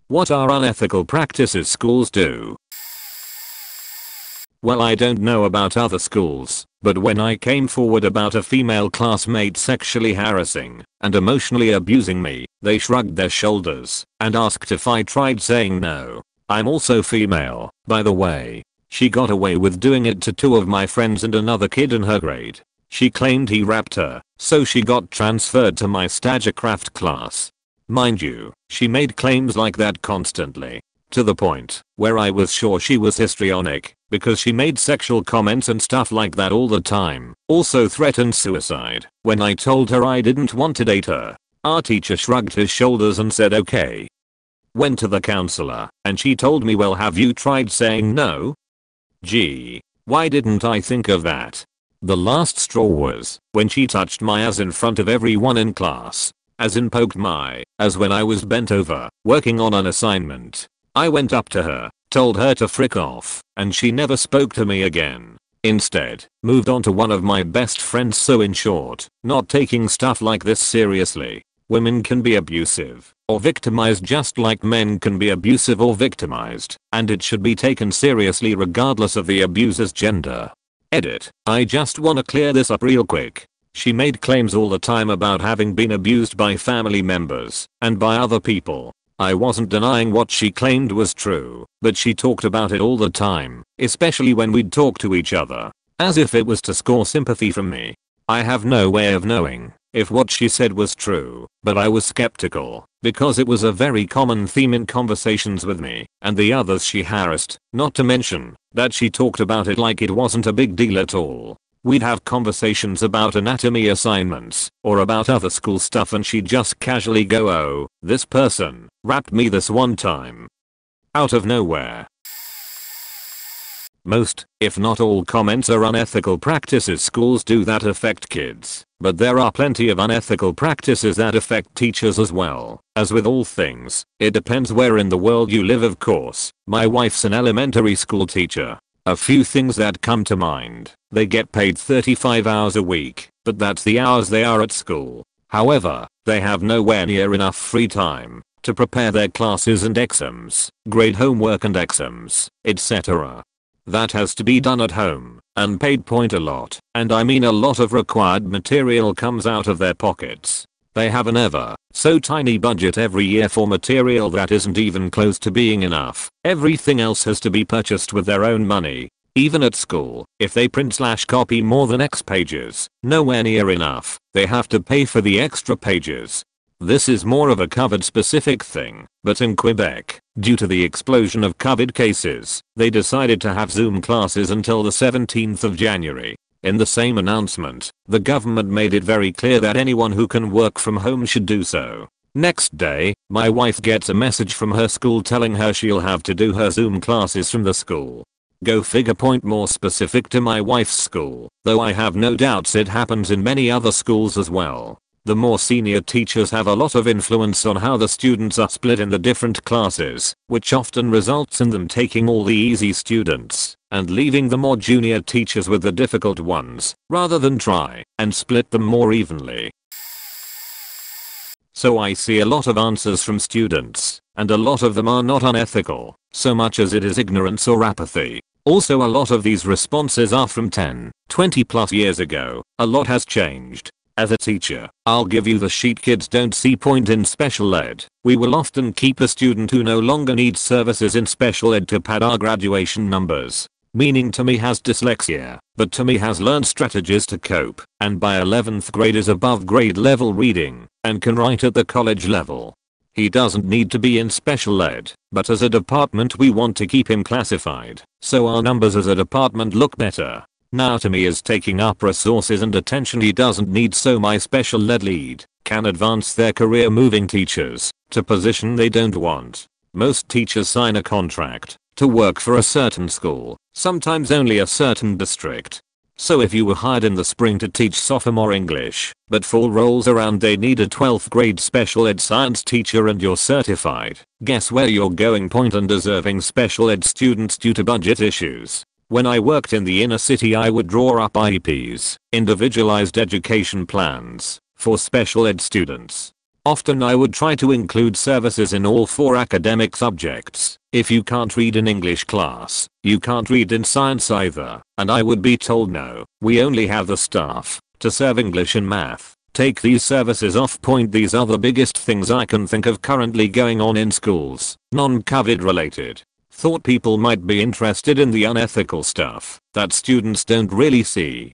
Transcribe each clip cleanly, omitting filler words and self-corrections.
What are unethical practices schools do? Well, I don't know about other schools, but when I came forward about a female classmate sexually harassing and emotionally abusing me, they shrugged their shoulders and asked if I tried saying no. I'm also female, by the way. She got away with doing it to two of my friends and another kid in her grade. She claimed he raped her, so she got transferred to my Stagecraft class. Mind you, she made claims like that constantly. To the point where I was sure she was histrionic, because she made sexual comments and stuff like that all the time. Also threatened suicide when I told her I didn't want to date her. Our teacher shrugged his shoulders and said okay. Went to the counselor, and she told me, well, have you tried saying no? Gee, why didn't I think of that? The last straw was when she touched my ass in front of everyone in class. As in poked my ass when I was bent over, working on an assignment. I went up to her, told her to frick off, and she never spoke to me again. Instead, moved on to one of my best friends. So in short, not taking stuff like this seriously. Women can be abusive or victimized just like men can be abusive or victimized, and it should be taken seriously regardless of the abuser's gender. Edit. I just wanna clear this up real quick. She made claims all the time about having been abused by family members and by other people. I wasn't denying what she claimed was true, but she talked about it all the time, especially when we'd talk to each other, as if it was to score sympathy from me. I have no way of knowing if what she said was true, but I was skeptical, because it was a very common theme in conversations with me and the others she harassed, not to mention that she talked about it like it wasn't a big deal at all. We'd have conversations about anatomy assignments or about other school stuff and she'd just casually go, oh, this person rapped me this one time. Out of nowhere. Most, if not all, comments are unethical practices schools do that affect kids, but there are plenty of unethical practices that affect teachers as well. As with all things, it depends where in the world you live, of course. My wife's an elementary school teacher. A few things that come to mind. They get paid 35 hours a week, but that's the hours they are at school. However, they have nowhere near enough free time to prepare their classes and exams, grade homework and exams, etc. That has to be done at home, unpaid point a lot, and I mean a lot of required material comes out of their pockets. They have an ever so tiny budget every year for material that isn't even close to being enough. Everything else has to be purchased with their own money. Even at school, if they print/copy more than X pages, nowhere near enough, they have to pay for the extra pages. This is more of a COVID specific thing, but in Quebec, due to the explosion of COVID cases, they decided to have Zoom classes until the 17th of January. In the same announcement, the government made it very clear that anyone who can work from home should do so. Next day, my wife gets a message from her school telling her she'll have to do her Zoom classes from the school. Go figure. Point more specific to my wife's school, though I have no doubts it happens in many other schools as well. The more senior teachers have a lot of influence on how the students are split in the different classes, which often results in them taking all the easy students and leaving the more junior teachers with the difficult ones, rather than try and split them more evenly. So I see a lot of answers from students, and a lot of them are not unethical, so much as it is ignorance or apathy. Also, a lot of these responses are from 10, 20 plus years ago. A lot has changed. As a teacher, I'll give you the sheet. Kids don't see point in special ed. We will often keep a student who no longer needs services in special ed to pad our graduation numbers. Meaning Tommy has dyslexia, but Tommy has learned strategies to cope, and by 11th grade is above grade level reading, and can write at the college level. He doesn't need to be in special ed, but as a department we want to keep him classified, so our numbers as a department look better. Now Tommy is taking up resources and attention he doesn't need, so my special ed lead can advance their career, moving teachers to position they don't want. Most teachers sign a contract to work for a certain school, sometimes only a certain district. So if you were hired in the spring to teach sophomore English, but fall rolls around they need a 12th grade special ed science teacher and you're certified, guess where you're going? Point undeserving special ed students due to budget issues. When I worked in the inner city I would draw up IEPs, individualized education plans, for special ed students. Often I would try to include services in all 4 academic subjects. If you can't read in English class, you can't read in science either, and I would be told no, we only have the staff to serve English and math. Take these services off. These are the biggest things I can think of currently going on in schools, non-COVID related. Thought people might be interested in the unethical stuff that students don't really see.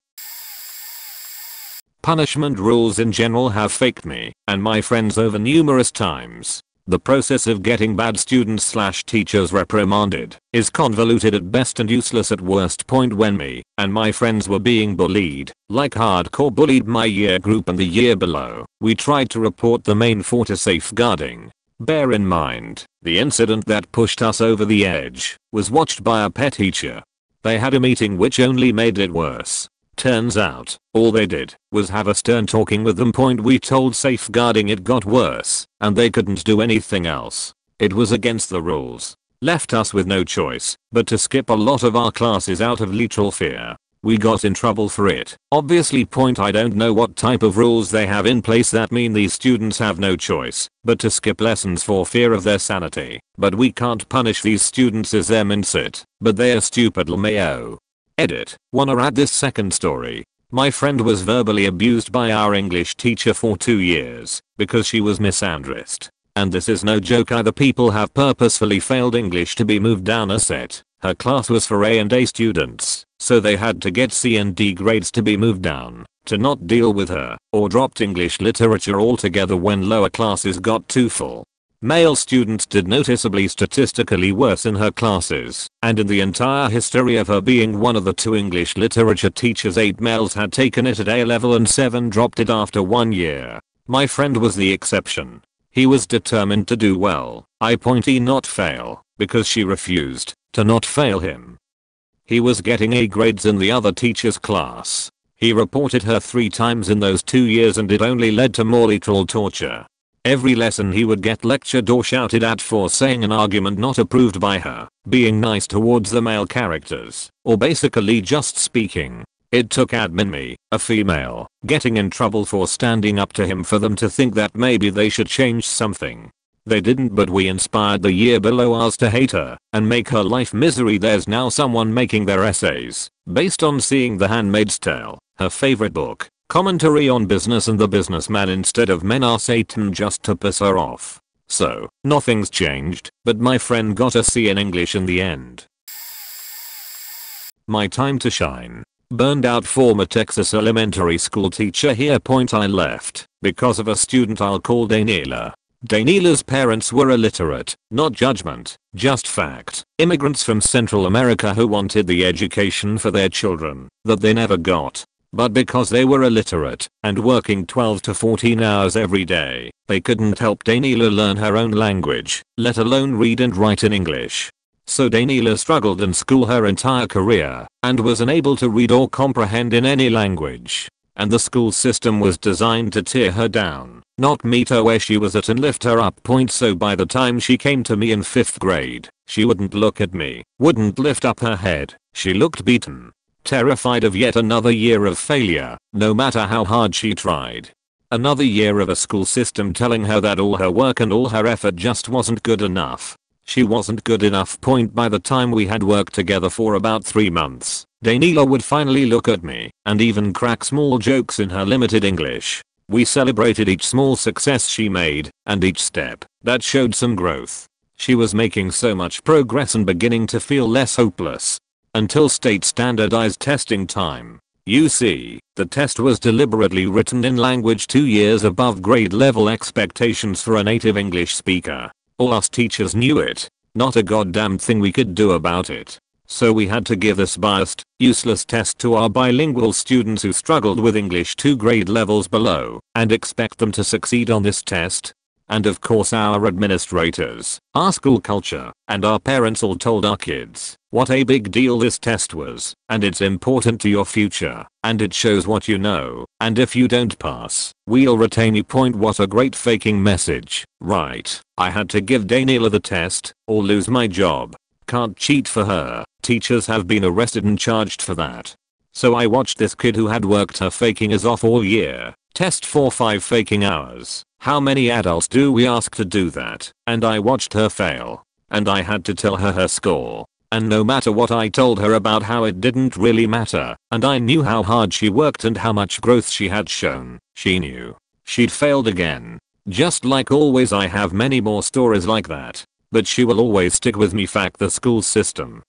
Punishment rules in general have faked me and my friends over numerous times. The process of getting bad students/teachers reprimanded is convoluted at best and useless at worst. When me and my friends were being bullied, like hardcore bullied my year group and the year below, we tried to report the main 4 to safeguarding. Bear in mind, the incident that pushed us over the edge was watched by a pet teacher. They had a meeting which only made it worse. Turns out, all they did was have a stern talking with them. We told safeguarding it got worse, and they couldn't do anything else. It was against the rules. Left us with no choice but to skip a lot of our classes out of literal fear. We got in trouble for it. Obviously. I don't know what type of rules they have in place that mean these students have no choice but to skip lessons for fear of their sanity. But we can't punish these students as their mindset, but they are stupid. LMAO. Edit. Wanna add this second story. My friend was verbally abused by our English teacher for 2 years because she was misandrist. And this is no joke either. People have purposefully failed English to be moved down a set. Her class was for A and A students, so they had to get C and D grades to be moved down, to not deal with her, or dropped English literature altogether when lower classes got too full. Male students did noticeably statistically worse in her classes, and in the entire history of her being one of the 2 English literature teachers, 8 males had taken it at A level and 7 dropped it after 1 year. My friend was the exception. He was determined to do well, not fail, because she refused to not fail him. He was getting A grades in the other teacher's class. He reported her 3 times in those 2 years and it only led to more literal torture. Every lesson he would get lectured or shouted at for saying an argument not approved by her, being nice towards the male characters, or basically just speaking. It took admin me, a female, getting in trouble for standing up to him for them to think that maybe they should change something. They didn't, but we inspired the year below us to hate her and make her life misery. There's now someone making their essays based on seeing The Handmaid's Tale, her favorite book, commentary on business and the businessman instead of Men Are Satan, just to piss her off. So, nothing's changed, but my friend got a C in English in the end. My time to shine. Burned out former Texas elementary school teacher here. I left because of a student I'll call Daniela. Daniela's parents were illiterate, not judgment, just fact. Immigrants from Central America who wanted the education for their children that they never got. But because they were illiterate and working 12 to 14 hours every day, they couldn't help Daniela learn her own language, let alone read and write in English. So Daniela struggled in school her entire career and was unable to read or comprehend in any language. And the school system was designed to tear her down, not meet her where she was at and lift her up. So by the time she came to me in 5th grade, she wouldn't look at me, wouldn't lift up her head. She looked beaten, terrified of yet another year of failure, no matter how hard she tried. Another year of a school system telling her that all her work and all her effort just wasn't good enough. She wasn't good enough. By the time we had worked together for about 3 months, Daniela would finally look at me and even crack small jokes in her limited English. We celebrated each small success she made and each step that showed some growth. She was making so much progress and beginning to feel less hopeless. Until state standardized testing time. You see, the test was deliberately written in language 2 years above grade level expectations for a native English speaker. All us teachers knew it. Not a goddamn thing we could do about it. So we had to give this biased, useless test to our bilingual students who struggled with English 2 grade levels below and expect them to succeed on this test. And of course our administrators, our school culture, and our parents all told our kids what a big deal this test was, and it's important to your future, and it shows what you know, and if you don't pass, we'll retain you. What a great faking message, right? I had to give Daniela the test or lose my job. Can't cheat for her. Teachers have been arrested and charged for that. So I watched this kid who had worked her faking as off all year, test for 5 faking hours, How many adults do we ask to do that? And I watched her fail. And I had to tell her score. And no matter what I told her about how it didn't really matter, and I knew how hard she worked and how much growth she had shown, she knew. She'd failed again. Just like always, I have many more stories like that. But she will always stick with me. Fact: the school system.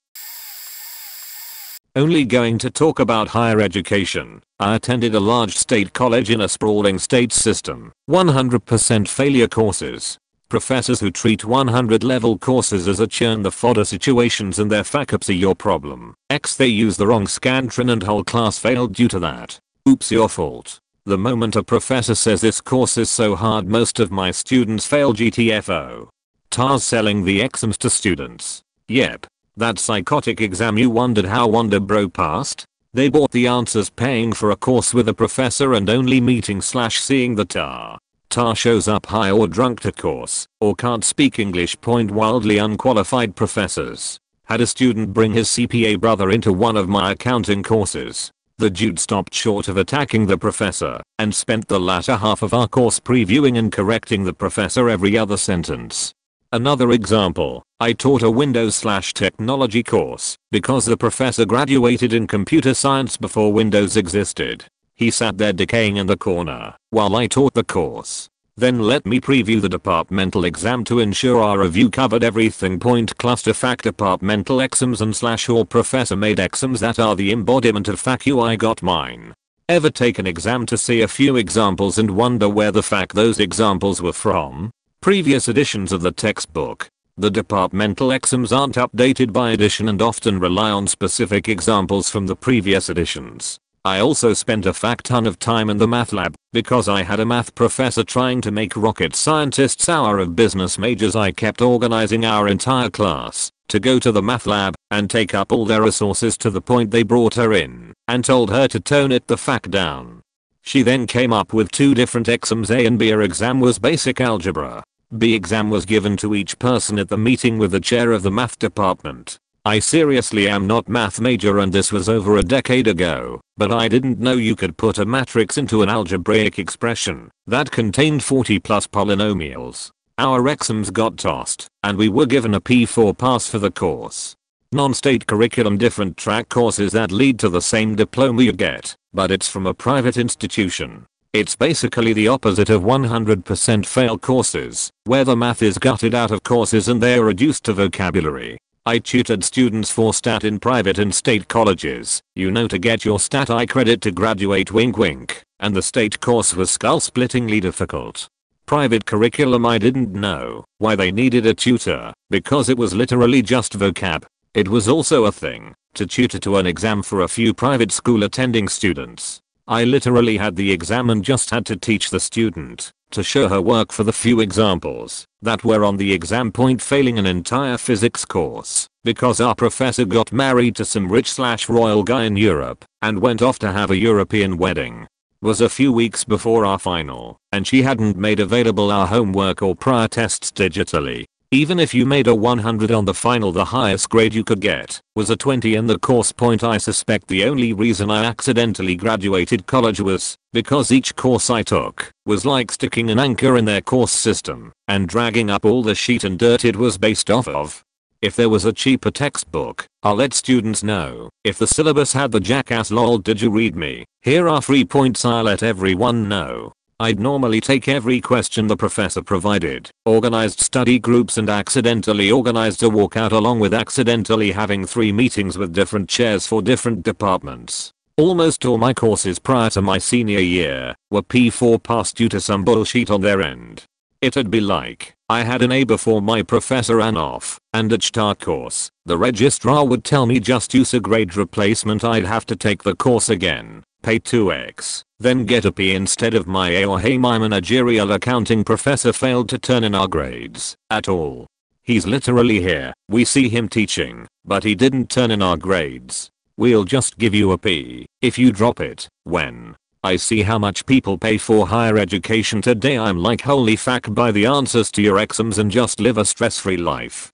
Only going to talk about higher education. I attended a large state college in a sprawling state system. 100% failure courses. Professors who treat 100 level courses as a churn the fodder situations and their faculty your problem. They use the wrong scantron and whole class failed due to that. Oops, your fault. The moment a professor says this course is so hard most of my students fail, GTFO. TARS selling the exams to students. Yep. That psychotic exam you wondered how Wonder Bro passed? They bought the answers paying for a course with a professor and only meeting/seeing the TAR. TAR shows up high or drunk to course, or can't speak English. Wildly unqualified professors. Had a student bring his CPA brother into one of my accounting courses. The dude stopped short of attacking the professor and spent the latter half of our course previewing and correcting the professor every other sentence. Another example, I taught a Windows/technology course because the professor graduated in computer science before Windows existed. He sat there decaying in the corner while I taught the course. Then let me preview the departmental exam to ensure our review covered everything. Clusterfuck departmental exams and / professor made exams that are the embodiment of fuck you. I got mine. Ever take an exam to see a few examples and wonder where the fuck those examples were from? Previous editions of the textbook. The departmental exams aren't updated by edition and often rely on specific examples from the previous editions. I also spent a fuck ton of time in the math lab because I had a math professor trying to make rocket scientists our of business majors. I kept organizing our entire class to go to the math lab and take up all their resources to the point they brought her in and told her to tone it the fuck down. She then came up with two different exams. A and B. Her exam was basic algebra. B exam was given to each person at the meeting with the chair of the math department. I seriously am not math major and this was over a decade ago, but I didn't know you could put a matrix into an algebraic expression that contained 40 plus polynomials. Our exams got tossed and we were given a P4 pass for the course. Non-state curriculum, different track courses that lead to the same diploma you get, but it's from a private institution. It's basically the opposite of 100% fail courses, where the math is gutted out of courses and they are reduced to vocabulary. I tutored students for stat in private and state colleges, to get your stat I credit to graduate, wink wink, and the state course was skull-splittingly difficult. Private curriculum, I didn't know why they needed a tutor, because it was literally just vocab. It was also a thing to tutor to an exam for a few private school attending students. I literally had the exam and just had to teach the student to show her work for the few examples that were on the exam, failing an entire physics course because our professor got married to some rich/royal guy in Europe and went off to have a European wedding. Was a few weeks before our final and she hadn't made available our homework or prior tests digitally. Even if you made a 100 on the final, the highest grade you could get was a 20 in the course. I suspect the only reason I accidentally graduated college was because each course I took was like sticking an anchor in their course system and dragging up all the shit and dirt it was based off of. If there was a cheaper textbook, I'll let students know. If the syllabus had the jackass lol did you read me, here are 3 points, I'll let everyone know. I'd normally take every question the professor provided, organized study groups and accidentally organized a walkout along with accidentally having 3 meetings with different chairs for different departments. Almost all my courses prior to my senior year were P4 pass due to some bullshit on their end. It'd be like, I had an A before my professor ran off, and at start course, the registrar would tell me just use a grade replacement. I'd have to take the course again, pay 2x, then get a P instead of my A, or hey, my managerial accounting professor failed to turn in our grades at all. He's literally here, we see him teaching, but he didn't turn in our grades. We'll just give you a P if you drop it. When I see how much people pay for higher education today, I'm like, holy fuck, buy the answers to your exams and just live a stress-free life.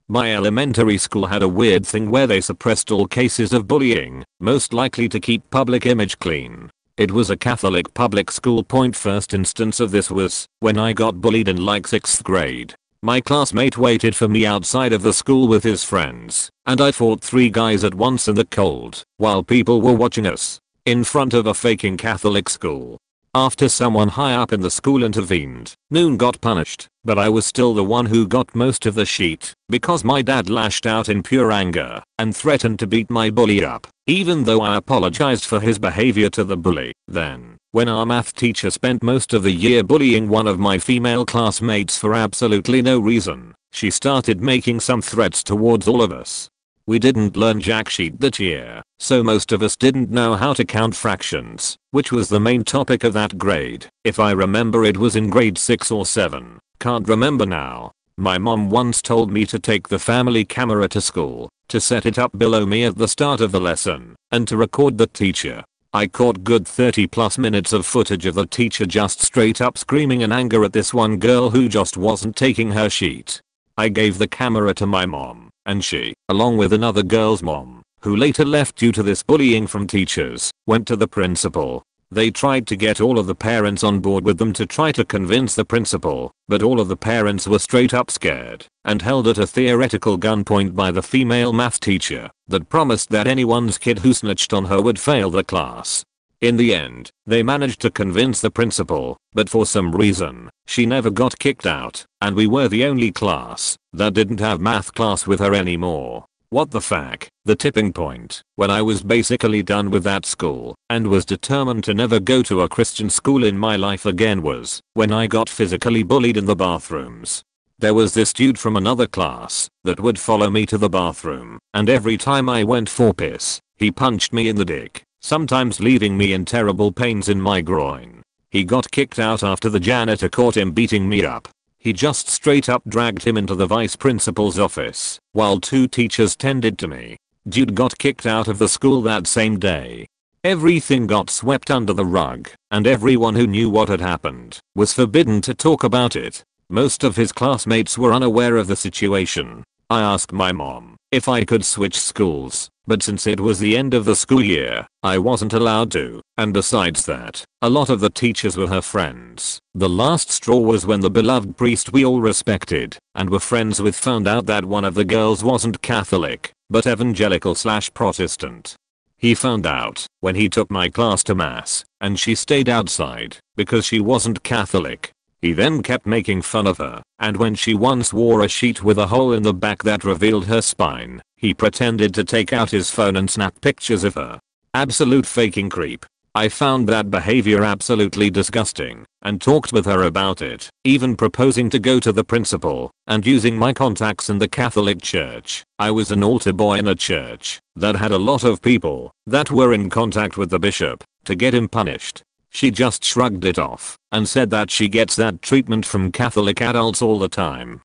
My elementary school had a weird thing where they suppressed all cases of bullying, most likely to keep public image clean. It was a Catholic public school. First instance of this was when I got bullied in like 6th grade. My classmate waited for me outside of the school with his friends, and I fought 3 guys at once in the cold while people were watching us in front of a faking Catholic school. After someone high up in the school intervened, Noon got punished, but I was still the one who got most of the sheet because my dad lashed out in pure anger and threatened to beat my bully up, even though I apologized for his behavior to the bully. Then, when our math teacher spent most of the year bullying one of my female classmates for absolutely no reason, she started making some threats towards all of us. We didn't learn jack shit that year, so most of us didn't know how to count fractions, which was the main topic of that grade. If I remember, it was in grade 6 or 7, can't remember now. My mom once told me to take the family camera to school, to set it up below me at the start of the lesson, and to record the teacher. I caught good 30+ minutes of footage of the teacher just straight up screaming in anger at this one girl who just wasn't taking her sheet. I gave the camera to my mom, and she, along with another girl's mom, who later left due to this bullying from teachers, went to the principal. They tried to get all of the parents on board with them to try to convince the principal, but all of the parents were straight up scared and held at a theoretical gunpoint by the female math teacher that promised that anyone's kid who snitched on her would fail the class. In the end, they managed to convince the principal, but for some reason, she never got kicked out, and we were the only class that didn't have math class with her anymore. What the fuck? The tipping point, when I was basically done with that school and was determined to never go to a Christian school in my life again, was when I got physically bullied in the bathrooms. There was this dude from another class that would follow me to the bathroom, and every time I went for piss, he punched me in the dick, sometimes leaving me in terrible pains in my groin. He got kicked out after the janitor caught him beating me up. He just straight up dragged him into the vice principal's office while 2 teachers tended to me. Dude got kicked out of the school that same day. Everything got swept under the rug, and everyone who knew what had happened was forbidden to talk about it. Most of his classmates were unaware of the situation. I asked my mom if I could switch schools, but since it was the end of the school year, I wasn't allowed to, and besides that, a lot of the teachers were her friends. The last straw was when the beloved priest we all respected and were friends with found out that one of the girls wasn't Catholic, but evangelical/Protestant. He found out when he took my class to mass, and she stayed outside because she wasn't Catholic. He then kept making fun of her, and when she once wore a sheet with a hole in the back that revealed her spine, he pretended to take out his phone and snap pictures of her. Absolute faking creep. I found that behavior absolutely disgusting and talked with her about it, even proposing to go to the principal and using my contacts in the Catholic Church. I was an altar boy in a church that had a lot of people that were in contact with the bishop to get him punished. She just shrugged it off and said that she gets that treatment from Catholic adults all the time.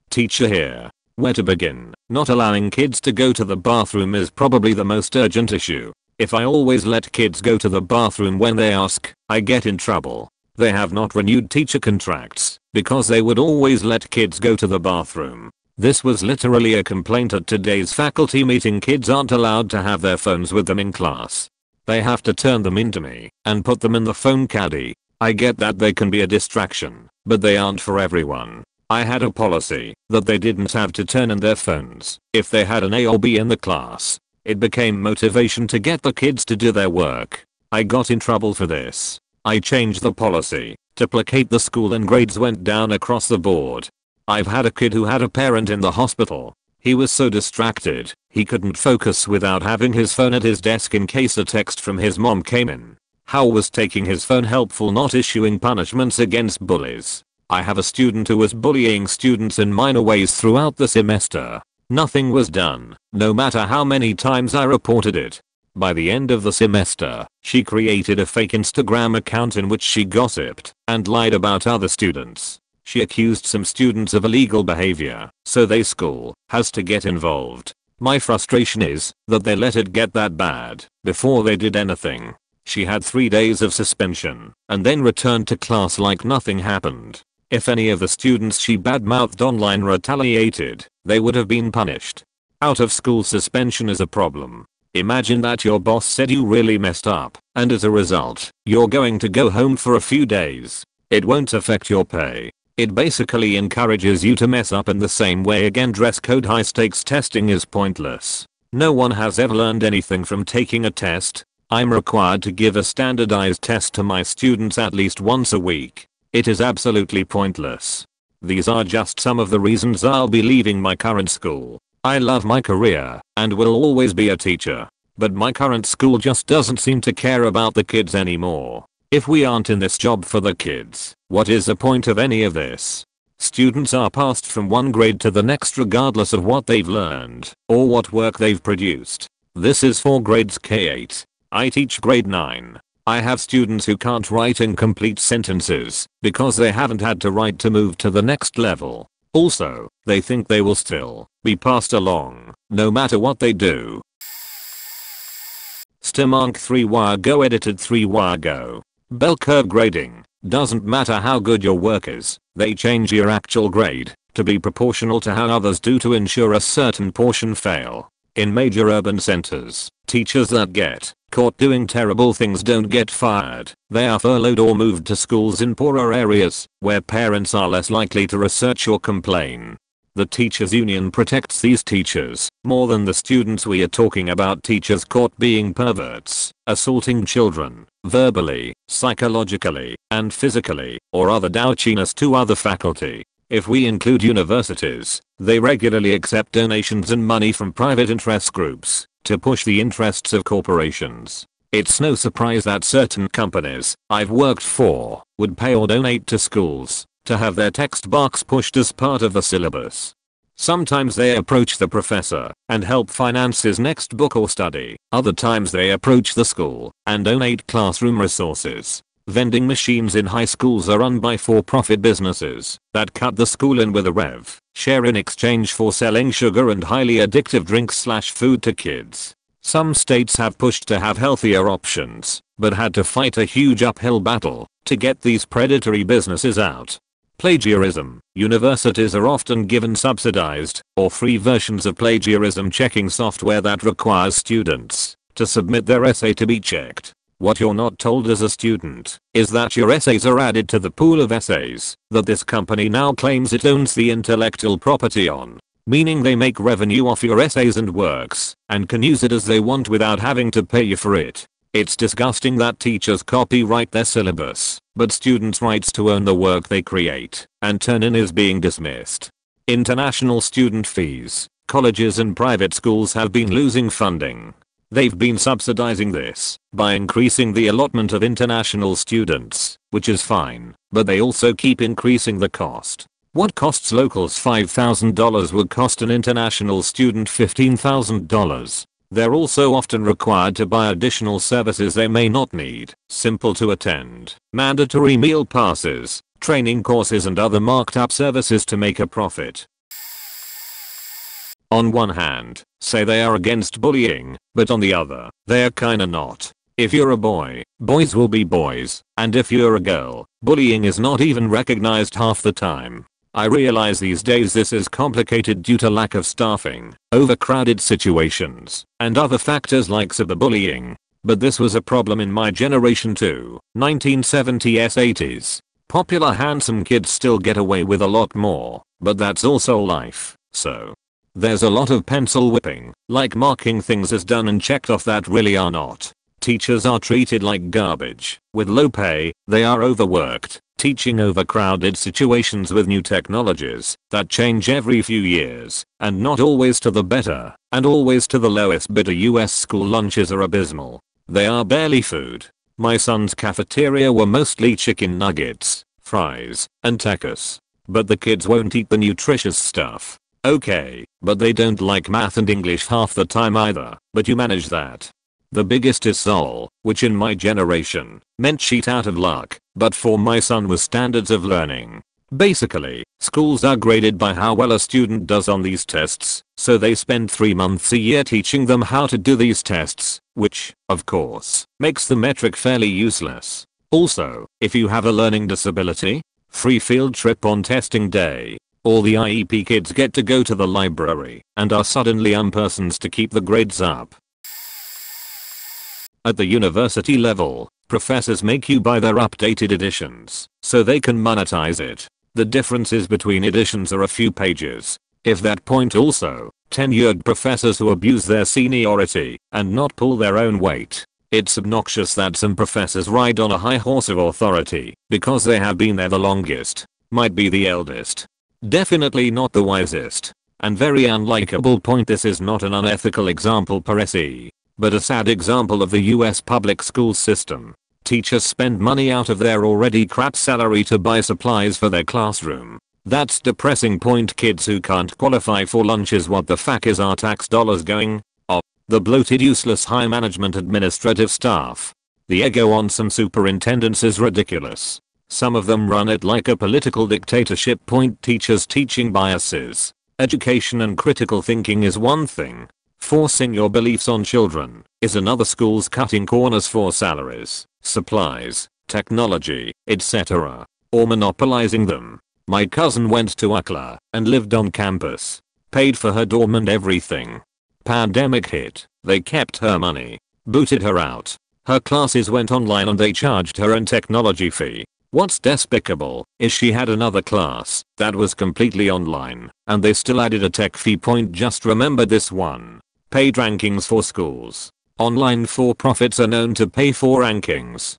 Teacher here. Where to begin? Not allowing kids to go to the bathroom is probably the most urgent issue. If I always let kids go to the bathroom when they ask, I get in trouble. They have not renewed teacher contracts because they would always let kids go to the bathroom. This was literally a complaint at today's faculty meeting. Kids aren't allowed to have their phones with them in class. They have to turn them into me and put them in the phone caddy. I get that they can be a distraction, but they aren't for everyone. I had a policy that they didn't have to turn in their phones if they had an A or B in the class. It became motivation to get the kids to do their work. I got in trouble for this. I changed the policy to placate the school and grades went down across the board. I've had a kid who had a parent in the hospital. He was so distracted, he couldn't focus without having his phone at his desk in case a text from his mom came in. How was taking his phone helpful, not issuing punishments against bullies? I have a student who was bullying students in minor ways throughout the semester. Nothing was done, no matter how many times I reported it. By the end of the semester, she created a fake Instagram account in which she gossiped and lied about other students. She accused some students of illegal behavior, so the school has to get involved. My frustration is that they let it get that bad before they did anything. She had 3 days of suspension and then returned to class like nothing happened. If any of the students she badmouthed online retaliated, they would have been punished. Out of school suspension is a problem. Imagine that your boss said you really messed up, and as a result, you're going to go home for a few days. It won't affect your pay. It basically encourages you to mess up in the same way again. Dress code. High stakes testing is pointless. No one has ever learned anything from taking a test. I'm required to give a standardized test to my students at least once a week. It is absolutely pointless. These are just some of the reasons I'll be leaving my current school. I love my career and will always be a teacher. But my current school just doesn't seem to care about the kids anymore. If we aren't in this job for the kids, what is the point of any of this? Students are passed from one grade to the next regardless of what they've learned or what work they've produced. This is for grades K8. I teach grade 9. I have students who can't write incomplete sentences because they haven't had to write to move to the next level. Also, they think they will still be passed along no matter what they do. STEMANK 3-wire go. Edited 3-wire go. Bell curve grading. Doesn't matter how good your work is, they change your actual grade to be proportional to how others do to ensure a certain portion fail. In major urban centers, teachers that get caught doing terrible things don't get fired. They are furloughed or moved to schools in poorer areas where parents are less likely to research or complain. The teachers union protects these teachers more than the students. We are talking about teachers caught being perverts, assaulting children, verbally, psychologically, and physically, or other douchiness to other faculty. If we include universities, they regularly accept donations and money from private interest groups to push the interests of corporations. It's no surprise that certain companies I've worked for would pay or donate to schools to have their textbooks pushed as part of the syllabus. Sometimes they approach the professor and help finance his next book or study. Other times they approach the school and donate classroom resources. Vending machines in high schools are run by for-profit businesses that cut the school in with a rev share in exchange for selling sugar and highly addictive drinks/food to kids. Some states have pushed to have healthier options, but had to fight a huge uphill battle to get these predatory businesses out. Plagiarism. Universities are often given subsidized or free versions of plagiarism checking software that requires students to submit their essay to be checked. What you're not told as a student is that your essays are added to the pool of essays that this company now claims it owns the intellectual property on, meaning they make revenue off your essays and works and can use it as they want without having to pay you for it. It's disgusting that teachers copyright their syllabus, but students' rights to own the work they create and turn in is being dismissed. International student fees. Colleges and private schools have been losing funding. They've been subsidizing this by increasing the allotment of international students, which is fine, but they also keep increasing the cost. What costs locals $5,000 would cost an international student $15,000. They're also often required to buy additional services they may not need, simple to attend, mandatory meal passes, training courses and other marked up services to make a profit. On one hand, say they are against bullying, but on the other, they are kinda not. If you're a boy, boys will be boys, and if you're a girl, bullying is not even recognized half the time. I realize these days this is complicated due to lack of staffing, overcrowded situations, and other factors like cyberbullying. But this was a problem in my generation too, 1970s 80s. Popular handsome kids still get away with a lot more, but that's also life, so. There's a lot of pencil whipping, like marking things as done and checked off that really are not. Teachers are treated like garbage. With low pay, they are overworked, teaching overcrowded situations with new technologies that change every few years, and not always to the better, and always to the lowest bidder. US school lunches are abysmal. They are barely food. My son's cafeteria were mostly chicken nuggets, fries, and tacos. But the kids won't eat the nutritious stuff. Okay, but they don't like math and English half the time either, but you manage that. The biggest is SOL, which in my generation meant sheet out of luck, but for my son was standards of learning. Basically, schools are graded by how well a student does on these tests, so they spend 3 months a year teaching them how to do these tests, which, of course, makes the metric fairly useless. Also, if you have a learning disability, free field trip on testing day. All the IEP kids get to go to the library and are suddenly unpersons to keep the grades up. At the university level, professors make you buy their updated editions so they can monetize it. The differences between editions are a few pages. If that point also, tenured professors who abuse their seniority and not pull their own weight. It's obnoxious that some professors ride on a high horse of authority because they have been there the longest. Might be the eldest. Definitely not the wisest. And very unlikable point. This is not an unethical example per se, but a sad example of the US public school system. Teachers spend money out of their already crap salary to buy supplies for their classroom. That's depressing point. Kids who can't qualify for lunches. What the fuck is our tax dollars going? The bloated useless high management administrative staff. The ego on some superintendents is ridiculous. Some of them run it like a political dictatorship. Point. Teachers teaching biases. Education and critical thinking is one thing. Forcing your beliefs on children is another. Schools cutting corners for salaries, supplies, technology, etc. or monopolizing them. My cousin went to UCLA and lived on campus. Paid for her dorm and everything. Pandemic hit, they kept her money, booted her out. Her classes went online and they charged her an technology fee. What's despicable is she had another class that was completely online and they still added a tech fee. Point. Just remember this one. Paid rankings for schools. Online for-profits are known to pay for rankings.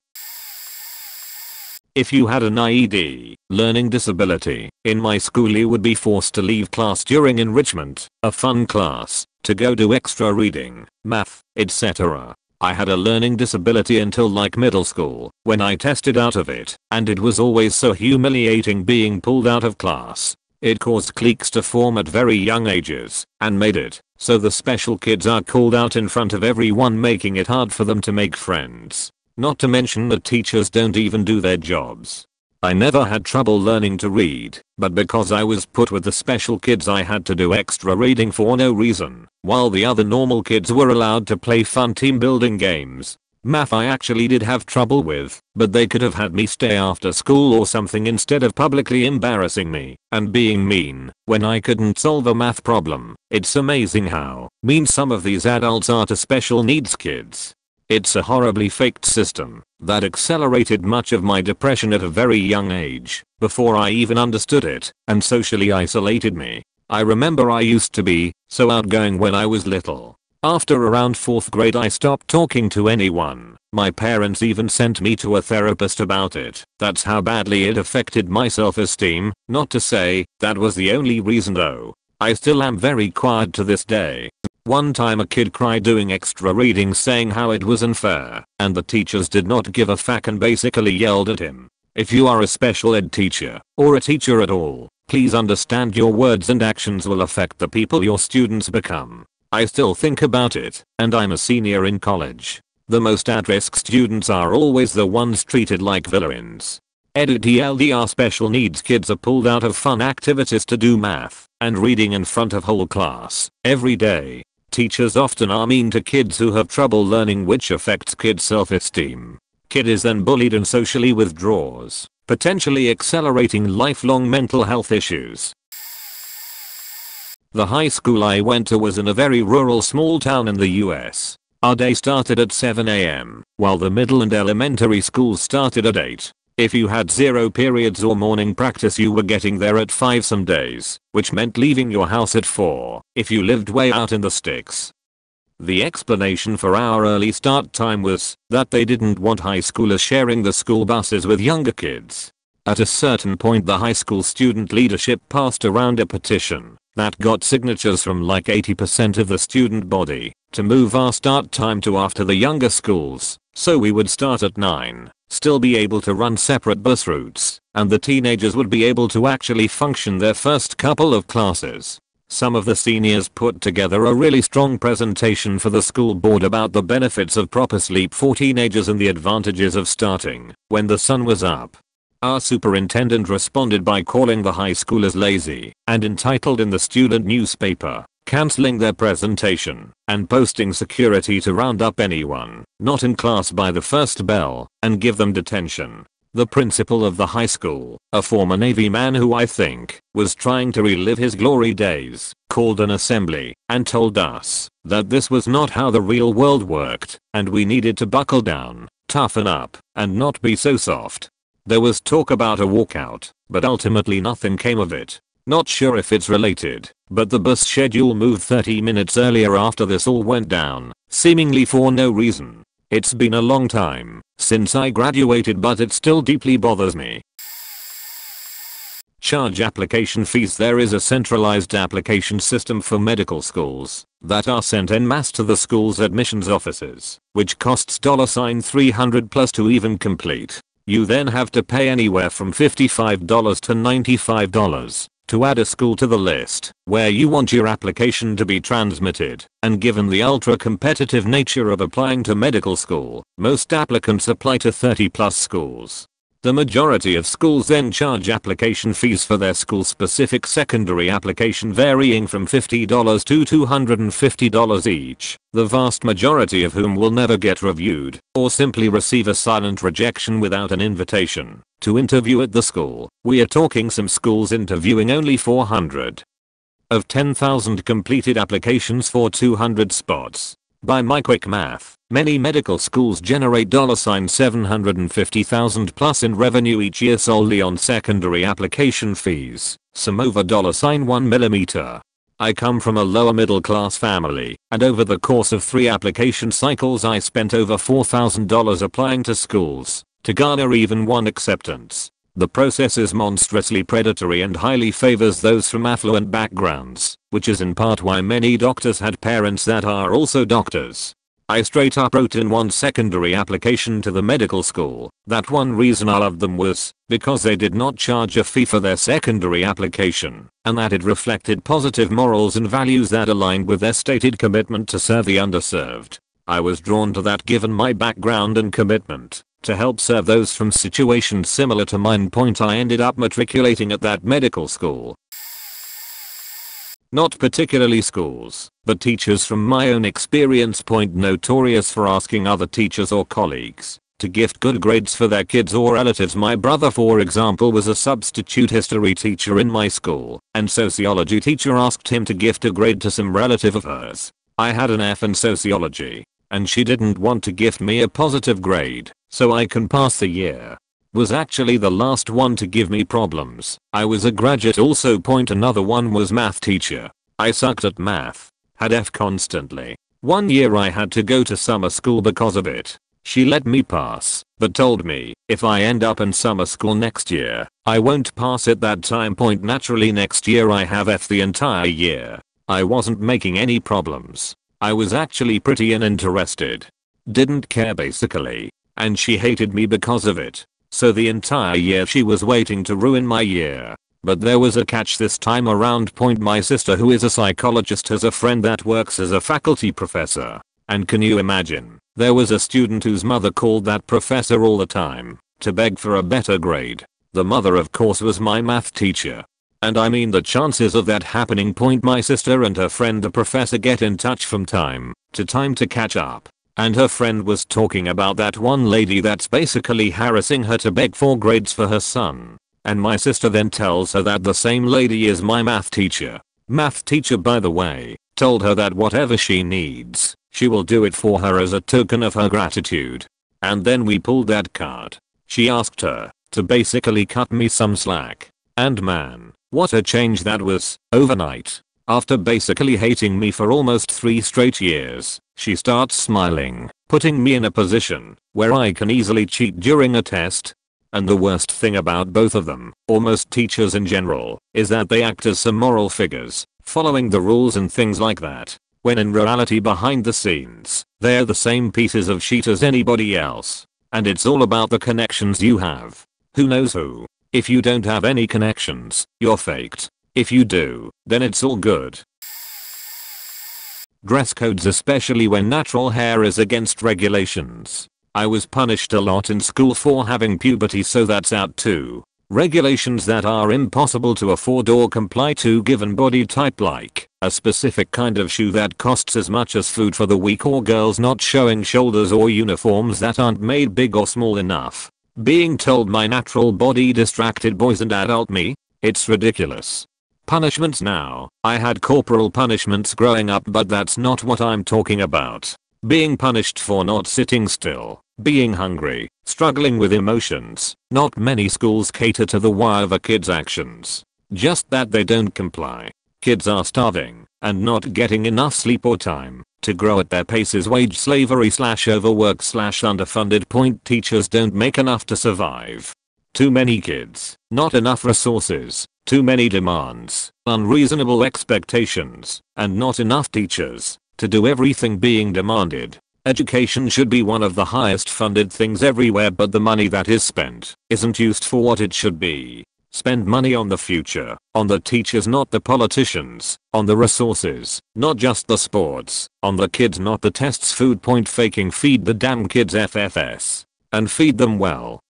If you had an IED, learning disability, in my school you would be forced to leave class during enrichment, a fun class, to go do extra reading, math, etc. I had a learning disability until like middle school, when I tested out of it, and it was always so humiliating being pulled out of class. It caused cliques to form at very young ages, and made it so the special kids are called out in front of everyone, making it hard for them to make friends. Not to mention that teachers don't even do their jobs. I never had trouble learning to read, but because I was put with the special kids I had to do extra reading for no reason, while the other normal kids were allowed to play fun team building games. Math I actually did have trouble with, but they could have had me stay after school or something instead of publicly embarrassing me and being mean when I couldn't solve a math problem. It's amazing how mean some of these adults are to special needs kids. It's a horribly faked system that accelerated much of my depression at a very young age, before I even understood it, and socially isolated me. I remember I used to be so outgoing when I was little. After around 4th grade I stopped talking to anyone. My parents even sent me to a therapist about it. That's how badly it affected my self-esteem. Not to say that was the only reason though. I still am very quiet to this day. One time a kid cried doing extra reading saying how it was unfair, and the teachers did not give a fuck and basically yelled at him. If you are a special ed teacher, or a teacher at all, please understand your words and actions will affect the people your students become. I still think about it, and I'm a senior in college. The most at-risk students are always the ones treated like villains. EdTLDR special needs kids are pulled out of fun activities to do math and reading in front of whole class every day. Teachers often are mean to kids who have trouble learning, which affects kids' self-esteem. Kid is then bullied and socially withdraws, potentially accelerating lifelong mental health issues. The high school I went to was in a very rural small town in the US. Our day started at 7 AM, while the middle and elementary schools started at 8. If you had 0 periods or morning practice you were getting there at 5 some days, which meant leaving your house at 4 if you lived way out in the sticks. The explanation for our early start time was that they didn't want high schoolers sharing the school buses with younger kids. At a certain point the high school student leadership passed around a petition that got signatures from like 80% of the student body to move our start time to after the younger schools, so we would start at 9, still be able to run separate bus routes, and the teenagers would be able to actually function their first couple of classes. Some of the seniors put together a really strong presentation for the school board about the benefits of proper sleep for teenagers and the advantages of starting when the sun was up. Our superintendent responded by calling the high schoolers lazy and entitled in the student newspaper, cancelling their presentation, and posting security to round up anyone not in class by the first bell and give them detention. The principal of the high school, a former Navy man who I think was trying to relive his glory days, called an assembly and told us that this was not how the real world worked and we needed to buckle down, toughen up, and not be so soft. There was talk about a walkout, but ultimately nothing came of it. Not sure if it's related, but the bus schedule moved 30 minutes earlier after this all went down, seemingly for no reason. It's been a long time since I graduated, but it still deeply bothers me. Charge application fees. There is a centralized application system for medical schools that are sent en masse to the school's admissions offices, which costs $300 plus to even complete. You then have to pay anywhere from $55 to $95 to add a school to the list where you want your application to be transmitted, and given the ultra-competitive nature of applying to medical school, most applicants apply to 30+ schools. The majority of schools then charge application fees for their school-specific secondary application, varying from $50 to $250 each, the vast majority of whom will never get reviewed or simply receive a silent rejection without an invitation to interview at the school. We are talking some schools interviewing only 400 of 10,000 completed applications for 200 spots. By my quick math, many medical schools generate $750,000 plus in revenue each year solely on secondary application fees, some over $1 millimeter. I come from a lower middle class family, and over the course of 3 application cycles I spent over $4,000 applying to schools to garner even one acceptance. The process is monstrously predatory and highly favors those from affluent backgrounds, which is in part why many doctors had parents that are also doctors. I straight up wrote in one secondary application to the medical school that one reason I loved them was because they did not charge a fee for their secondary application, and that it reflected positive morals and values that aligned with their stated commitment to serve the underserved. I was drawn to that given my background and commitment to help serve those from situations similar to mine. I ended up matriculating at that medical school. Not particularly schools, but teachers from my own experience. Notorious for asking other teachers or colleagues to gift good grades for their kids or relatives. My brother, for example, was a substitute history teacher in my school, and sociology teacher asked him to gift a grade to some relative of hers. I had an F in sociology, and she didn't want to gift me a positive grade so I can pass the year. Was actually the last one to give me problems. I was a graduate also. Another one was math teacher. I sucked at math, had F constantly. One year I had to go to summer school because of it. She let me pass, but told me if I end up in summer school next year, I won't pass at that time. Naturally next year I have F the entire year. I wasn't making any problems. I was actually pretty uninterested. Didn't care basically. And she hated me because of it. So the entire year she was waiting to ruin my year. But there was a catch this time around. My sister, who is a psychologist, has a friend that works as a faculty professor. And can you imagine? There was a student whose mother called that professor all the time to beg for a better grade. The mother, of course, was my math teacher. And I mean, the chances of that happening. My sister and her friend the professor get in touch from time to catch up. And her friend was talking about that one lady that's basically harassing her to beg for grades for her son. And my sister then tells her that the same lady is my math teacher. Math teacher, by the way, told her that whatever she needs, she will do it for her as a token of her gratitude. And then we pulled that card. She asked her to basically cut me some slack. And man, what a change that was, overnight. After basically hating me for almost 3 straight years, she starts smiling, putting me in a position where I can easily cheat during a test. And the worst thing about both of them, or most teachers in general, is that they act as some moral figures, following the rules and things like that, when in reality behind the scenes, they're the same pieces of shit as anybody else. And it's all about the connections you have. Who knows who? If you don't have any connections, you're faked. If you do, then it's all good. Dress codes, especially when natural hair is against regulations. I was punished a lot in school for having puberty, so that's out too. Regulations that are impossible to afford or comply to given body type, like a specific kind of shoe that costs as much as food for the week, or girls not showing shoulders, or uniforms that aren't made big or small enough. Being told my natural body distracted boys and adult me? It's ridiculous. Punishments now. I had corporal punishments growing up, but that's not what I'm talking about. Being punished for not sitting still, being hungry, struggling with emotions. Not many schools cater to the why of a kid's actions. Just that they don't comply. Kids are starving and not getting enough sleep or time to grow at their pace is wage slavery / overwork / underfunded. Point teachers don't make enough to survive. Too many kids, not enough resources, too many demands, unreasonable expectations, and not enough teachers to do everything being demanded. Education should be one of the highest funded things everywhere, but the money that is spent isn't used for what it should be. Spend money on the future, on the teachers not the politicians, on the resources, not just the sports, on the kids not the tests. Food point faking. Feed the damn kids FFS. And feed them well.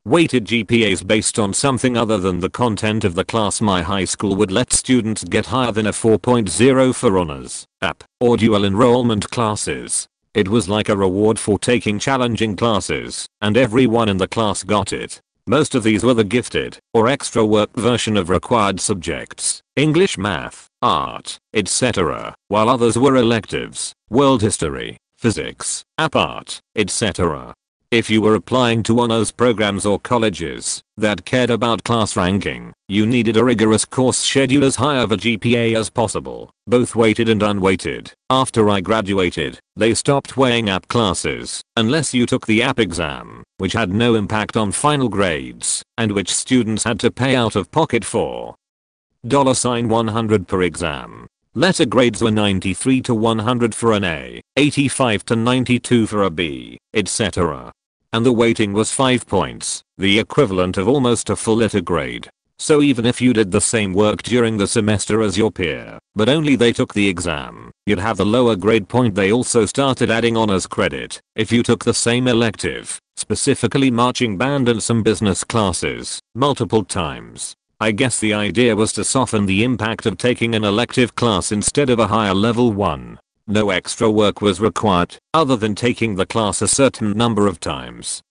Weighted GPAs based on something other than the content of the class. My high school would let students get higher than a 4.0 for honors, AP, or dual enrollment classes. It was like a reward for taking challenging classes, and everyone in the class got it. Most of these were the gifted or extra work version of required subjects, English, math, art, etc., while others were electives, world history, physics, AP art, etc. If you were applying to honors programs or colleges that cared about class ranking, you needed a rigorous course schedule as high of a GPA as possible, both weighted and unweighted. After I graduated, they stopped weighing AP classes unless you took the AP exam, which had no impact on final grades, and which students had to pay out of pocket for. $100 per exam. Letter grades were 93 to 100 for an A, 85 to 92 for a B, etc. And the weighting was 5 points, the equivalent of almost a full letter grade. So even if you did the same work during the semester as your peer, but only they took the exam, you'd have the lower grade point. They also started adding honors credit if you took the same elective, specifically marching band and some business classes, multiple times. I guess the idea was to soften the impact of taking an elective class instead of a higher level one. No extra work was required, other than taking the class a certain number of times.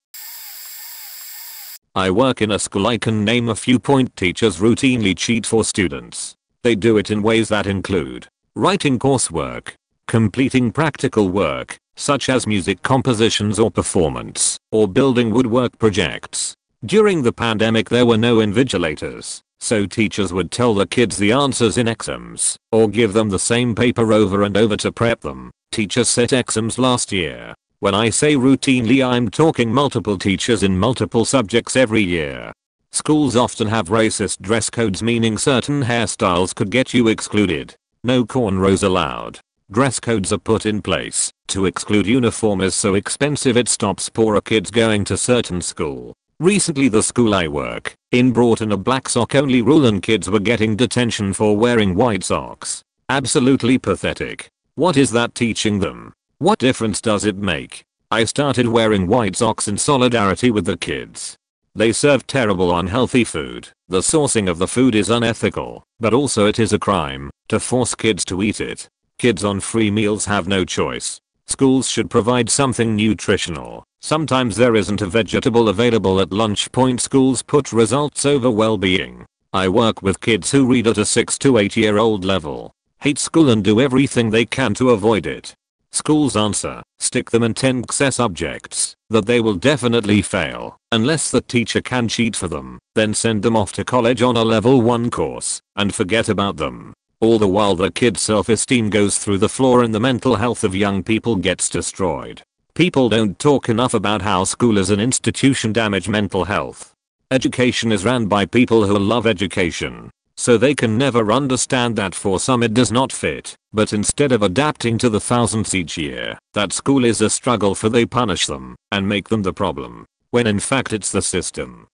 I work in a school. I can name a few. Point teachers routinely cheat for students. They do it in ways that include writing coursework, completing practical work, such as music compositions or performance, or building woodwork projects. During the pandemic there were no invigilators, so teachers would tell the kids the answers in exams, or give them the same paper over and over to prep them. Teachers set exams last year. When I say routinely, I'm talking multiple teachers in multiple subjects every year. Schools often have racist dress codes, meaning certain hairstyles could get you excluded. No cornrows allowed. Dress codes are put in place to exclude. Uniform is so expensive it stops poorer kids going to certain school. Recently the school I work in brought in a black sock only rule and kids were getting detention for wearing white socks. Absolutely pathetic. What is that teaching them? What difference does it make? I started wearing white socks in solidarity with the kids. They serve terrible unhealthy food. The sourcing of the food is unethical, but also it is a crime to force kids to eat it. Kids on free meals have no choice. Schools should provide something nutritional. Sometimes there isn't a vegetable available at lunch. Point schools put results over well-being. I work with kids who read at a 6 to 8-year-old level, hate school and do everything they can to avoid it. Schools answer, stick them in 10 subjects that they will definitely fail unless the teacher can cheat for them, then send them off to college on a level 1 course and forget about them. All the while the kid's self-esteem goes through the floor and the mental health of young people gets destroyed. People don't talk enough about how school as an institution damage mental health. Education is ran by people who love education, so they can never understand that for some it does not fit, but instead of adapting to the thousands each year that school is a struggle for, they punish them and make them the problem, when in fact it's the system.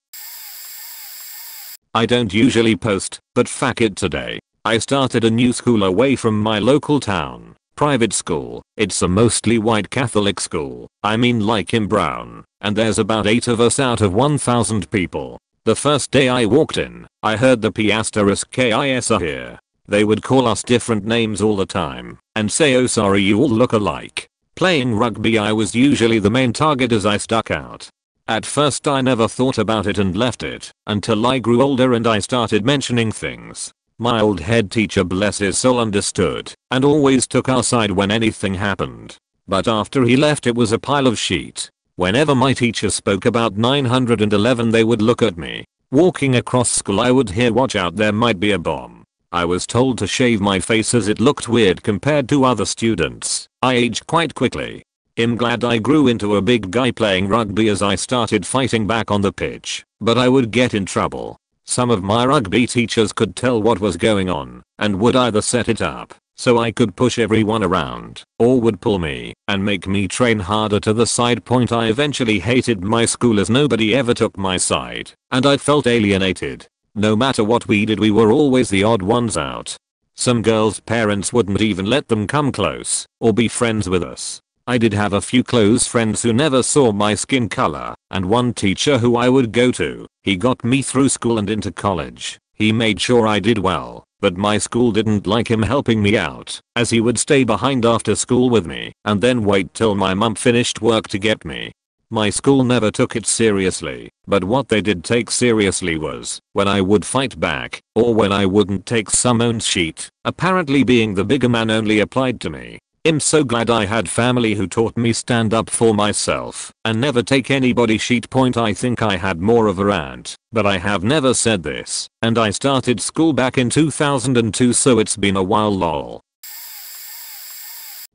I don't usually post, but fuck it today. I started a new school away from my local town. Private school. It's a mostly white Catholic school. I mean like in Brown. And there's about 8 of us out of 1,000 people. The first day I walked in, I heard the P***KIS are here. They would call us different names all the time and say, oh sorry you all look alike. Playing rugby, I was usually the main target as I stuck out. At first I never thought about it and left it until I grew older and I started mentioning things. My old head teacher, bless his soul, understood and always took our side when anything happened. But after he left, it was a pile of shit. Whenever my teacher spoke about 911, they would look at me. Walking across school, I would hear, "Watch out, there might be a bomb." I was told to shave my face as it looked weird compared to other students. I aged quite quickly. I'm glad I grew into a big guy playing rugby as I started fighting back on the pitch, but I would get in trouble. Some of my rugby teachers could tell what was going on and would either set it up so I could push everyone around, or would pull me and make me train harder. To the side point, I eventually hated my school as nobody ever took my side and I felt alienated. No matter what we did, we were always the odd ones out. Some girls' parents wouldn't even let them come close or be friends with us. I did have a few close friends who never saw my skin color, and one teacher who I would go to. He got me through school and into college. He made sure I did well, but my school didn't like him helping me out, as he would stay behind after school with me and then wait till my mum finished work to get me. My school never took it seriously, but what they did take seriously was when I would fight back or when I wouldn't take someone's shit. Apparently being the bigger man only applied to me. I'm so glad I had family who taught me stand up for myself and never take anybody's shit. Point, I think I had more of a rant, but I have never said this, and I started school back in 2002, so it's been a while, lol.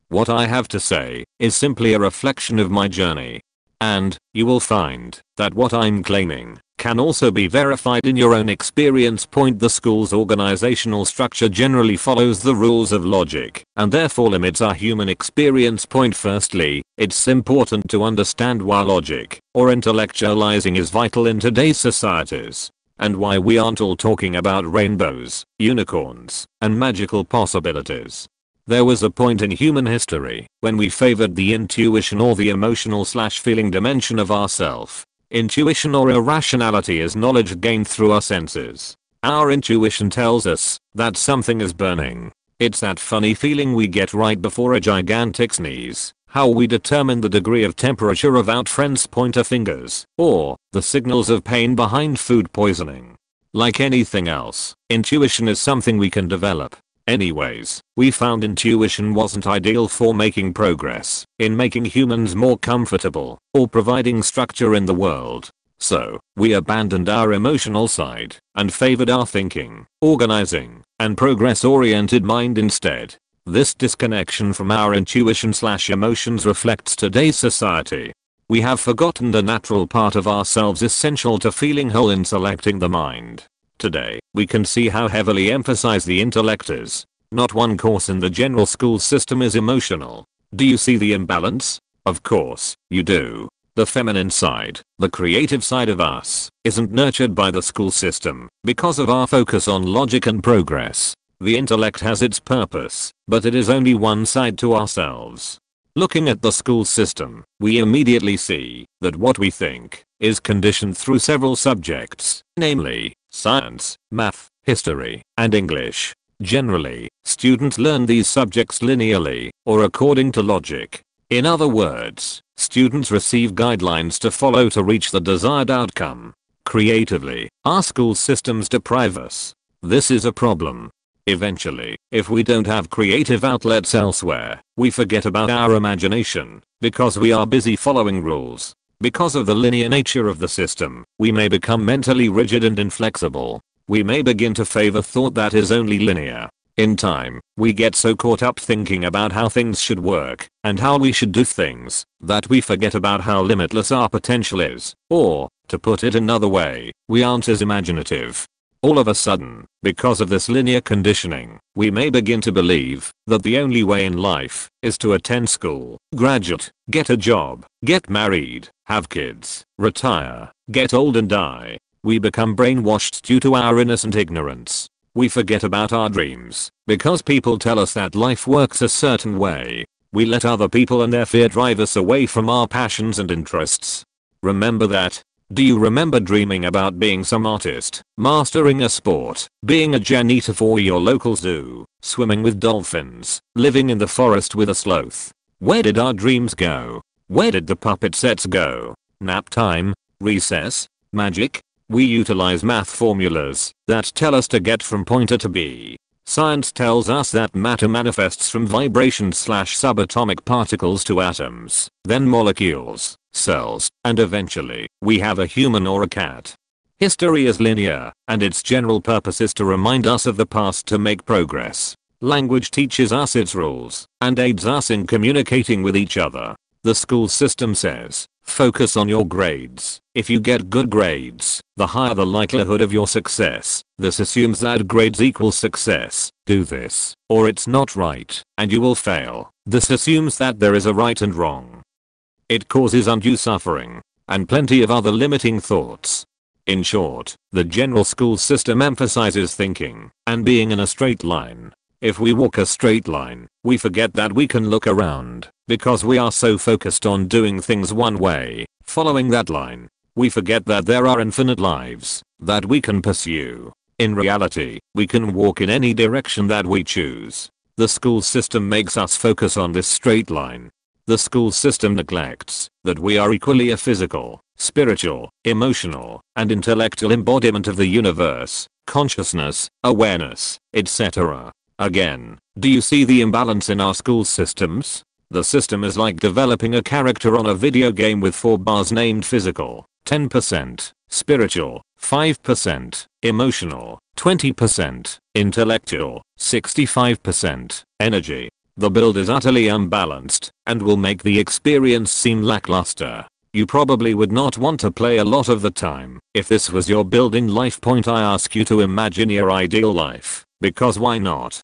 What I have to say is simply a reflection of my journey. And you will find that what I'm claiming can also be verified in your own experience. Point, the school's organizational structure generally follows the rules of logic and therefore limits our human experience. Point, firstly, it's important to understand why logic or intellectualizing is vital in today's societies and why we aren't all talking about rainbows, unicorns, and magical possibilities. There was a point in human history when we favored the intuition or the emotional/feeling dimension of ourself. Intuition or irrationality is knowledge gained through our senses. Our intuition tells us that something is burning. It's that funny feeling we get right before a gigantic sneeze, how we determine the degree of temperature of our friend's pointer fingers, or the signals of pain behind food poisoning. Like anything else, intuition is something we can develop. Anyways, we found intuition wasn't ideal for making progress in making humans more comfortable or providing structure in the world. So, we abandoned our emotional side and favored our thinking, organizing, and progress-oriented mind instead. This disconnection from our intuition/emotions reflects today's society. We have forgotten the natural part of ourselves essential to feeling whole in selecting the mind. Today, we can see how heavily emphasized the intellect is. Not one course in the general school system is emotional. Do you see the imbalance? Of course, you do. The feminine side, the creative side of us, isn't nurtured by the school system because of our focus on logic and progress. The intellect has its purpose, but it is only one side to ourselves. Looking at the school system, we immediately see that what we think is conditioned through several subjects, namely science, math, history, and English. Generally, students learn these subjects linearly or according to logic. In other words, students receive guidelines to follow to reach the desired outcome. Creatively, our school systems deprive us. This is a problem. Eventually, if we don't have creative outlets elsewhere, we forget about our imagination because we are busy following rules. Because of the linear nature of the system, we may become mentally rigid and inflexible. We may begin to favor thought that is only linear. In time, we get so caught up thinking about how things should work and how we should do things that we forget about how limitless our potential is. Or, to put it another way, we aren't as imaginative. All of a sudden, because of this linear conditioning, we may begin to believe that the only way in life is to attend school, graduate, get a job, get married, have kids, retire, get old and die. We become brainwashed due to our innocent ignorance. We forget about our dreams because people tell us that life works a certain way. We let other people and their fear drive us away from our passions and interests. Remember that. Do you remember dreaming about being some artist, mastering a sport, being a janitor for your local zoo, swimming with dolphins, living in the forest with a sloth? Where did our dreams go? Where did the puppet sets go? Nap time? Recess? Magic? We utilize math formulas that tell us to get from point A to B. Science tells us that matter manifests from vibrations/subatomic particles to atoms, then molecules, cells, and eventually, we have a human or a cat. History is linear, and its general purpose is to remind us of the past to make progress. Language teaches us its rules, and aids us in communicating with each other. The school system says, focus on your grades. If you get good grades, the higher the likelihood of your success. This assumes that grades equal success. Do this, or it's not right, and you will fail. This assumes that there is a right and wrong. It causes undue suffering, and plenty of other limiting thoughts. In short, the general school system emphasizes thinking and being in a straight line. If we walk a straight line, we forget that we can look around, because we are so focused on doing things one way, following that line. We forget that there are infinite lives that we can pursue. In reality, we can walk in any direction that we choose. The school system makes us focus on this straight line. The school system neglects that we are equally a physical, spiritual, emotional, and intellectual embodiment of the universe, consciousness, awareness, etc. Again, do you see the imbalance in our school systems? The system is like developing a character on a video game with 4 bars named physical, 10%, spiritual, 5%, emotional, 20%, intellectual, 65%, energy. The build is utterly unbalanced and will make the experience seem lackluster. You probably would not want to play a lot of the time. If this was your building life point, I ask you to imagine your ideal life, because why not?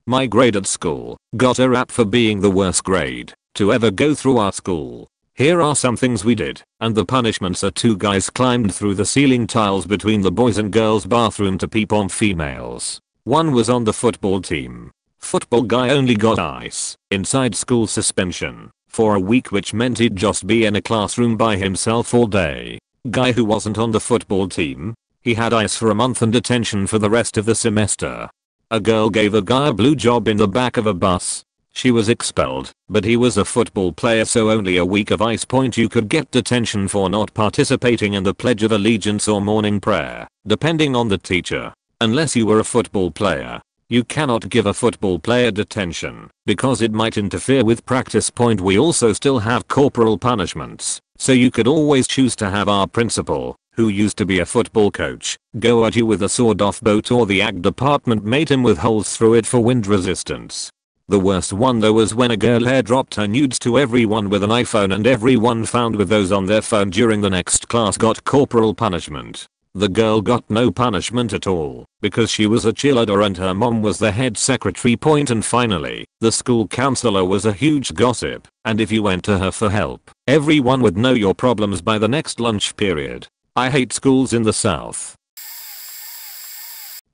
My grade at school got a rap for being the worst grade to ever go through our school. Here are some things we did, and the punishments are 2 guys climbed through the ceiling tiles between the boys and girls bathroom to peep on females. One was on the football team. Football guy only got ice inside school suspension for a week, which meant he'd just be in a classroom by himself all day. Guy who wasn't on the football team, he had ice for a month and detention for the rest of the semester. A girl gave a guy a blue job in the back of a bus. She was expelled, but he was a football player, so only a week of ice. You could get detention for not participating in the Pledge of Allegiance or morning prayer, depending on the teacher. Unless you were a football player, you cannot give a football player detention, because it might interfere with practice. We also still have corporal punishments, so you could always choose to have our principal, who used to be a football coach, go at you with a sawed-off boat, or the ag department made him with holes through it for wind resistance. The worst one though was when a girl airdropped her nudes to everyone with an iPhone, and everyone found with those on their phone during the next class got corporal punishment. The girl got no punishment at all, because she was a cheerleader and her mom was the head secretary. And finally, the school counselor was a huge gossip, and if you went to her for help, everyone would know your problems by the next lunch period. I hate schools in the South.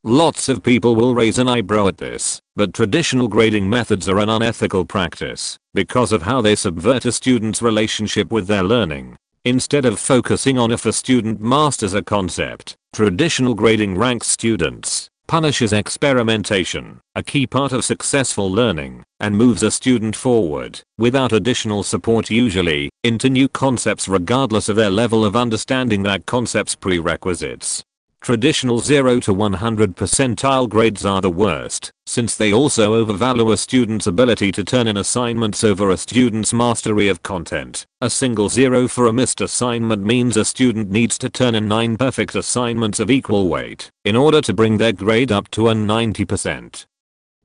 Lots of people will raise an eyebrow at this, but traditional grading methods are an unethical practice because of how they subvert a student's relationship with their learning. Instead of focusing on if a student masters a concept, traditional grading ranks students, punishes experimentation, a key part of successful learning, and moves a student forward, without additional support usually, into new concepts regardless of their level of understanding that concept's prerequisites. Traditional 0 to 100 percentile grades are the worst, since they also overvalue a student's ability to turn in assignments over a student's mastery of content. A single 0 for a missed assignment means a student needs to turn in 9 perfect assignments of equal weight in order to bring their grade up to a 90%.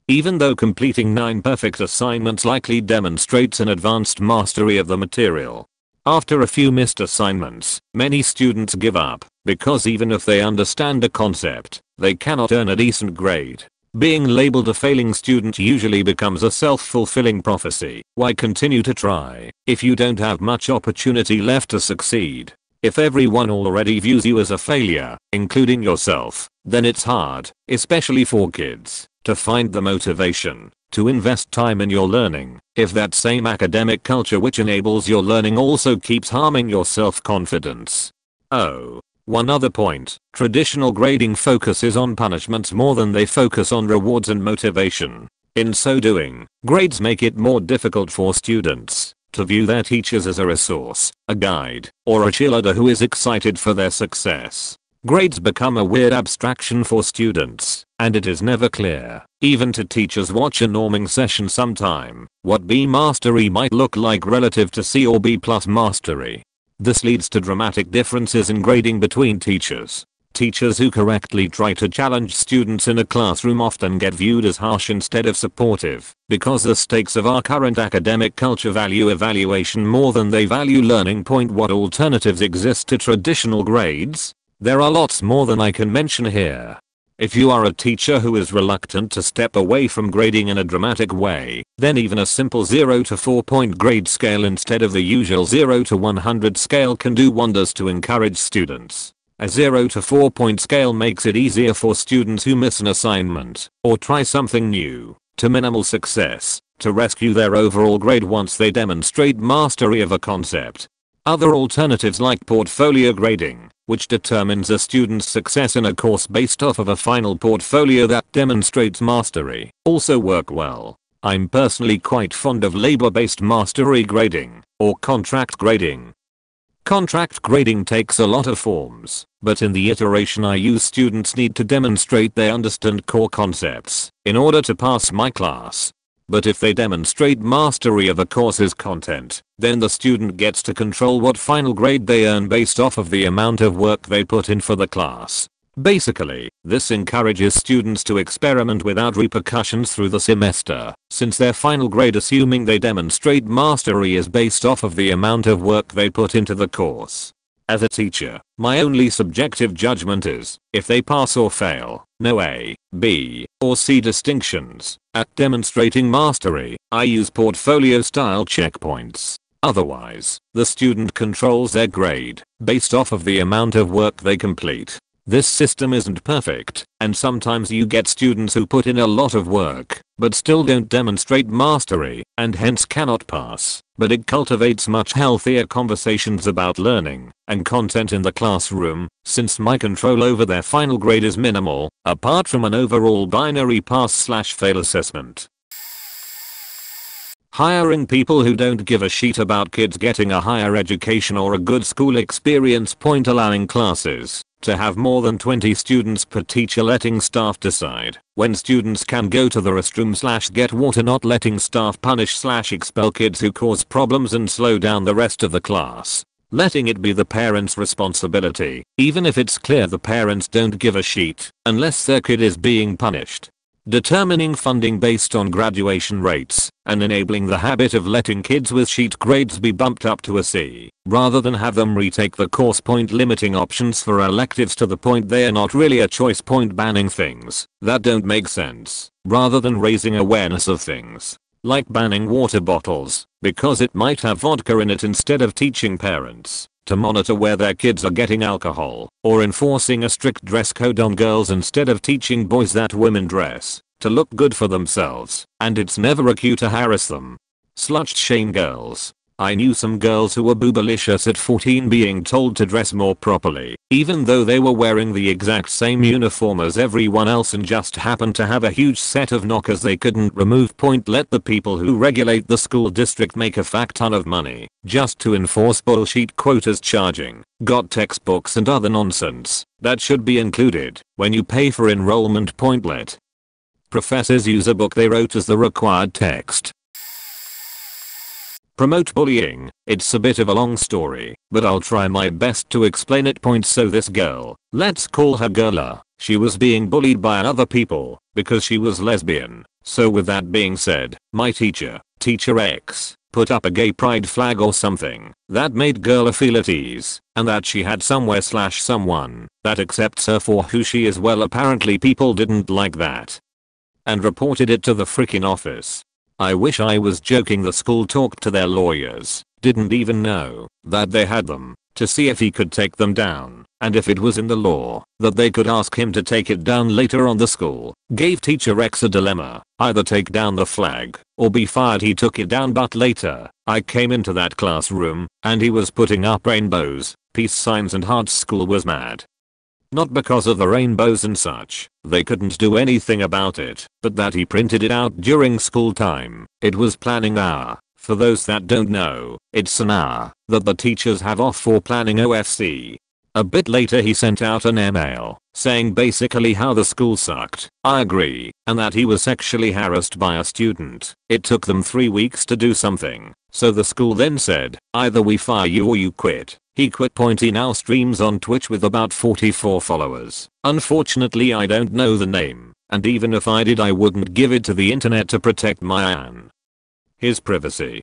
Even though completing 9 perfect assignments likely demonstrates an advanced mastery of the material. After a few missed assignments, many students give up, because even if they understand a concept, they cannot earn a decent grade. Being labeled a failing student usually becomes a self-fulfilling prophecy. Why continue to try if you don't have much opportunity left to succeed? If everyone already views you as a failure, including yourself, then it's hard, especially for kids, to find the motivation to invest time in your learning, if that same academic culture which enables your learning also keeps harming your self-confidence. Oh, one other point, traditional grading focuses on punishments more than they focus on rewards and motivation. In so doing, grades make it more difficult for students to view their teachers as a resource, a guide, or a cheerleader who is excited for their success. Grades become a weird abstraction for students, and it is never clear, even to teachers watch a norming session sometime, what B mastery might look like relative to C or B plus mastery. This leads to dramatic differences in grading between teachers. Teachers who correctly try to challenge students in a classroom often get viewed as harsh instead of supportive, because the stakes of our current academic culture value evaluation more than they value learning. What alternatives exist to traditional grades? There are lots more than I can mention here. If you are a teacher who is reluctant to step away from grading in a dramatic way, then even a simple 0 to 4 point grade scale instead of the usual 0 to 100 scale can do wonders to encourage students. A 0 to 4 point scale makes it easier for students who miss an assignment or try something new to minimal success to rescue their overall grade once they demonstrate mastery of a concept. Other alternatives like portfolio grading, which determines a student's success in a course based off of a final portfolio that demonstrates mastery, also work well. I'm personally quite fond of labor-based mastery grading or contract grading. Contract grading takes a lot of forms, but in the iteration I use, students need to demonstrate they understand core concepts in order to pass my class. But if they demonstrate mastery of a course's content, then the student gets to control what final grade they earn based off of the amount of work they put in for the class. Basically, this encourages students to experiment without repercussions through the semester, since their final grade, assuming they demonstrate mastery, is based off of the amount of work they put into the course. As a teacher, my only subjective judgment is, if they pass or fail, no A, B, or C distinctions. At demonstrating mastery, I use portfolio style checkpoints. Otherwise, the student controls their grade based off of the amount of work they complete. This system isn't perfect, and sometimes you get students who put in a lot of work, but still don't demonstrate mastery, and hence cannot pass, but it cultivates much healthier conversations about learning and content in the classroom, since my control over their final grade is minimal, apart from an overall binary pass/fail assessment. Hiring people who don't give a shit about kids getting a higher education or a good school experience. Allowing classes to have more than 20 students per teacher, letting staff decide when students can go to the restroom/get water, not letting staff punish/expel kids who cause problems and slow down the rest of the class. Letting it be the parents' responsibility, even if it's clear the parents don't give a shit, unless their kid is being punished. Determining funding based on graduation rates, and enabling the habit of letting kids with sheet grades be bumped up to a C, rather than have them retake the course. Limiting options for electives to the point they are not really a choice. Banning things that don't make sense, rather than raising awareness of things, like banning water bottles, because it might have vodka in it, instead of teaching parents to monitor where their kids are getting alcohol, or enforcing a strict dress code on girls instead of teaching boys that women dress to look good for themselves, and it's never a cue to harass them. Slut shame girls. I knew some girls who were boobalicious at 14 being told to dress more properly, even though they were wearing the exact same uniform as everyone else and just happened to have a huge set of knockers they couldn't remove. Let the people who regulate the school district make a fuck ton of money just to enforce bullshit quotas, charging got textbooks and other nonsense that should be included when you pay for enrollment. Let professors use a book they wrote as the required text. Promote bullying. It's a bit of a long story, but I'll try my best to explain it. So this girl, let's call her Girla, she was being bullied by other people because she was lesbian. So with that being said, my teacher, Teacher X, put up a gay pride flag or something that made Girla feel at ease, and that she had somewhere/someone that accepts her for who she is. Well, apparently people didn't like that and reported it to the freaking office. I wish I was joking. The school talked to their lawyers, didn't even know that they had them, to see if he could take them down, and if it was in the law that they could ask him to take it down later on. The school gave Teacher X a dilemma, either take down the flag or be fired. He took it down, but later I came into that classroom and he was putting up rainbows, peace signs and hearts. School was mad. Not because of the rainbows and such, they couldn't do anything about it, but that he printed it out during school time. It was planning hour. For those that don't know, it's an hour that the teachers have off for planning OFC. A bit later he sent out an email saying basically how the school sucked. I agree, and that he was sexually harassed by a student. It took them 3 weeks to do something, so the school then said, either we fire you or you quit. He quit. He now streams on Twitch with about 44 followers. Unfortunately I don't know the name, and even if I did I wouldn't give it to the internet to protect my his privacy.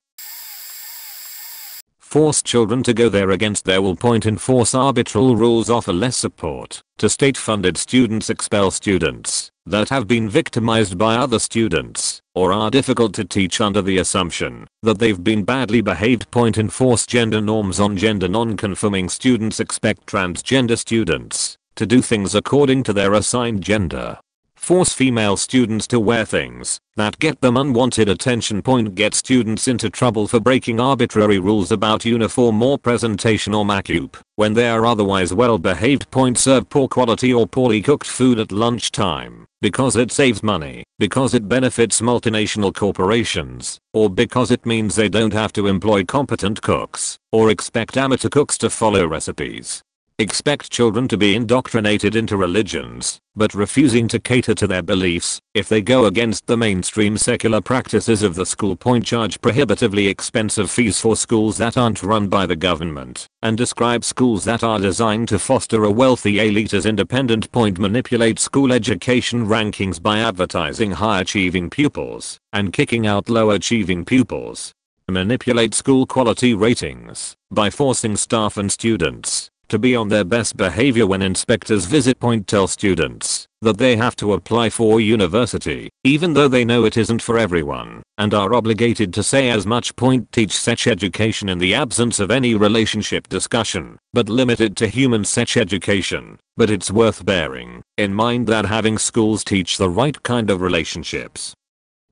Force children to go there against their will. Enforce arbitral rules. Offer less support to state-funded students. Expel students that have been victimized by other students or are difficult to teach under the assumption that they've been badly behaved. Enforce gender norms on gender non-conforming students. Expect transgender students to do things according to their assigned gender. Force female students to wear things that get them unwanted attention. Get students into trouble for breaking arbitrary rules about uniform or presentation or makeup when they are otherwise well behaved. Serve poor quality or poorly cooked food at lunchtime because it saves money, because it benefits multinational corporations, or because it means they don't have to employ competent cooks or expect amateur cooks to follow recipes. Expect children to be indoctrinated into religions, but refusing to cater to their beliefs if they go against the mainstream secular practices of the school. Charge prohibitively expensive fees for schools that aren't run by the government, and describe schools that are designed to foster a wealthy elite as independent. Manipulate school education rankings by advertising high achieving pupils and kicking out low achieving pupils. Manipulate school quality ratings by forcing staff and students to be on their best behavior when inspectors visit. Tell students that they have to apply for university even though they know it isn't for everyone and are obligated to say as much. Teach sex education in the absence of any relationship discussion, but limit it to human sex education. But it's worth bearing in mind that having schools teach the right kind of relationships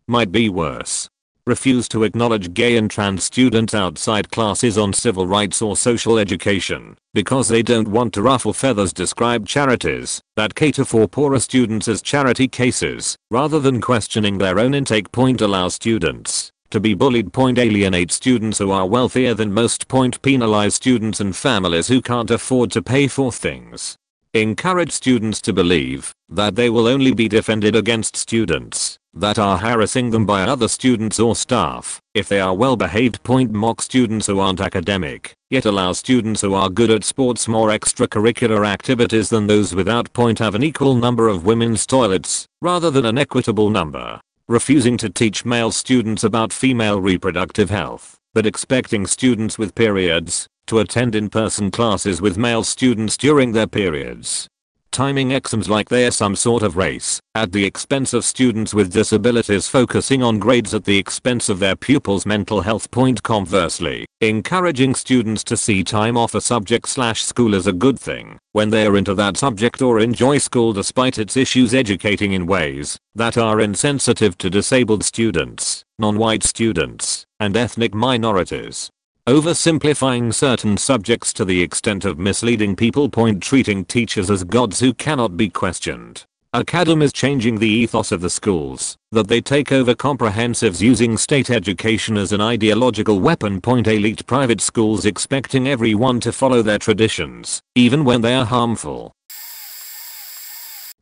might be worse. Refuse to acknowledge gay and trans students outside classes on civil rights or social education because they don't want to ruffle feathers. Describe charities that cater for poorer students as charity cases rather than questioning their own intake. Allow students to be bullied. Alienate students who are wealthier than most. Penalize students and families who can't afford to pay for things. Encourage students to believe that they will only be defended against students that are harassing them by other students or staff if they are well behaved. Mock students who aren't academic, yet allow students who are good at sports more extracurricular activities than those without. Have an equal number of women's toilets rather than an equitable number. Refusing to teach male students about female reproductive health, but expecting students with periods to attend in-person classes with male students during their periods. Timing exams like they're some sort of race at the expense of students with disabilities. Focusing on grades at the expense of their pupils' mental health. Conversely, encouraging students to see time off a subject/school as a good thing when they are into that subject or enjoy school despite its issues. Educating in ways that are insensitive to disabled students, non-white students, and ethnic minorities. Oversimplifying certain subjects to the extent of misleading people. Treating teachers as gods who cannot be questioned. Academies changing the ethos of the schools, that they take over comprehensives using state education as an ideological weapon. Elite private schools expecting everyone to follow their traditions, even when they are harmful.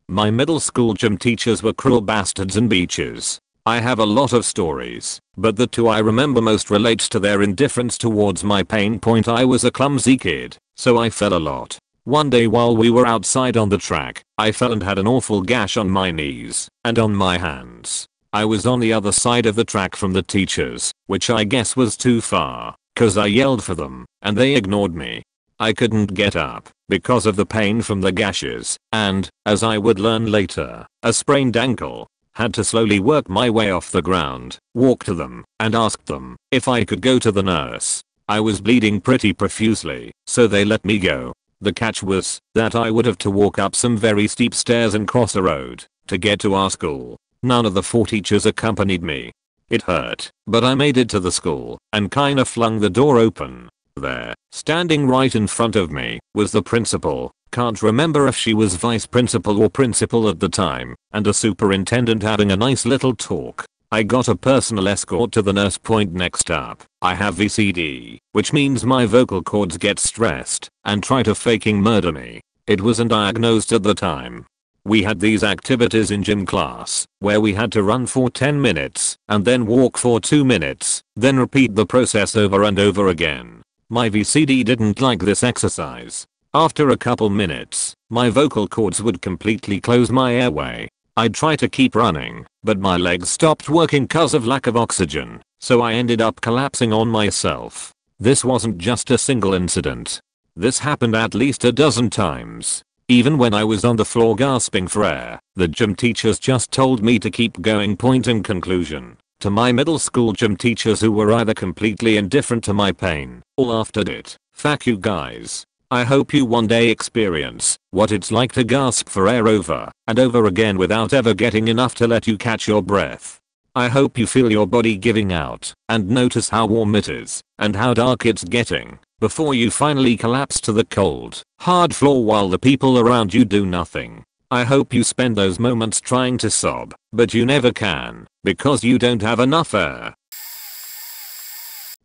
My middle school gym teachers were cruel bastards and beaches. I have a lot of stories, but the two I remember most relates to their indifference towards my pain. I was a clumsy kid, so I fell a lot. One day while we were outside on the track, I fell and had an awful gash on my knees and on my hands. I was on the other side of the track from the teachers, which I guess was too far, cause I yelled for them, and they ignored me. I couldn't get up because of the pain from the gashes, and, as I would learn later, a sprained ankle. Had to slowly work my way off the ground, walk to them, and asked them if I could go to the nurse. I was bleeding pretty profusely, so they let me go. The catch was that I would have to walk up some very steep stairs and cross a road to get to our school. None of the 4 teachers accompanied me. It hurt, but I made it to the school and kinda flung the door open. There, standing right in front of me, was the principal, Can't remember if she was vice principal or principal at the time, and a superintendent having a nice little talk. I got a personal escort to the nurse point. Next up, I have VCD, which means my vocal cords get stressed and try to faking murder me. It wasn't diagnosed at the time. We had these activities in gym class, where we had to run for 10 minutes, and then walk for 2 minutes, then repeat the process over and over again. My VCD didn't like this exercise. After a couple minutes, my vocal cords would completely close my airway. I'd try to keep running, but my legs stopped working cause of lack of oxygen, so I ended up collapsing on myself. This wasn't just a single incident. This happened at least a dozen times. Even when I was on the floor gasping for air, the gym teachers just told me to keep going. Point in conclusion, to my middle school gym teachers who were either completely indifferent to my pain or laughed at it, fuck you guys. I hope you one day experience what it's like to gasp for air over and over again without ever getting enough to let you catch your breath. I hope you feel your body giving out and notice how warm it is and how dark it's getting before you finally collapse to the cold, hard floor while the people around you do nothing. I hope you spend those moments trying to sob, but you never can because you don't have enough air.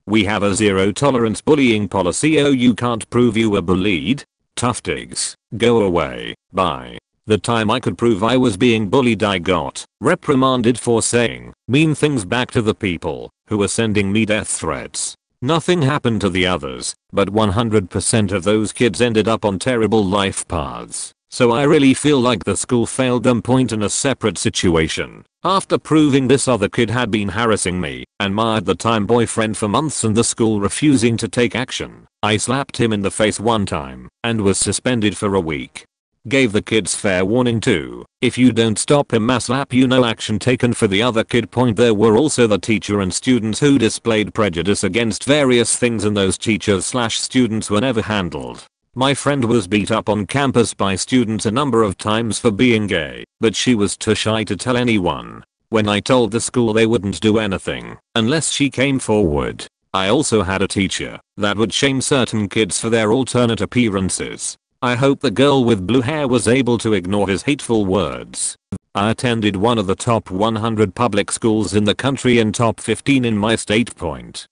We have a zero tolerance bullying policy. Oh, you can't prove you were bullied? Tough digs. Go away. Bye. The time I could prove I was being bullied, I got reprimanded for saying mean things back to the people who were sending me death threats. Nothing happened to the others, but 100% of those kids ended up on terrible life paths. So I really feel like the school failed them. Point in a separate situation. After proving this other kid had been harassing me and my at the time boyfriend for months and the school refusing to take action, I slapped him in the face one time and was suspended for a week. Gave the kids fair warning too. If you don't stop him, mass slap you, no action taken for the other kid. Point there were also the teacher and students who displayed prejudice against various things, and those teachers/students were never handled. My friend was beat up on campus by students a number of times for being gay, but she was too shy to tell anyone. When I told the school, they wouldn't do anything unless she came forward. I also had a teacher that would shame certain kids for their alternate appearances. I hope the girl with blue hair was able to ignore his hateful words. I attended one of the top 100 public schools in the country and top 15 in my state.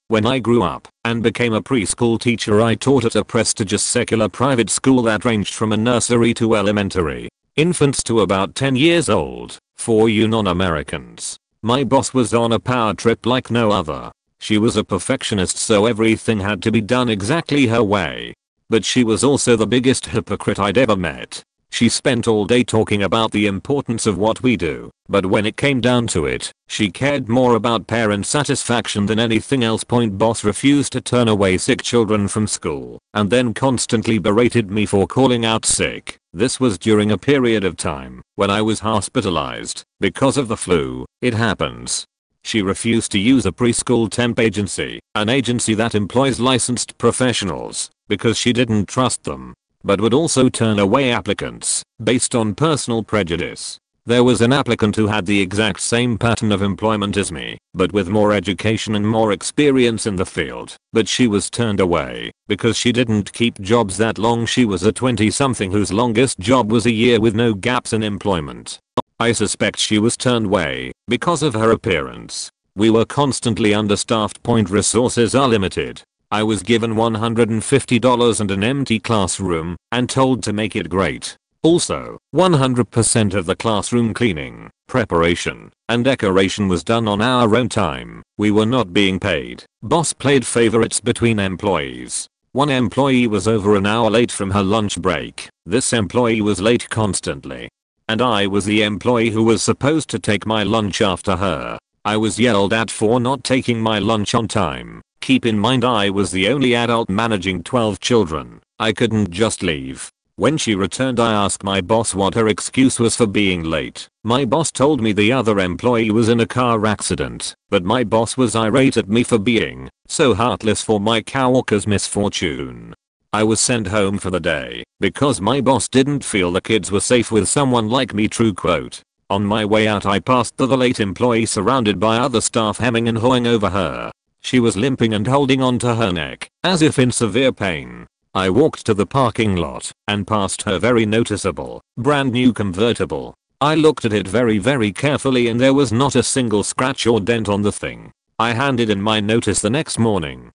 When I grew up and became a preschool teacher, I taught at a prestigious secular private school that ranged from a nursery to elementary infants to about 10 years old for you non-Americans. My boss was on a power trip like no other. She was a perfectionist, so everything had to be done exactly her way. But she was also the biggest hypocrite I'd ever met. She spent all day talking about the importance of what we do, but when it came down to it, she cared more about parent satisfaction than anything else. Boss refused to turn away sick children from school, and then constantly berated me for calling out sick. This was during a period of time when I was hospitalized because of the flu. It happens. She refused to use a preschool temp agency, an agency that employs licensed professionals, because she didn't trust them, but would also turn away applicants based on personal prejudice. There was an applicant who had the exact same pattern of employment as me, but with more education and more experience in the field, but she was turned away because she didn't keep jobs that long. She was a 20-something whose longest job was a year with no gaps in employment. I suspect she was turned away because of her appearance. We were constantly understaffed. Resources are limited. I was given $150 and an empty classroom and told to make it great. Also, 100% of the classroom cleaning, preparation, and decoration was done on our own time. We were not being paid. Boss played favorites between employees. One employee was over an hour late from her lunch break. This employee was late constantly. And I was the employee who was supposed to take my lunch after her. I was yelled at for not taking my lunch on time. Keep in mind, I was the only adult managing 12 children. I couldn't just leave. When she returned, I asked my boss what her excuse was for being late. My boss told me the other employee was in a car accident, but my boss was irate at me for being so heartless for my coworker's misfortune. I was sent home for the day because my boss didn't feel the kids were safe with someone like me. True quote. On my way out, I passed the late employee surrounded by other staff hemming and hawing over her. She was limping and holding onto her neck as if in severe pain. I walked to the parking lot and passed her very noticeable, brand new convertible. I looked at it very carefully and there was not a single scratch or dent on the thing. I handed in my notice the next morning.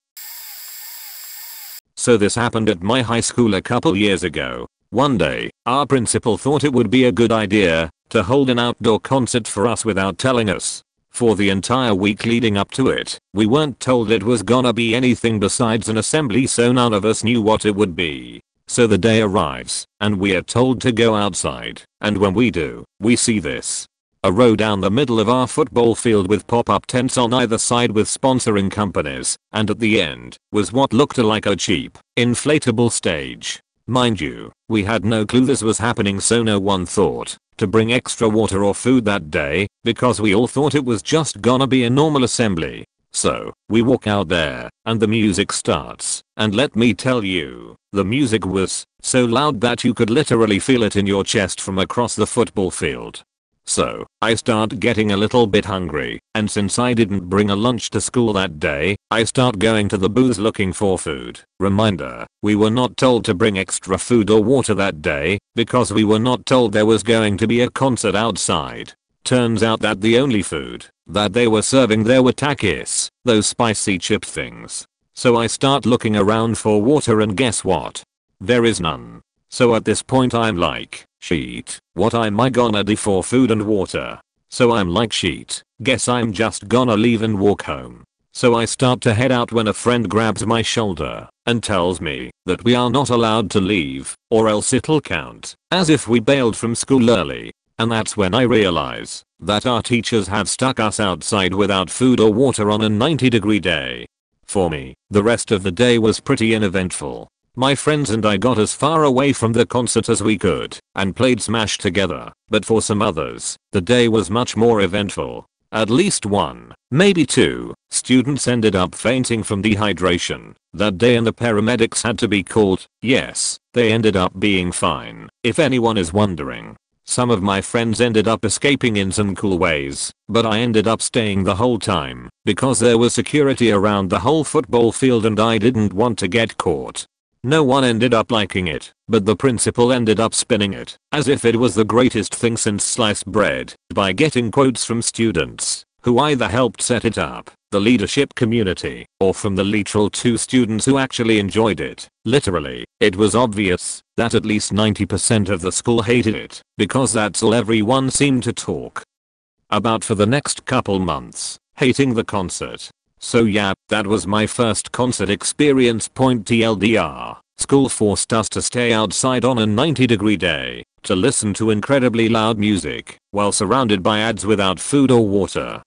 So this happened at my high school a couple years ago. One day, our principal thought it would be a good idea to hold an outdoor concert for us without telling us. For the entire week leading up to it, we weren't told it was gonna be anything besides an assembly, so none of us knew what it would be. So the day arrives, and we are told to go outside, and when we do, we see this. A row down the middle of our football field with pop-up tents on either side with sponsoring companies, and at the end was what looked like a cheap, inflatable stage. Mind you, we had no clue this was happening, so no one thought to bring extra water or food that day, because we all thought it was just gonna be a normal assembly. So, we walk out there, and the music starts, and let me tell you, the music was so loud that you could literally feel it in your chest from across the football field. So, I start getting a little bit hungry, and since I didn't bring a lunch to school that day, I start going to the booths looking for food. Reminder, we were not told to bring extra food or water that day, because we were not told there was going to be a concert outside. Turns out that the only food that they were serving there were takis, those spicy chip things. So I start looking around for water and guess what? There is none. So at this point I'm like, shit, what am I gonna do for food and water? So I'm like, shit, guess I'm just gonna leave and walk home. So I start to head out when a friend grabs my shoulder and tells me that we are not allowed to leave, or else it'll count as if we bailed from school early. And that's when I realize that our teachers had stuck us outside without food or water on a 90-degree day. For me, the rest of the day was pretty uneventful. My friends and I got as far away from the concert as we could and played Smash together, but for some others, the day was much more eventful. At least one, maybe two, students ended up fainting from dehydration that day and the paramedics had to be called. Yes, they ended up being fine, if anyone is wondering. Some of my friends ended up escaping in some cool ways, but I ended up staying the whole time because there was security around the whole football field and I didn't want to get caught. No one ended up liking it, but the principal ended up spinning it as if it was the greatest thing since sliced bread by getting quotes from students who either helped set it up, the leadership community, or from the literal 2 students who actually enjoyed it. Literally, it was obvious that at least 90% of the school hated it because that's all everyone seemed to talk about for the next couple months, hating the concert. So yeah, that was my first concert experience. TLDR, school forced us to stay outside on a 90-degree day to listen to incredibly loud music while surrounded by ads without food or water.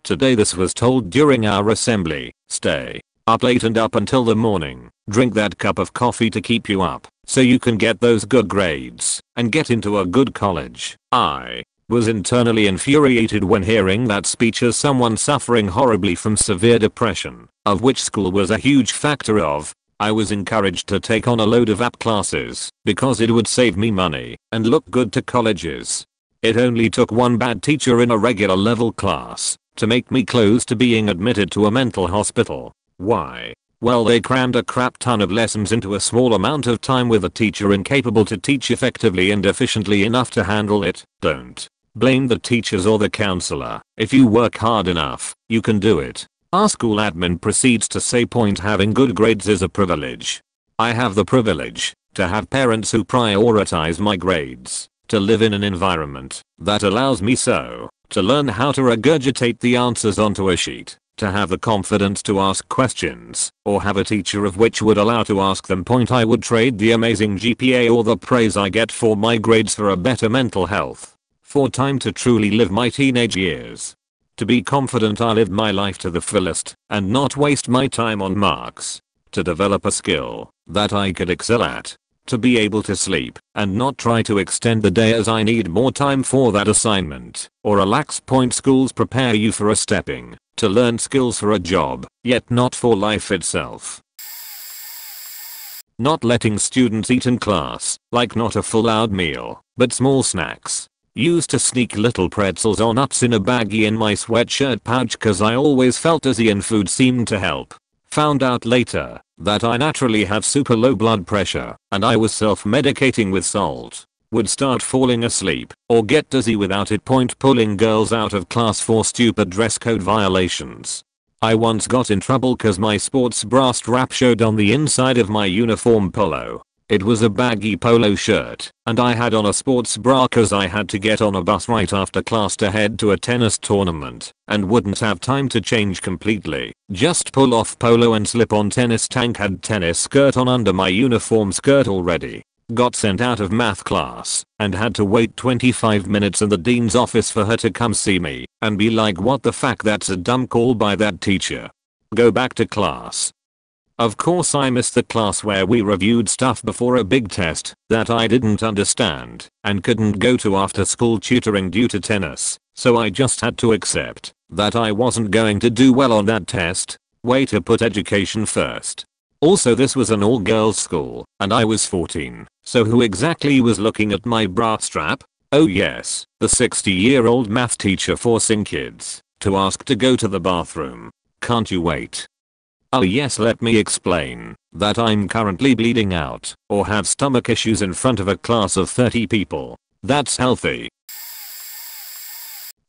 Today this was told during our assembly: stay up late and up until the morning, drink that cup of coffee to keep you up so you can get those good grades and get into a good college. I was internally infuriated when hearing that speech as someone suffering horribly from severe depression, of which school was a huge factor of. I was encouraged to take on a load of app classes because it would save me money and look good to colleges. It only took one bad teacher in a regular level class to make me close to being admitted to a mental hospital. Why? Well, they crammed a crap ton of lessons into a small amount of time with a teacher incapable to teach effectively and efficiently enough to handle it. Don't blame the teachers or the counselor. If you work hard enough, you can do it. Our school admin proceeds to say having good grades is a privilege. I have the privilege to have parents who prioritize my grades, to live in an environment that allows me to learn how to regurgitate the answers onto a sheet, to have the confidence to ask questions, or have a teacher of which would allow to ask them. I would trade the amazing GPA or the praise I get for my grades for a better mental health. For time to truly live my teenage years. To be confident I lived my life to the fullest and not waste my time on marks. To develop a skill that I could excel at. To be able to sleep and not try to extend the day as I need more time for that assignment or a lax. Schools prepare you for a stepping to learn skills for a job, yet not for life itself. Not letting students eat in class, like not a full loud meal, but small snacks. Used to sneak little pretzels or nuts in a baggie in my sweatshirt pouch cause I always felt dizzy and food seemed to help. Found out later that I naturally have super low blood pressure and I was self-medicating with salt. Would start falling asleep or get dizzy without it. Pulling girls out of class for stupid dress code violations. I once got in trouble cause my sports bra strap showed on the inside of my uniform polo. It was a baggy polo shirt and I had on a sports bra cause I had to get on a bus right after class to head to a tennis tournament and wouldn't have time to change completely. Just pull off polo and slip on tennis tank. Had tennis skirt on under my uniform skirt already. Got sent out of math class and had to wait 25 minutes in the dean's office for her to come see me and be like, what the fuck, that's a dumb call by that teacher. Go back to class. Of course I missed the class where we reviewed stuff before a big test that I didn't understand and couldn't go to after school tutoring due to tennis, so I just had to accept that I wasn't going to do well on that test. Way to put education first. Also, this was an all-girls school and I was 14, so who exactly was looking at my bra strap? Oh yes, the 60-year-old math teacher forcing kids to ask to go to the bathroom. Can't you wait? Oh yes, let me explain that I'm currently bleeding out or have stomach issues in front of a class of 30 people. That's healthy.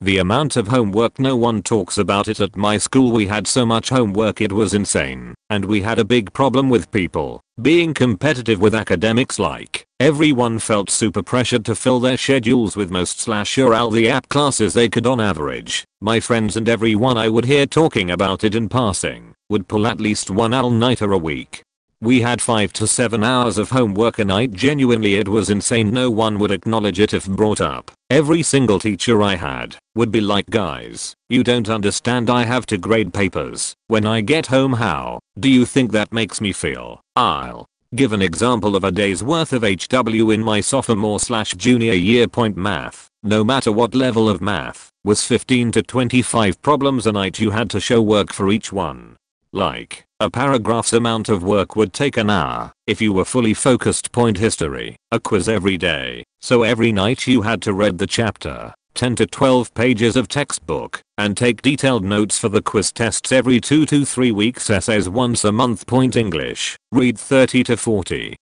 The amount of homework, no one talks about it at my school. We had so much homework it was insane, and we had a big problem with people being competitive with academics. Like, everyone felt super pressured to fill their schedules with most/all the app classes they could on average. My friends and everyone I would hear talking about it in passing would pull at least one all-nighter a week. We had 5 to 7 hours of homework a night. Genuinely, it was insane. No one would acknowledge it if brought up. Every single teacher I had would be like, guys, you don't understand, I have to grade papers when I get home. How do you think that makes me feel? I'll give an example of a day's worth of HW in my sophomore/junior year. Math, no matter what level of math, was 15 to 25 problems a night. You had to show work for each one. Like, a paragraph's amount of work would take an hour if you were fully focused. History, a quiz every day, so every night you had to read the chapter, 10 to 12 pages of textbook, and take detailed notes for the quiz tests every 2 to 3 weeks. Essays once a month. English, read 30 to 40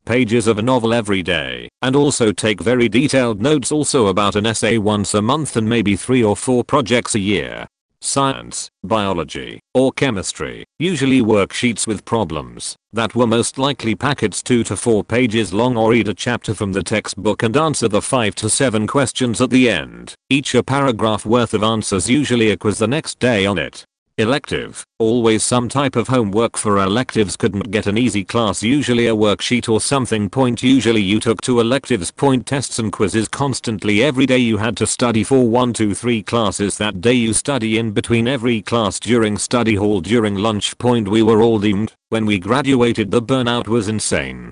pages of a novel every day, and also take very detailed notes also about an essay once a month, and maybe 3 or 4 projects a year. Science, biology, or chemistry, usually worksheets with problems that were most likely packets 2 to 4 pages long, or read a chapter from the textbook and answer the 5 to 7 questions at the end, each a paragraph worth of answers, usually a quiz the next day on it. Elective, always some type of homework for electives. Couldn't get an easy class, usually a worksheet or something. Usually you took 2 electives. Tests and quizzes constantly every day. You had to study for 1 to 3 classes that day. You study in between every class, during study hall, during lunch. We were all doomed when we graduated. The burnout was insane.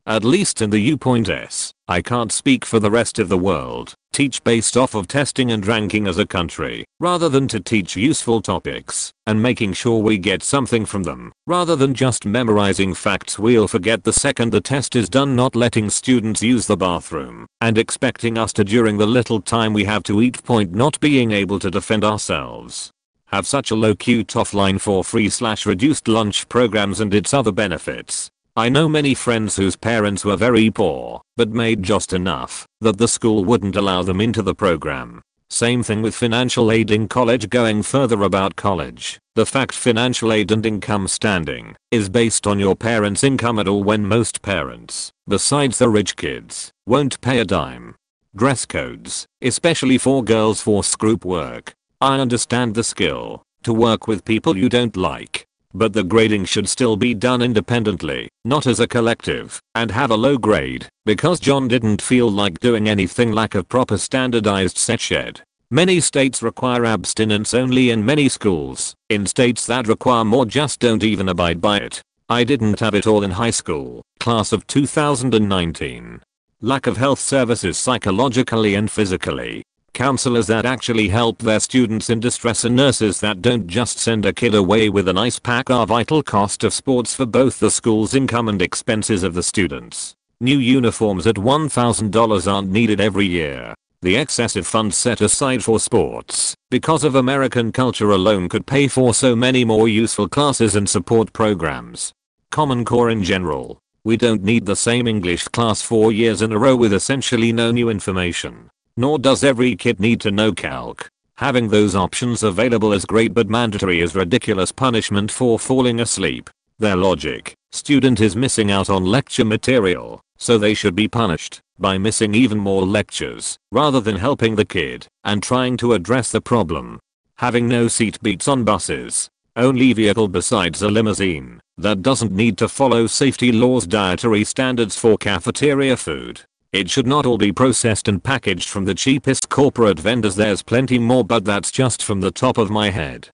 At least in the U.S. I can't speak for the rest of the world. Teach based off of testing and ranking as a country, rather than to teach useful topics and making sure we get something from them, rather than just memorizing facts we'll forget the second the test is done. Not letting students use the bathroom and expecting us to during the little time we have to eat. Not being able to defend ourselves. Have such a low cute offline for free/reduced lunch programs and its other benefits. I know many friends whose parents were very poor, but made just enough that the school wouldn't allow them into the program. Same thing with financial aid in college. Going further about college, the fact financial aid and income standing is based on your parents' income at all, when most parents, besides the rich kids, won't pay a dime. Dress codes, especially for girls, force group work. I understand the skill to work with people you don't like, but the grading should still be done independently, not as a collective, and have a low grade, because John didn't feel like doing anything. Lack of proper standardized set shed. Many states require abstinence only in many schools. In states that require more, just don't even abide by it. I didn't have it all in high school, class of 2019. Lack of health services psychologically and physically. Counselors that actually help their students in distress, and nurses that don't just send a kid away with an ice pack are vital. Cost of sports for both the school's income and expenses of the students. New uniforms at $1,000 aren't needed every year. The excessive funds set aside for sports, because of American culture alone, could pay for so many more useful classes and support programs. Common Core in general. We don't need the same English class 4 years in a row with essentially no new information. Nor does every kid need to know calc. Having those options available is great, but mandatory is ridiculous punishment for falling asleep. Their logic: student is missing out on lecture material, so they should be punished by missing even more lectures, rather than helping the kid and trying to address the problem. Having no seat beats on buses. Only vehicle besides a limousine that doesn't need to follow safety laws. Dietary standards for cafeteria food. It should not all be processed and packaged from the cheapest corporate vendors. There's plenty more, but that's just from the top of my head.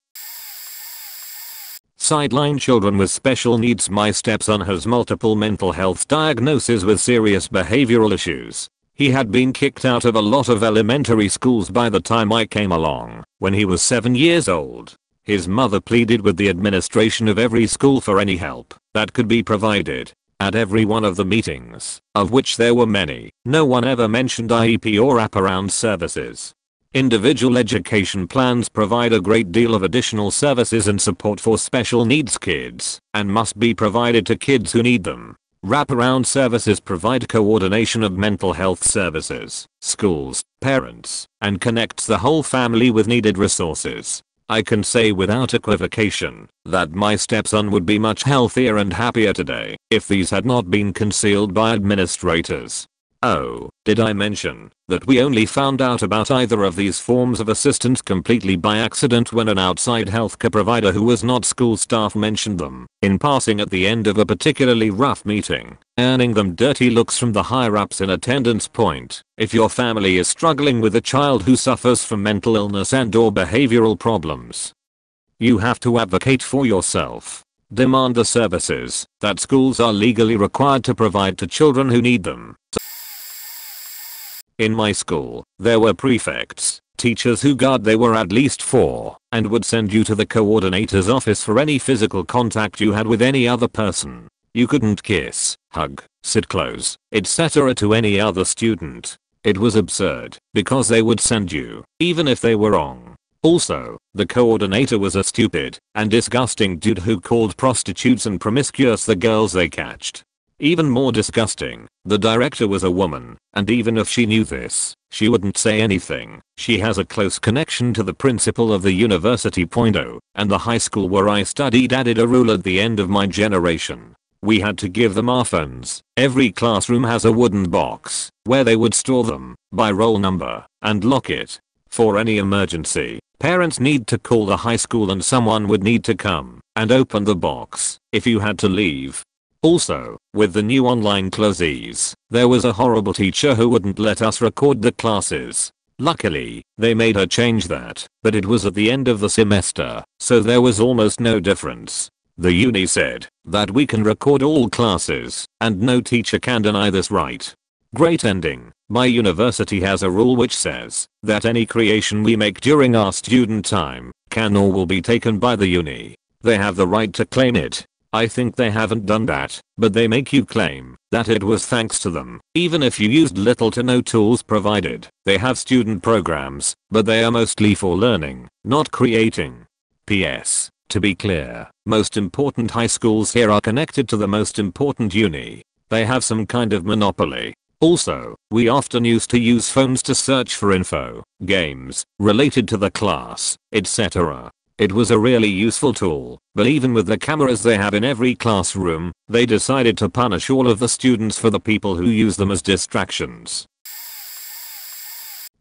Sideline children with special needs. My stepson has multiple mental health diagnoses with serious behavioral issues. He had been kicked out of a lot of elementary schools by the time I came along, when he was 7 years old. His mother pleaded with the administration of every school for any help that could be provided. At every one of the meetings, of which there were many, no one ever mentioned IEP or wraparound services. Individual education plans provide a great deal of additional services and support for special needs kids, and must be provided to kids who need them. Wraparound services provide coordination of mental health services, schools, parents, and connects the whole family with needed resources. I can say without equivocation that my stepson would be much healthier and happier today if these had not been concealed by administrators. Oh, did I mention that we only found out about either of these forms of assistance completely by accident when an outside healthcare provider who was not school staff mentioned them in passing at the end of a particularly rough meeting, earning them dirty looks from the higher-ups in attendance. Point: if your family is struggling with a child who suffers from mental illness and/or behavioral problems, you have to advocate for yourself. Demand the services that schools are legally required to provide to children who need them. In my school, there were prefects, teachers who they were at least 4, and would send you to the coordinator's office for any physical contact you had with any other person. You couldn't kiss, hug, sit close, etc. to any other student. It was absurd, because they would send you, even if they were wrong. Also, the coordinator was a stupid and disgusting dude who called prostitutes and promiscuous the girls they catched. Even more disgusting, the director was a woman, and even if she knew this, she wouldn't say anything. She has a close connection to the principal of the university. And the high school where I studied added a rule at the end of my generation. We had to give them our phones. Every classroom has a wooden box where they would store them by roll number and lock it. For any emergency, parents need to call the high school and someone would need to come and open the box if you had to leave. Also, with the new online classes, there was a horrible teacher who wouldn't let us record the classes. Luckily, they made her change that, but it was at the end of the semester, so there was almost no difference. The uni said that we can record all classes, and no teacher can deny this right. Great ending. My university has a rule which says that any creation we make during our student time can or will be taken by the uni. They have the right to claim it. I think they haven't done that, but they make you claim that it was thanks to them, even if you used little to no tools provided. They have student programs, but they are mostly for learning, not creating. P.S. To be clear, most important high schools here are connected to the most important uni. They have some kind of monopoly. Also, we often used to use phones to search for info, games, related to the class, etc. It was a really useful tool, but even with the cameras they have in every classroom, they decided to punish all of the students for the people who use them as distractions.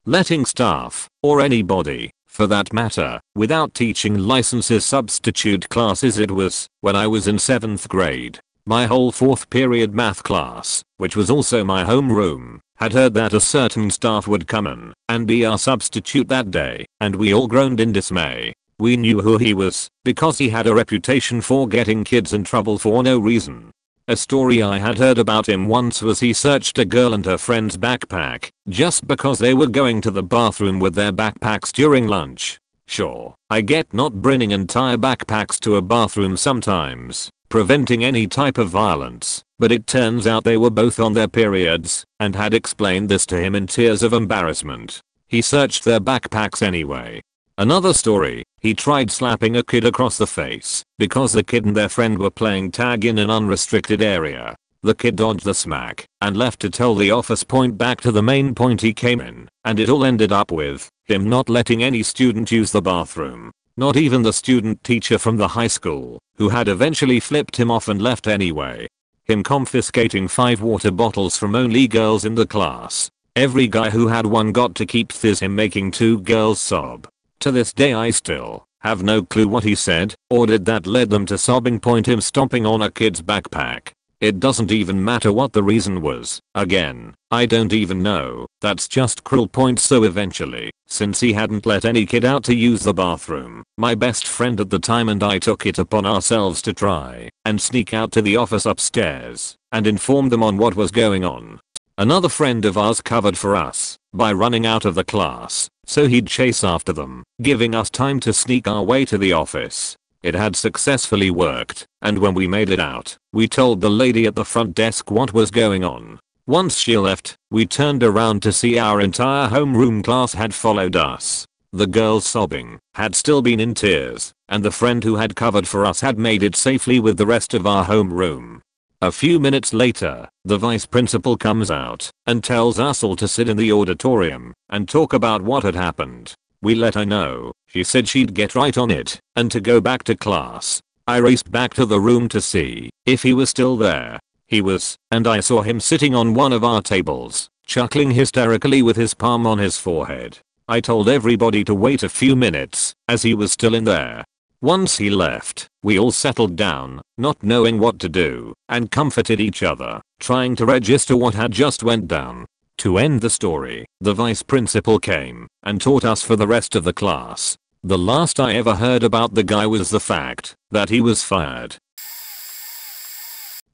Letting staff, or anybody, for that matter, without teaching licenses substitute classes. It was when I was in 7th grade. My whole 4th period math class, which was also my homeroom, had heard that a certain staff would come in and be our substitute that day, and we all groaned in dismay. We knew who he was, because he had a reputation for getting kids in trouble for no reason. A story I had heard about him once was he searched a girl and her friend's backpack, just because they were going to the bathroom with their backpacks during lunch. Sure, I get not bringing entire backpacks to a bathroom sometimes, preventing any type of violence, but it turns out they were both on their periods and had explained this to him in tears of embarrassment. He searched their backpacks anyway. Another story, he tried slapping a kid across the face because the kid and their friend were playing tag in an unrestricted area. The kid dodged the smack and left to tell the office point back to the main point he came in, and it all ended up with him not letting any student use the bathroom. Not even the student teacher from the high school, who had eventually flipped him off and left anyway. Him confiscating 5 water bottles from only girls in the class. Every guy who had one got to keep him making 2 girls sob. To this day I still have no clue what he said or did that led them to sobbing. Point him stomping on a kid's backpack. It doesn't even matter what the reason was. Again, I don't even know. That's just cruel. Point so eventually, since he hadn't let any kid out to use the bathroom, my best friend at the time and I took it upon ourselves to try and sneak out to the office upstairs and inform them on what was going on. Another friend of ours covered for us by running out of the class, so he'd chase after them, giving us time to sneak our way to the office. It had successfully worked, and when we made it out, we told the lady at the front desk what was going on. Once she left, we turned around to see our entire homeroom class had followed us. The girls sobbing had still been in tears, and the friend who had covered for us had made it safely with the rest of our homeroom. A few minutes later, the vice principal comes out and tells us all to sit in the auditorium and talk about what had happened. We let her know. She said she'd get right on it and to go back to class. I raced back to the room to see if he was still there. He was, and I saw him sitting on one of our tables, chuckling hysterically with his palm on his forehead. I told everybody to wait a few minutes as he was still in there. Once he left, we all settled down, not knowing what to do, and comforted each other, trying to register what had just went down. To end the story, the vice principal came and taught us for the rest of the class. The last I ever heard about the guy was the fact that he was fired.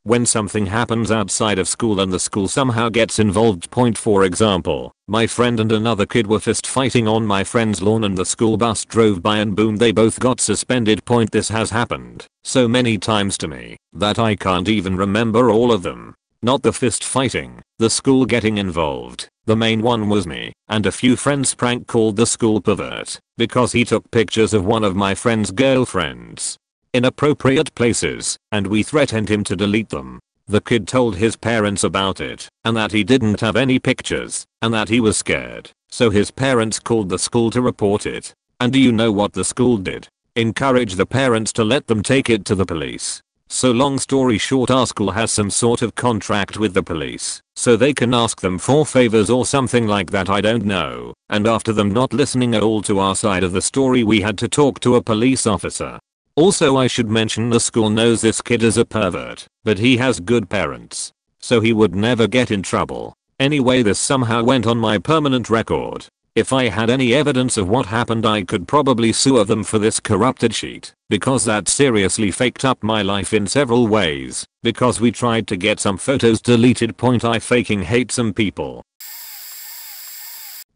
When something happens outside of school and the school somehow gets involved. For example, my friend and another kid were fist fighting on my friend's lawn and the school bus drove by and boom, they both got suspended. This has happened so many times to me that I can't even remember all of them. Not the fist fighting, the school getting involved. The main one was me and a few friends prank called the school pervert because he took pictures of one of my friend's girlfriends in appropriate places and we threatened him to delete them. The kid told his parents about it and that he didn't have any pictures and that he was scared, so his parents called the school to report it. And do you know what the school did? Encourage the parents to let them take it to the police. So long story short, our school has some sort of contract with the police, so they can ask them for favors or something like that, I don't know. And after them not listening at all to our side of the story, we had to talk to a police officer. Also, I should mention the school knows this kid is a pervert, but he has good parents, so he would never get in trouble. Anyway, this somehow went on my permanent record. If I had any evidence of what happened, I could probably sue them for this corrupted sheet, because that seriously faked up my life in several ways, because we tried to get some photos deleted. I faking hate some people.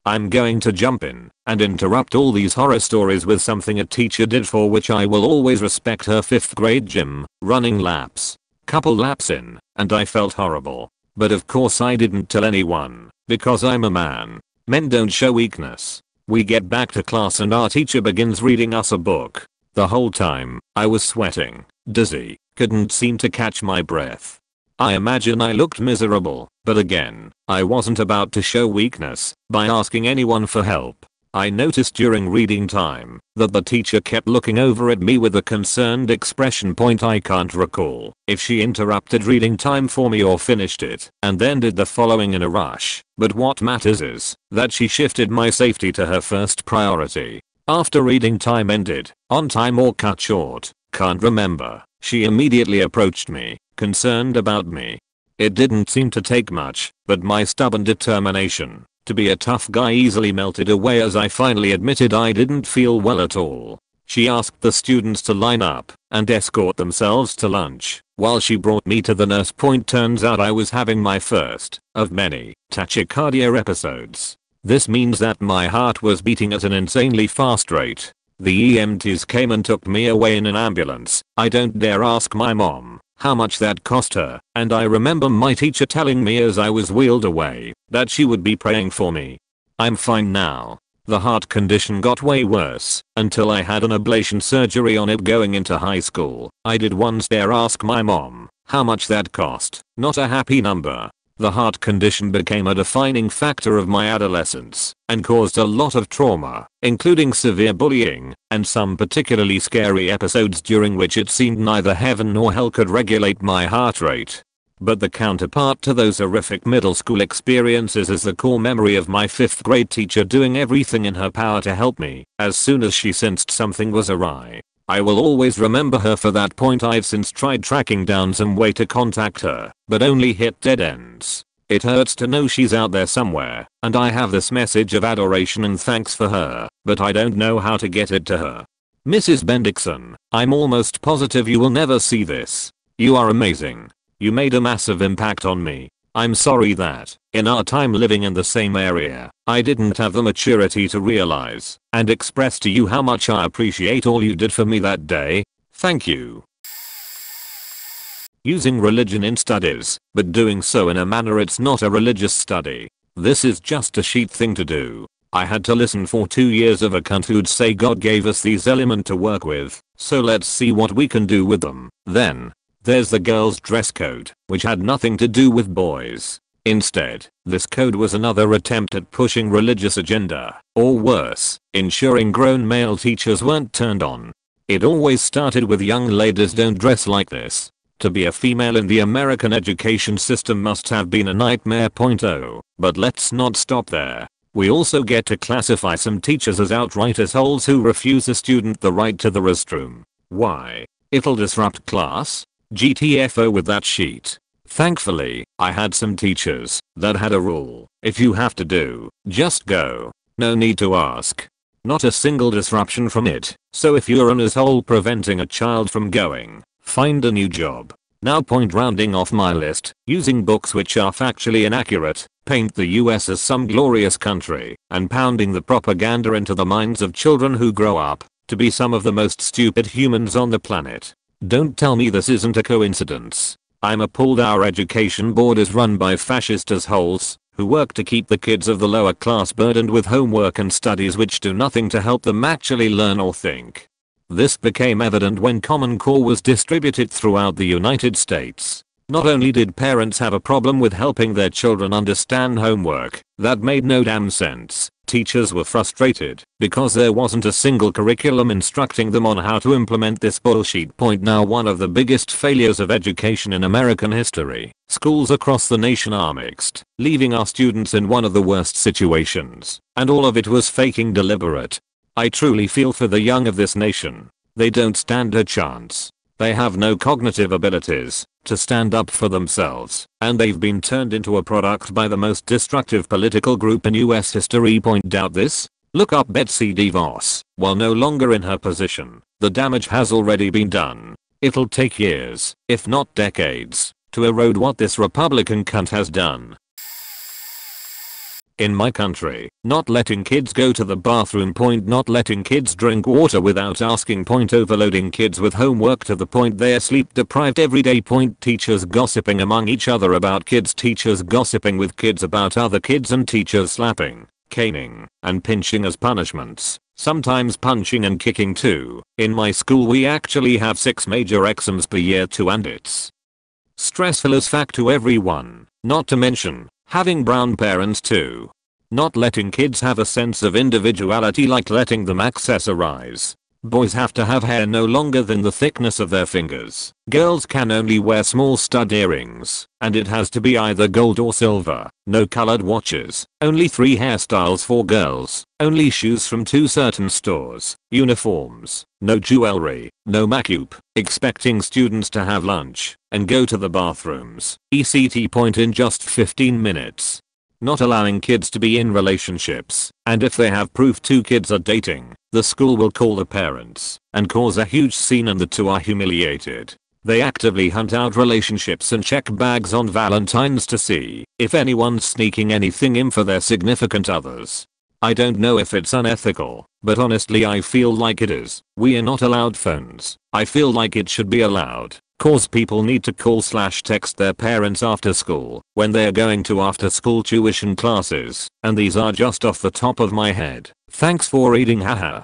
I'm going to jump in and interrupt all these horror stories with something a teacher did for which I will always respect her. 5th grade gym, running laps. Couple laps in, and I felt horrible. But of course I didn't tell anyone, because I'm a man. Men don't show weakness. We get back to class and our teacher begins reading us a book. The whole time, I was sweating, dizzy, couldn't seem to catch my breath. I imagine I looked miserable, but again, I wasn't about to show weakness by asking anyone for help. I noticed during reading time that the teacher kept looking over at me with a concerned expression. I can't recall if she interrupted reading time for me or finished it and then did the following in a rush, but what matters is that she shifted my safety to her first priority. After reading time ended, on time or cut short, can't remember, she immediately approached me, concerned about me. It didn't seem to take much, but my stubborn determination to be a tough guy easily melted away as I finally admitted I didn't feel well at all. She asked the students to line up and escort themselves to lunch while she brought me to the nurse. Turns out I was having my first of many tachycardia episodes. This means that my heart was beating at an insanely fast rate. The EMTs came and took me away in an ambulance. I don't dare ask my mom how much that cost her, and I remember my teacher telling me as I was wheeled away that she would be praying for me. I'm fine now. The heart condition got way worse until I had an ablation surgery on it going into high school. I did once dare ask my mom how much that cost. Not a happy number. The heart condition became a defining factor of my adolescence and caused a lot of trauma, including severe bullying and some particularly scary episodes during which it seemed neither heaven nor hell could regulate my heart rate. But the counterpart to those horrific middle school experiences is the core memory of my 5th grade teacher doing everything in her power to help me as soon as she sensed something was awry. I will always remember her for that point. I've since tried tracking down some way to contact her, but only hit dead ends. It hurts to know she's out there somewhere, and I have this message of adoration and thanks for her, but I don't know how to get it to her. Mrs. Bendixson, I'm almost positive you will never see this. You are amazing. You made a massive impact on me. I'm sorry that, in our time living in the same area, I didn't have the maturity to realize and express to you how much I appreciate all you did for me that day. Thank you. Using religion in studies, but doing so in a manner it's not a religious study. This is just a sheet thing to do. I had to listen for 2 years of a cunt who'd say God gave us these elements to work with, so let's see what we can do with them. Then there's the girls' dress code, which had nothing to do with boys. Instead, this code was another attempt at pushing religious agenda, or worse, ensuring grown male teachers weren't turned on. It always started with young ladies don't dress like this. To be a female in the American education system must have been a nightmare. But let's not stop there. We also get to classify some teachers as outright assholes who refuse a student the right to the restroom. Why? It'll disrupt class? GTFO with that sheet. Thankfully, I had some teachers that had a rule. If you have to do, just go. No need to ask. Not a single disruption from it. So if you're an asshole preventing a child from going, find a new job. Now rounding off my list, using books which are factually inaccurate, paint the US as some glorious country, and pounding the propaganda into the minds of children who grow up to be some of the most stupid humans on the planet. Don't tell me this isn't a coincidence. I'm appalled our education board is run by fascist assholes who work to keep the kids of the lower class burdened with homework and studies which do nothing to help them actually learn or think. This became evident when Common Core was distributed throughout the United States. Not only did parents have a problem with helping their children understand homework that made no damn sense, teachers were frustrated because there wasn't a single curriculum instructing them on how to implement this bullshit. Now one of the biggest failures of education in American history, schools across the nation are mixed, leaving our students in one of the worst situations, and all of it was faking deliberate. I truly feel for the young of this nation. They don't stand a chance. They have no cognitive abilities to stand up for themselves, and they've been turned into a product by the most destructive political group in US history. Doubt this? Look up Betsy DeVos. While no longer in her position, the damage has already been done. It'll take years, if not decades, to erode what this Republican cunt has done. In my country, not letting kids go to the bathroom. Not letting kids drink water without asking. Overloading kids with homework to the point they're sleep deprived every day. Teachers gossiping among each other about kids. Teachers gossiping with kids about other kids, and teachers slapping, caning, and pinching as punishments. Sometimes punching and kicking too. In my school we actually have 6 major exams per year too, and it's stressful as fact to everyone. Not to mention having brown parents too. Not letting kids have a sense of individuality, like letting them accessorize. Boys have to have hair no longer than the thickness of their fingers. Girls can only wear small stud earrings, and it has to be either gold or silver. No colored watches. Only 3 hairstyles for girls. Only shoes from 2 certain stores. Uniforms. No jewelry. No makeup. Expecting students to have lunch and go to the bathrooms, ECT. In just 15 minutes. Not allowing kids to be in relationships, and if they have proof 2 kids are dating, the school will call the parents and cause a huge scene, and the 2 are humiliated. They actively hunt out relationships and check bags on Valentine's to see if anyone's sneaking anything in for their significant others. I don't know if it's unethical, but honestly I feel like it is. We are not allowed phones. I feel like it should be allowed, cause people need to call/text their parents after school when they're going to after school tuition classes, and these are just off the top of my head. Thanks for reading, haha.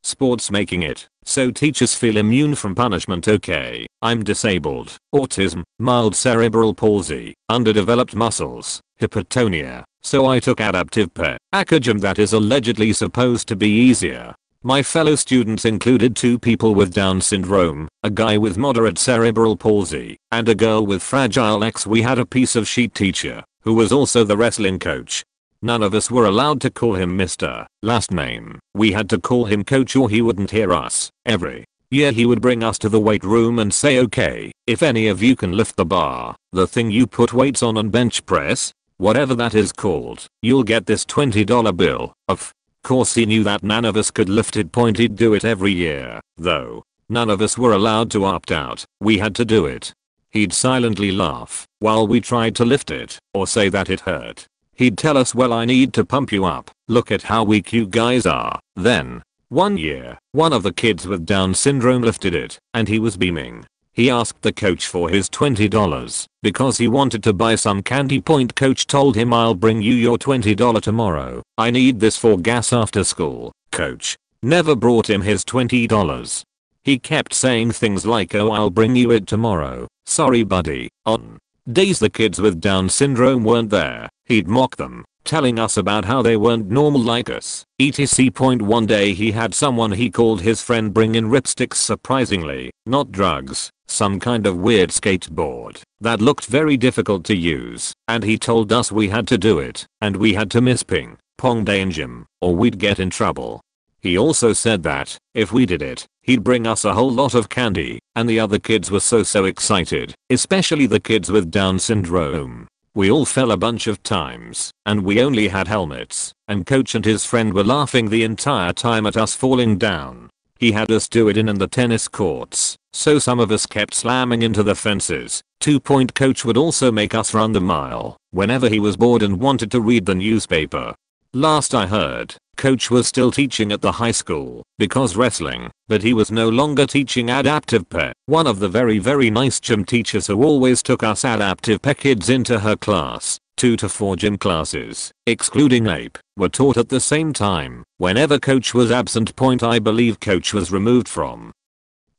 Sports making it so teachers feel immune from punishment. Okay, I'm disabled, autism, mild cerebral palsy, underdeveloped muscles, hypotonia, so I took adaptive packaging that is allegedly supposed to be easier. My fellow students included 2 people with Down syndrome, a guy with moderate cerebral palsy, and a girl with Fragile X. We had a piece of sheet teacher, who was also the wrestling coach. None of us were allowed to call him Mr. last name. We had to call him Coach or he wouldn't hear us. Every year he would bring us to the weight room and say, okay, if any of you can lift the bar, the thing you put weights on and bench press, whatever that is called, you'll get this $20 bill. Of course he knew that none of us could lift it. He'd do it every year, though. None of us were allowed to opt out. We had to do it. He'd silently laugh while we tried to lift it or say that it hurt. He'd tell us, well, I need to pump you up. Look at how weak you guys are. Then, one year, one of the kids with Down syndrome lifted it, and he was beaming. He asked the coach for his $20 because he wanted to buy some candy. Coach told him, I'll bring you your $20 tomorrow. I need this for gas after school. Coach never brought him his $20. He kept saying things like, oh, I'll bring you it tomorrow. Sorry buddy. On days the kids with Down syndrome weren't there, he'd mock them, telling us about how they weren't normal like us, etc. One day he had someone he called his friend bring in ripsticks. Surprisingly, not drugs, some kind of weird skateboard that looked very difficult to use, and he told us we had to do it, and we had to miss ping pong danger or we'd get in trouble. He also said that, if we did it, he'd bring us a whole lot of candy, and the other kids were so excited, especially the kids with Down syndrome. We all fell a bunch of times, and we only had helmets, and coach and his friend were laughing the entire time at us falling down. He had us do it in the tennis courts, so some of us kept slamming into the fences. Coach would also make us run the mile whenever he was bored and wanted to read the newspaper. Last I heard, coach was still teaching at the high school because wrestling, but he was no longer teaching adaptive PE. One of the very nice gym teachers who always took us adaptive PE kids into her class, 2 to 4 gym classes, excluding ape, were taught at the same time. Whenever coach was absent, I believe coach was removed from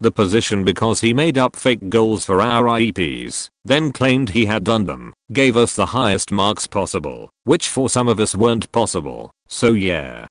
the position because he made up fake goals for our IEPs, then claimed he had done them, gave us the highest marks possible, which for some of us weren't possible, so yeah.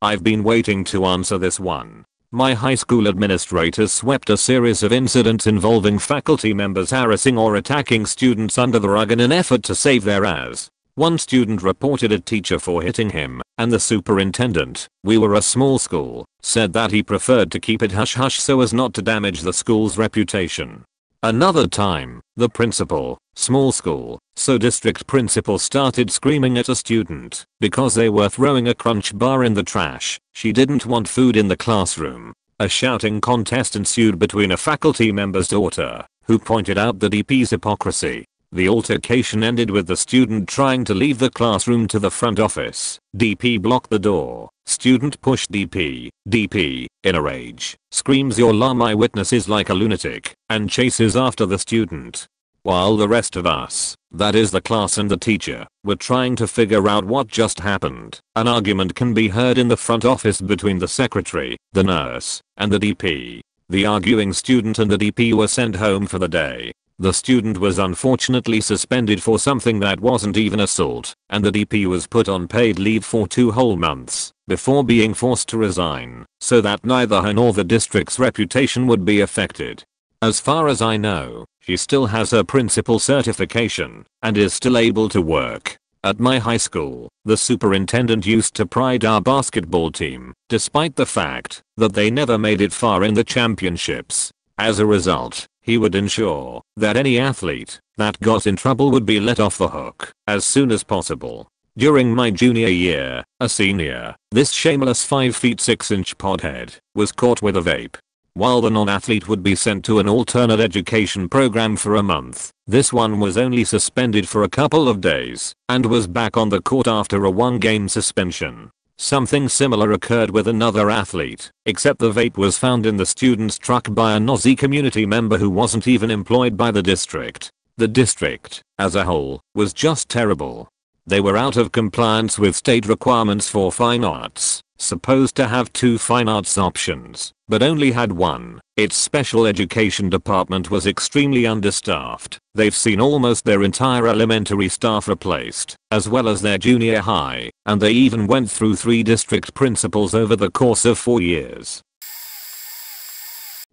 I've been waiting to answer this one. My high school administrators swept a series of incidents involving faculty members harassing or attacking students under the rug in an effort to save their ass. One student reported a teacher for hitting him, and the superintendent, we were a small school, said that he preferred to keep it hush-hush so as not to damage the school's reputation. Another time, the principal, small school, so district principal started screaming at a student because they were throwing a crunch bar in the trash. She didn't want food in the classroom. A shouting contest ensued between a faculty member's daughter, who pointed out the DP's hypocrisy. The altercation ended with the student trying to leave the classroom to the front office. DP blocked the door. Student pushed DP. DP, in a rage, screams "Your my witness is like a lunatic," and chases after the student. While the rest of us, that is the class and the teacher, were trying to figure out what just happened, an argument can be heard in the front office between the secretary, the nurse, and the DP. The arguing student and the DP were sent home for the day. The student was unfortunately suspended for something that wasn't even assault, and the DP was put on paid leave for 2 whole months before being forced to resign, so that neither her nor the district's reputation would be affected. As far as I know, she still has her principal certification and is still able to work. At my high school, the superintendent used to pride our basketball team, despite the fact that they never made it far in the championships. As a result, he would ensure that any athlete that got in trouble would be let off the hook as soon as possible. During my junior year, a senior, this shameless 5 feet 6 inch podhead was caught with a vape. while the non-athlete would be sent to an alternate education program for a month. This one was only suspended for a couple of days and was back on the court after a 1-game suspension. Something similar occurred with another athlete, except the vape was found in the student's truck by a nosy community member who wasn't even employed by the district. The district, as a whole, was just terrible. They were out of compliance with state requirements for fine arts, supposed to have 2 fine arts options, but only had 1. Its special education department was extremely understaffed. They've seen almost their entire elementary staff replaced, as well as their junior high, and they even went through 3 district principals over the course of 4 years.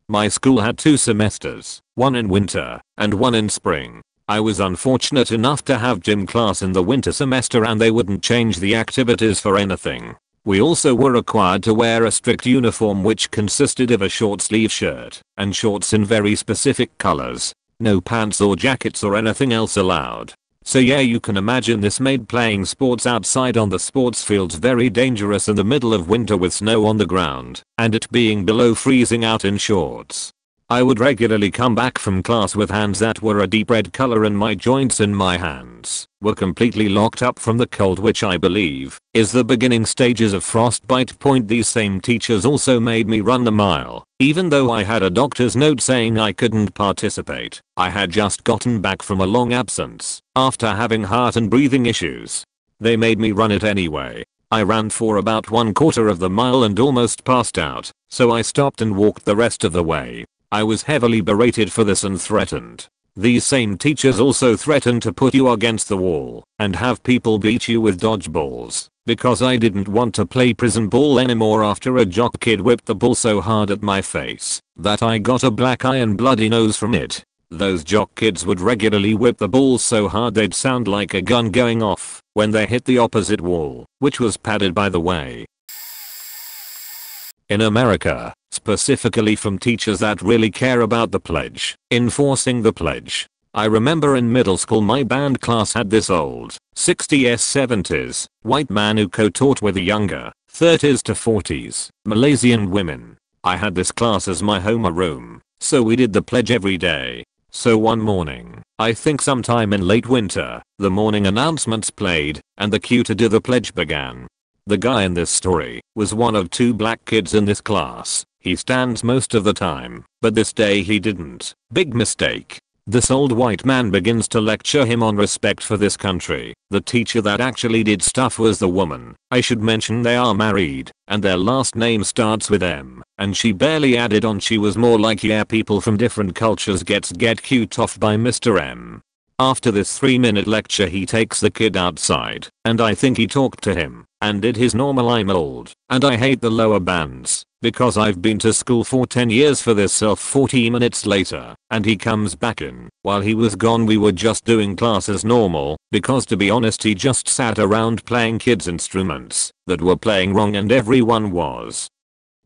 My school had 2 semesters, one in winter and one in spring. I was unfortunate enough to have gym class in the winter semester and they wouldn't change the activities for anything. We also were required to wear a strict uniform which consisted of a short sleeve shirt and shorts in very specific colors. No pants or jackets or anything else allowed. So yeah, you can imagine this made playing sports outside on the sports fields very dangerous in the middle of winter with snow on the ground and it being below freezing out in shorts. I would regularly come back from class with hands that were a deep red color and my joints in my hands were completely locked up from the cold, which I believe is the beginning stages of frostbite. These same teachers also made me run the mile, even though I had a doctor's note saying I couldn't participate. I had just gotten back from a long absence after having heart and breathing issues. They made me run it anyway. I ran for about 1/4 of the mile and almost passed out, so I stopped and walked the rest of the way. I was heavily berated for this and threatened. These same teachers also threatened to put you against the wall and have people beat you with dodgeballs because I didn't want to play prison ball anymore after a jock kid whipped the ball so hard at my face that I got a black eye and bloody nose from it. Those jock kids would regularly whip the ball so hard they'd sound like a gun going off when they hit the opposite wall, which was padded by the way. In America, specifically from teachers that really care about the pledge, enforcing the pledge. I remember in middle school my band class had this old 60s 70s white man who co-taught with the younger 30s to 40s Malaysian women. I had this class as my homeroom, so we did the pledge every day. So one morning, I think sometime in late winter, the morning announcements played and the cue to do the pledge began. The guy in this story was one of 2 black kids in this class. He stands most of the time, but this day he didn't. Big mistake. This old white man begins to lecture him on respect for this country. The teacher that actually did stuff was the woman. I should mention they are married, and their last name starts with M, and she barely added on. She was more like, yeah, people from different cultures get cute off by Mr. M. After this 3-minute lecture he takes the kid outside, and I think he talked to him and did his normal "I'm old and I hate the lower bands because I've been to school for 10 years for this self." 40 minutes later, and he comes back in. While he was gone we were just doing class as normal, because to be honest he just sat around playing kids' instruments that were playing wrong and everyone was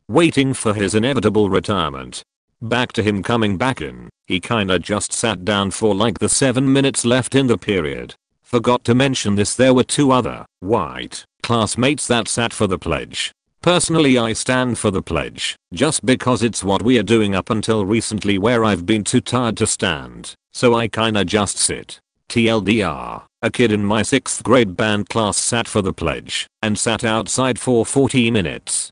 waiting for his inevitable retirement. Back to him coming back in, he kinda just sat down for like the 7 minutes left in the period. Forgot to mention this, there were 2 other white classmates that sat for the pledge. Personally I stand for the pledge, just because it's what we are doing up until recently where I've been too tired to stand, so I kinda just sit. TLDR, a kid in my 6th grade band class sat for the pledge and sat outside for 40 minutes.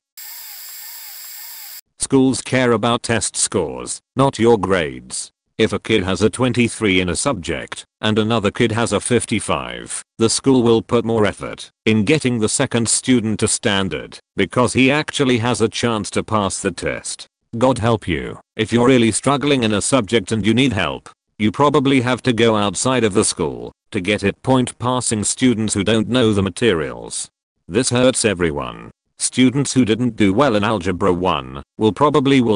Schools care about test scores, not your grades. If a kid has a 23 in a subject and another kid has a 55, the school will put more effort in getting the second student to standard because he actually has a chance to pass the test. God help you, if you're really struggling in a subject and you need help, you probably have to go outside of the school to get it. Passing students who don't know the materials. This hurts everyone. Students who didn't do well in Algebra 1 will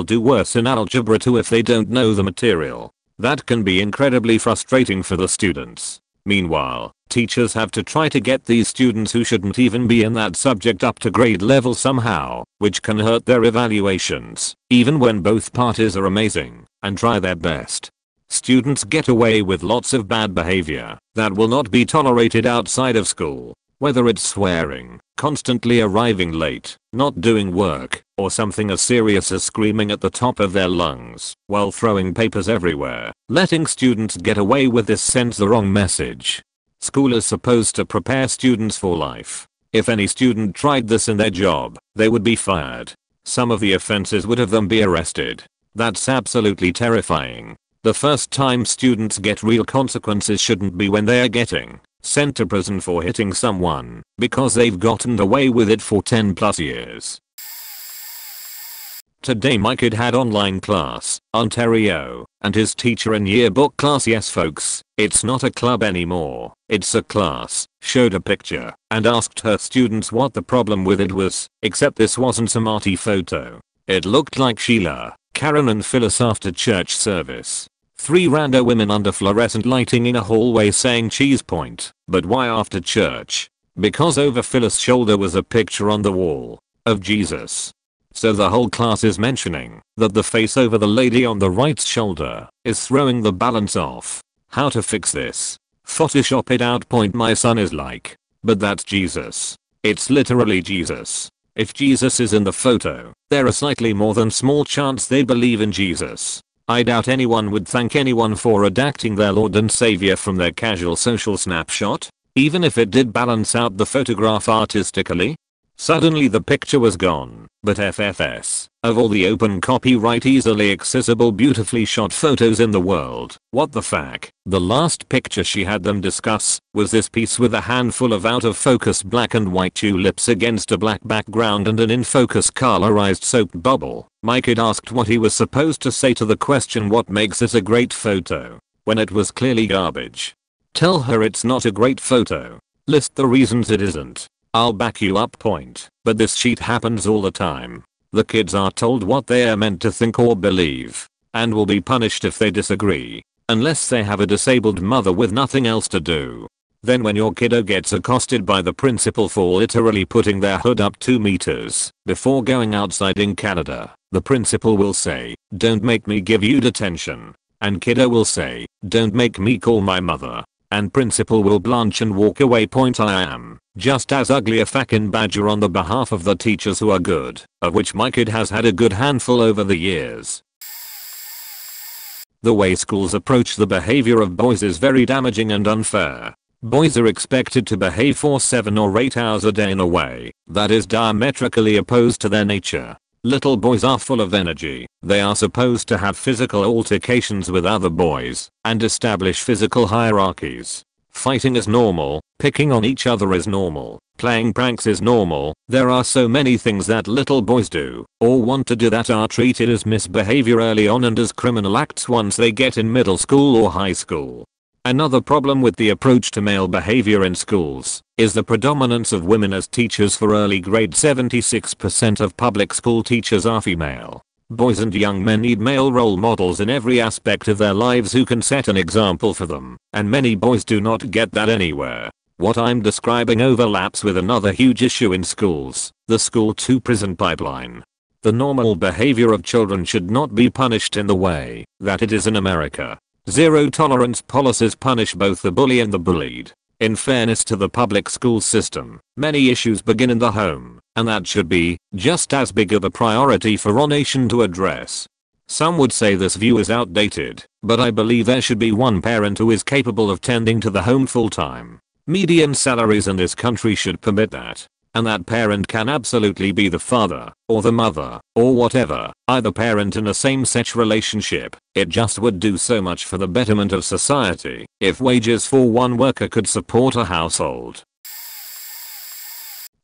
do worse in Algebra 2 if they don't know the material. That can be incredibly frustrating for the students. Meanwhile, teachers have to try to get these students who shouldn't even be in that subject up to grade level somehow, which can hurt their evaluations, even when both parties are amazing and try their best. Students get away with lots of bad behavior that will not be tolerated outside of school. Whether it's swearing, constantly arriving late, not doing work, or something as serious as screaming at the top of their lungs while throwing papers everywhere, letting students get away with this sends the wrong message. School is supposed to prepare students for life. If any student tried this in their job, they would be fired. Some of the offenses would have them be arrested. That's absolutely terrifying. The first time students get real consequences shouldn't be when they are getting sent to prison for hitting someone because they've gotten away with it for 10 plus years. Today my kid had online class, Ontario, and his teacher in yearbook class, yes folks, it's not a club anymore, it's a class, showed a picture and asked her students what the problem with it was, except this wasn't some arty photo. It looked like Sheila, Karen and Phyllis after church service. 3 rando women under fluorescent lighting in a hallway saying cheese point. But why after church? Because over Phyllis' shoulder was a picture on the wall of Jesus. So the whole class is mentioning that the face over the lady on the right's shoulder is throwing the balance off. How to fix this? Photoshop it out. Point my son is like, but that's Jesus. It's literally Jesus. If Jesus is in the photo, there are slightly more than small chance they believe in Jesus. I doubt anyone would thank anyone for redacting their Lord and Savior from their casual social snapshot, even if it did balance out the photograph artistically. Suddenly the picture was gone, but FFS, of all the open copyright easily accessible beautifully shot photos in the world, what the fuck? The last picture she had them discuss was this piece with a handful of out of focus black and white tulips against a black background and an in focus colorized soap bubble. My kid asked what he was supposed to say to the question what makes it a great photo, when it was clearly garbage. Tell her it's not a great photo. List the reasons it isn't. I'll back you up. Point. But this shit happens all the time. The kids are told what they are meant to think or believe, and will be punished if they disagree, unless they have a disabled mother with nothing else to do. Then when your kiddo gets accosted by the principal for literally putting their hood up 2 meters before going outside in Canada, the principal will say, "Don't make me give you detention." And kiddo will say, "Don't make me call my mother." And principal will blanch and walk away. Point. I am just as ugly a fucking badger on the behalf of the teachers who are good, of which my kid has had a good handful over the years. The way schools approach the behavior of boys is very damaging and unfair. Boys are expected to behave for 7 or 8 hours a day in a way that is diametrically opposed to their nature. Little boys are full of energy. They are supposed to have physical altercations with other boys and establish physical hierarchies. Fighting is normal, picking on each other is normal, playing pranks is normal. There are so many things that little boys do or want to do that are treated as misbehavior early on and as criminal acts once they get in middle school or high school. Another problem with the approach to male behavior in schools is the predominance of women as teachers for early grade. 76% of public school teachers are female. Boys and young men need male role models in every aspect of their lives who can set an example for them, and many boys do not get that anywhere. What I'm describing overlaps with another huge issue in schools, the school to prison pipeline. The normal behavior of children should not be punished in the way that it is in America. Zero tolerance policies punish both the bully and the bullied. In fairness to the public school system, many issues begin in the home, and that should be just as big of a priority for our nation to address. Some would say this view is outdated, but I believe there should be one parent who is capable of tending to the home full time. Median salaries in this country should permit that. And that parent can absolutely be the father, or the mother, or whatever, either parent in a same-sex relationship. It just would do so much for the betterment of society if wages for one worker could support a household.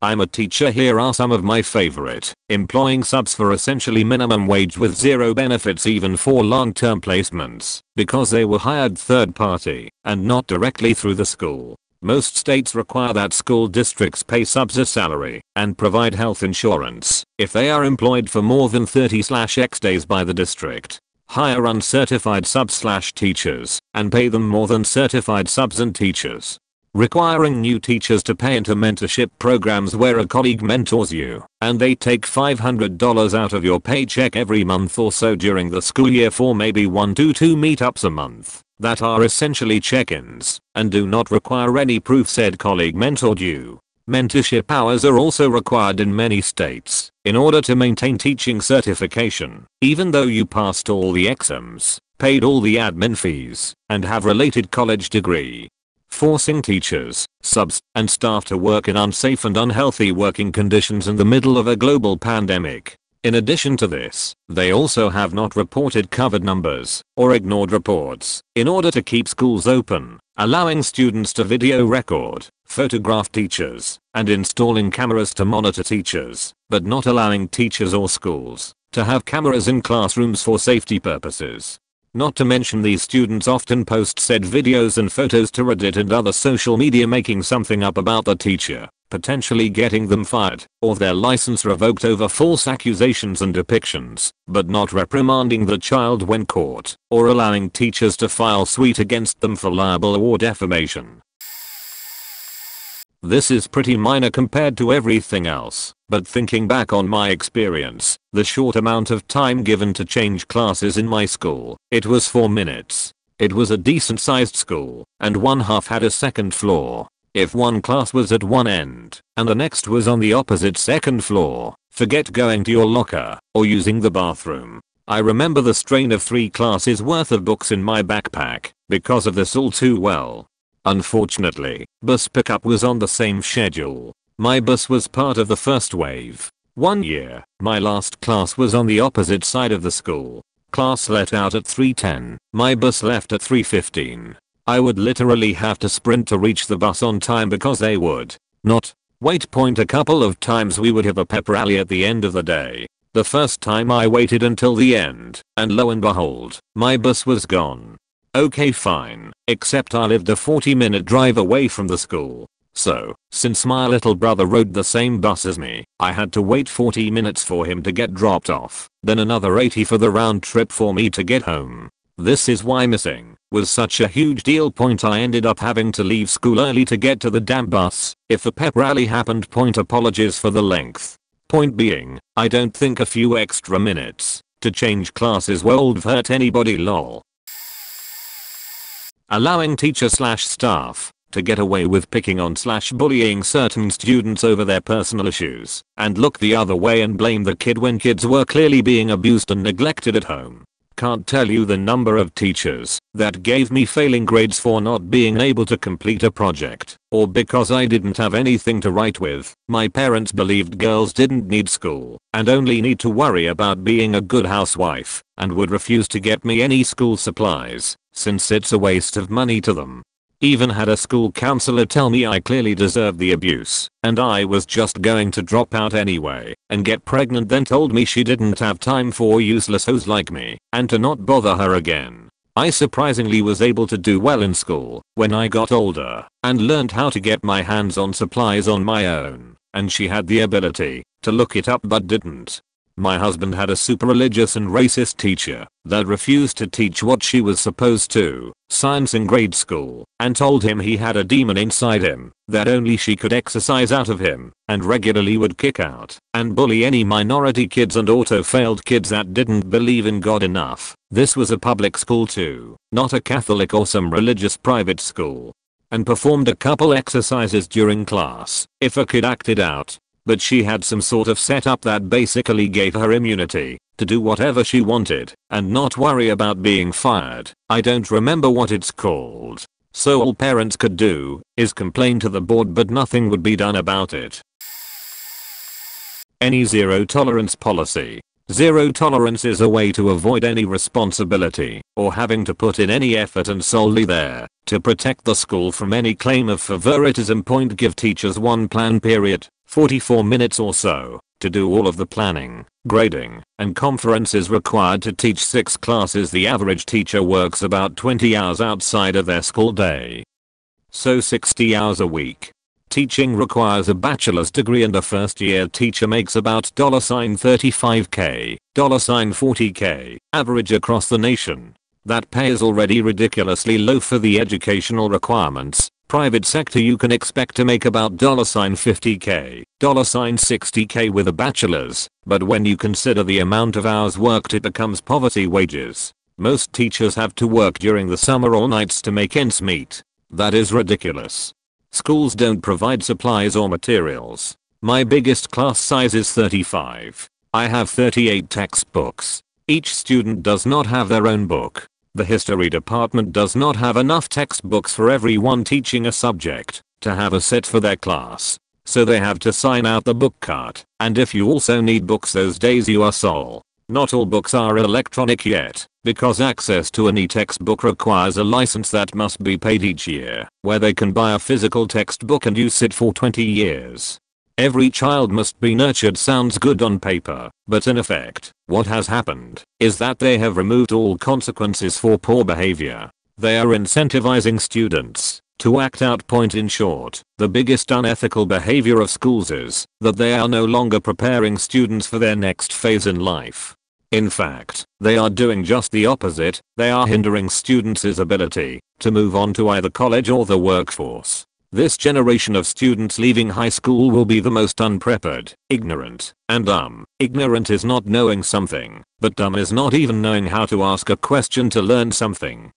I'm a teacher. Here are some of my favorite, employing subs for essentially minimum wage with zero benefits even for long-term placements, because they were hired third party, and not directly through the school. Most states require that school districts pay subs a salary and provide health insurance if they are employed for more than 30/X days by the district. Hire uncertified subs/teachers and pay them more than certified subs and teachers. Requiring new teachers to pay into mentorship programs where a colleague mentors you and they take $500 out of your paycheck every month or so during the school year for maybe 1 to 2 meetups a month that are essentially check-ins and do not require any proof said colleague mentored you. Mentorship hours are also required in many states in order to maintain teaching certification, even though you passed all the exams, paid all the admin fees, and have related college degree. Forcing teachers, subs, and staff to work in unsafe and unhealthy working conditions in the middle of a global pandemic. In addition to this, they also have not reported covered numbers or ignored reports in order to keep schools open, allowing students to video record, photograph teachers, and installing cameras to monitor teachers, but not allowing teachers or schools to have cameras in classrooms for safety purposes. Not to mention these students often post said videos and photos to Reddit and other social media making something up about the teacher, potentially getting them fired or their license revoked over false accusations and depictions, but not reprimanding the child when caught or allowing teachers to file suit against them for libel or defamation. This is pretty minor compared to everything else, but thinking back on my experience, the short amount of time given to change classes in my school, it was 4 minutes. It was a decent sized school, and one half had a second floor. If one class was at one end, and the next was on the opposite second floor, forget going to your locker, or using the bathroom. I remember the strain of 3 classes worth of books in my backpack, because of this all too well. Unfortunately, bus pickup was on the same schedule. My bus was part of the first wave. One year, my last class was on the opposite side of the school. Class let out at 3:10, my bus left at 3:15. I would literally have to sprint to reach the bus on time because they would not wait. A couple of times we would have a pep rally at the end of the day. The first time I waited until the end, and lo and behold, my bus was gone. Okay fine, except I lived a 40-minute drive away from the school. So, since my little brother rode the same bus as me, I had to wait 40 minutes for him to get dropped off, then another 80 for the round trip for me to get home. This is why missing was such a huge deal. I ended up having to leave school early to get to the damn bus if a pep rally happened. Apologies for the length. Point being, I don't think a few extra minutes to change classes would hurt anybody lol. Allowing teacher/staff to get away with picking on/bullying certain students over their personal issues and look the other way and blame the kid when kids were clearly being abused and neglected at home. Can't tell you the number of teachers that gave me failing grades for not being able to complete a project, or because I didn't have anything to write with. My parents believed girls didn't need school and only need to worry about being a good housewife, and would refuse to get me any school supplies since it's a waste of money to them. Even had a school counselor tell me I clearly deserved the abuse and I was just going to drop out anyway and get pregnant, then told me she didn't have time for useless hoes like me and to not bother her again. I surprisingly was able to do well in school when I got older and learned how to get my hands on supplies on my own, and she had the ability to look it up but didn't. My husband had a super religious and racist teacher that refused to teach what she was supposed to, science in grade school, and told him he had a demon inside him that only she could exorcise out of him, and regularly would kick out and bully any minority kids and auto-failed kids that didn't believe in God enough. This was a public school too, not a Catholic or some religious private school. And performed a couple exercises during class if a kid acted out. But she had some sort of setup that basically gave her immunity to do whatever she wanted and not worry about being fired. I don't remember what it's called. So all parents could do is complain to the board, but nothing would be done about it. Any zero tolerance policy. Zero tolerance is a way to avoid any responsibility or having to put in any effort, and solely there to protect the school from any claim of favoritism. Give teachers one plan period, 44 minutes or so, to do all of the planning, grading, and conferences required to teach 6 classes. The average teacher works about 20 hours outside of their school day. So 60 hours a week. Teaching requires a bachelor's degree, and a first year teacher makes about $35k, $40k, average across the nation. That pay is already ridiculously low for the educational requirements. Private sector you can expect to make about $50k, $60k with a bachelor's, but when you consider the amount of hours worked it becomes poverty wages. Most teachers have to work during the summer or nights to make ends meet. That is ridiculous. Schools don't provide supplies or materials. My biggest class size is 35. I have 38 textbooks. Each student does not have their own book. The history department does not have enough textbooks for everyone teaching a subject to have a set for their class. So they have to sign out the book cart, and if you also need books those days you are sole. Not all books are electronic yet, because access to any textbook requires a license that must be paid each year, where they can buy a physical textbook and use it for 20 years. Every child must be nurtured sounds good on paper, but in effect, what has happened is that they have removed all consequences for poor behavior. They are incentivizing students to act out. Point in short, the biggest unethical behavior of schools is that they are no longer preparing students for their next phase in life. In fact, they are doing just the opposite. They are hindering students' ability to move on to either college or the workforce. This generation of students leaving high school will be the most unprepared, ignorant, and dumb. Ignorant is not knowing something, but dumb is not even knowing how to ask a question to learn something.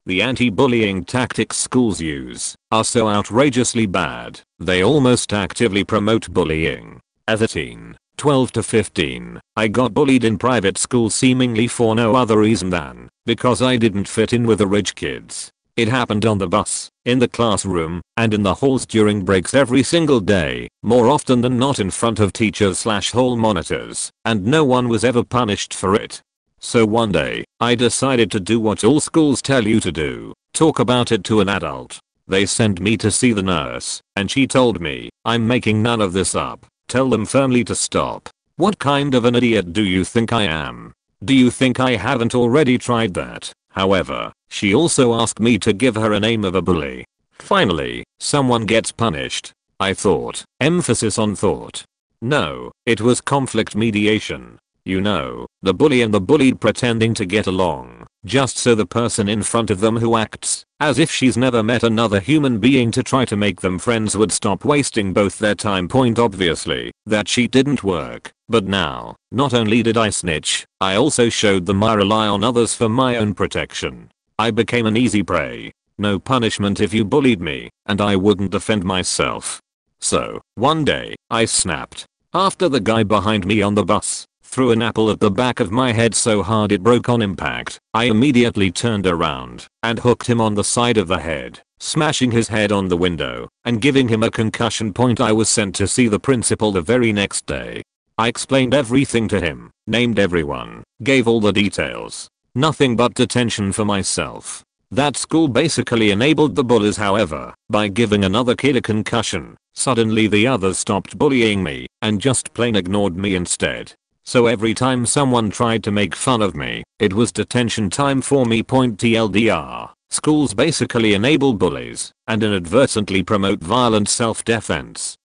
The anti-bullying tactics schools use are so outrageously bad, they almost actively promote bullying. As a teen, 12 to 15, I got bullied in private school seemingly for no other reason than because I didn't fit in with the rich kids. It happened on the bus, in the classroom, and in the halls during breaks every single day, more often than not in front of teachers/hall monitors, and no one was ever punished for it. So one day, I decided to do what all schools tell you to do, talk about it to an adult. They sent me to see the nurse, and she told me, "I'm making none of this up. Tell them firmly to stop." What kind of an idiot do you think I am? Do you think I haven't already tried that? However, she also asked me to give her a name of a bully. Finally, someone gets punished. I thought. Emphasis on thought. No, it was conflict mediation. You know, the bully and the bullied pretending to get along, just so the person in front of them who acts as if she's never met another human being to try to make them friends would stop wasting both their time. Point obviously, that sheet didn't work, but now, not only did I snitch, I also showed them I rely on others for my own protection. I became an easy prey. No punishment if you bullied me, and I wouldn't defend myself. So, one day, I snapped. After the guy behind me on the bus threw an apple at the back of my head so hard it broke on impact, I immediately turned around and hooked him on the side of the head, smashing his head on the window and giving him a concussion. Point I was sent to see the principal the very next day. I explained everything to him, named everyone, gave all the details. Nothing but detention for myself. That school basically enabled the bullies. However, by giving another kid a concussion, suddenly the others stopped bullying me and just plain ignored me instead. So every time someone tried to make fun of me, it was detention time for me. TLDR, schools basically enable bullies and inadvertently promote violent self-defense.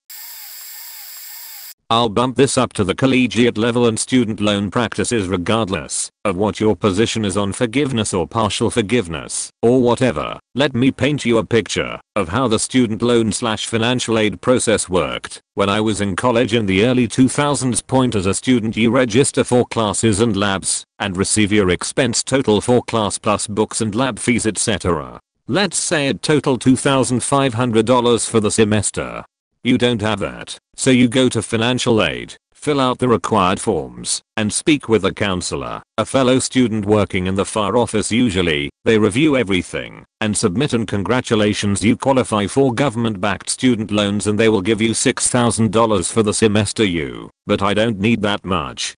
I'll bump this up to the collegiate level and student loan practices regardless of what your position is on forgiveness or partial forgiveness or whatever. Let me paint you a picture of how the student loan/financial aid process worked when I was in college in the early 2000s. As a student you register for classes and labs and receive your expense total for class plus books and lab fees etc. Let's say it total $2,500 for the semester. You don't have that, so you go to financial aid, fill out the required forms, and speak with a counselor, a fellow student working in the FAR office usually. They review everything and submit, and congratulations, you qualify for government-backed student loans and they will give you $6,000 for the semester. But I don't need that much.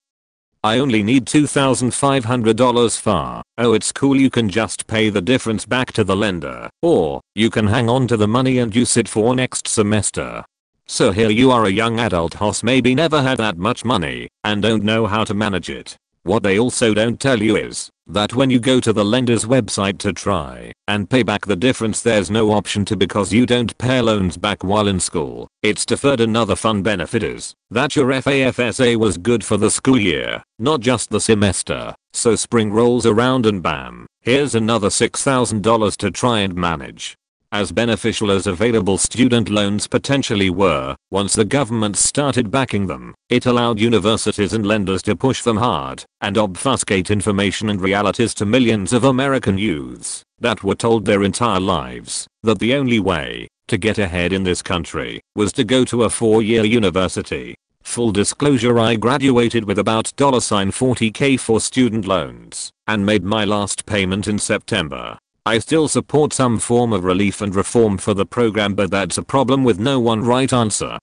I only need $2,500 FAR. Oh, it's cool, you can just pay the difference back to the lender, or you can hang on to the money and use it for next semester. So here you are, a young adult who's maybe never had that much money and don't know how to manage it. What they also don't tell you is that when you go to the lender's website to try and pay back the difference, there's no option to, because you don't pay loans back while in school. It's deferred. Another fun benefit is that your FAFSA was good for the school year, not just the semester. So spring rolls around and bam, here's another $6,000 to try and manage. As beneficial as available student loans potentially were, once the government started backing them, it allowed universities and lenders to push them hard and obfuscate information and realities to millions of American youths that were told their entire lives that the only way to get ahead in this country was to go to a 4-year university. Full disclosure, I graduated with about $40k for student loans and made my last payment in September. I still support some form of relief and reform for the program, but that's a problem with no one right answer.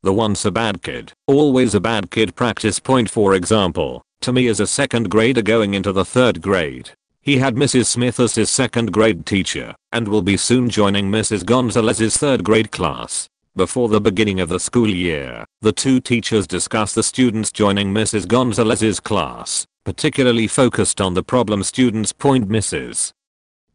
The once a bad kid, always a bad kid practice point. For example, Tommy is a 2nd grader going into the 3rd grade. He had Mrs. Smith as his 2nd grade teacher and will be soon joining Mrs. Gonzalez's 3rd grade class. Before the beginning of the school year, the two teachers discuss the students joining Mrs. Gonzalez's class, particularly focused on the problem students. Mrs.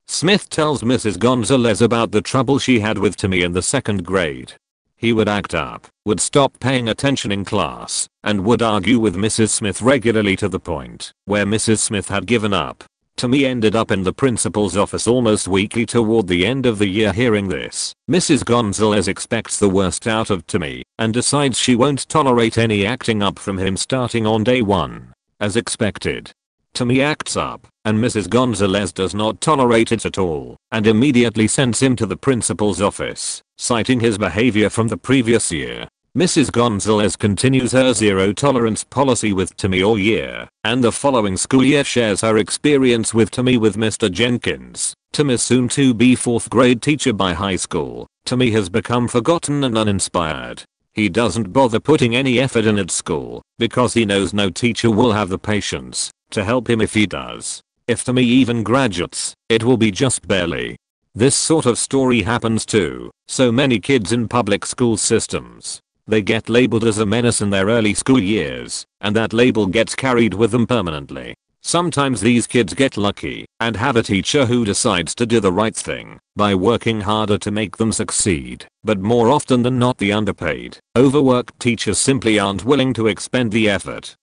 Smith tells Mrs. Gonzalez about the trouble she had with Tommy in the 2nd grade. He would act up, would stop paying attention in class, and would argue with Mrs. Smith regularly to the point where Mrs. Smith had given up. Tommy ended up in the principal's office almost weekly toward the end of the year. Hearing this, Mrs. Gonzalez expects the worst out of Tommy and decides she won't tolerate any acting up from him starting on day 1. As expected, Tommy acts up, and Mrs. Gonzalez does not tolerate it at all and immediately sends him to the principal's office, citing his behavior from the previous year. Mrs. Gonzalez continues her zero tolerance policy with Tommy all year, and the following school year shares her experience with Tommy with Mr. Jenkins, Tommy's soon-to-be 4th grade teacher. By high school, Tommy has become forgotten and uninspired. He doesn't bother putting any effort in at school because he knows no teacher will have the patience to help him if he does. If Tommy even graduates, it will be just barely. This sort of story happens to so many kids in public school systems. They get labeled as a menace in their early school years, and that label gets carried with them permanently. Sometimes these kids get lucky and have a teacher who decides to do the right thing by working harder to make them succeed, but more often than not the underpaid, overworked teachers simply aren't willing to expend the effort.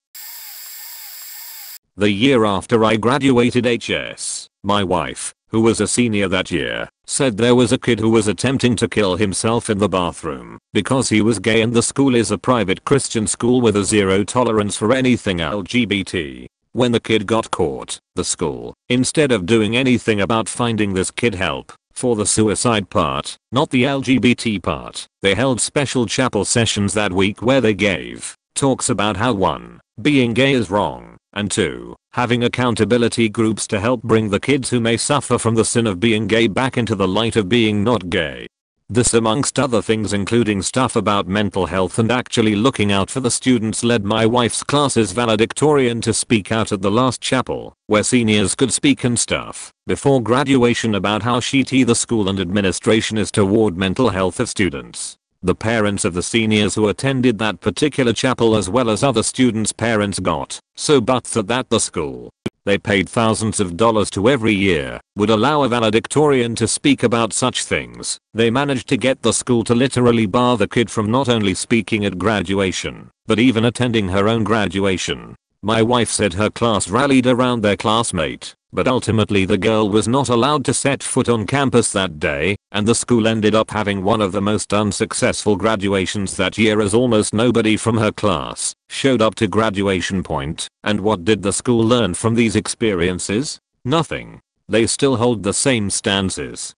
The year after I graduated HS, my wife, who was a senior that year, said there was a kid who was attempting to kill himself in the bathroom because he was gay, and the school is a private Christian school with a zero tolerance for anything LGBT. When the kid got caught, the school, instead of doing anything about finding this kid help for the suicide part, not the LGBT part, they held special chapel sessions that week where they gave talks about how 1. Being gay is wrong, and 2. Having accountability groups to help bring the kids who may suffer from the sin of being gay back into the light of being not gay. This, amongst other things, including stuff about mental health and actually looking out for the students, led my wife's class's valedictorian to speak out at the last chapel, where seniors could speak and stuff, before graduation about how shitty the school and administration is toward mental health of students. The parents of the seniors who attended that particular chapel, as well as other students' parents, got so butthurt that the school they paid thousands of dollars to every year would allow a valedictorian to speak about such things. They managed to get the school to literally bar the kid from not only speaking at graduation, but even attending her own graduation. My wife said her class rallied around their classmate, but ultimately the girl was not allowed to set foot on campus that day, and the school ended up having one of the most unsuccessful graduations that year, as almost nobody from her class showed up to graduation point. And what did the school learn from these experiences? Nothing. They still hold the same stances.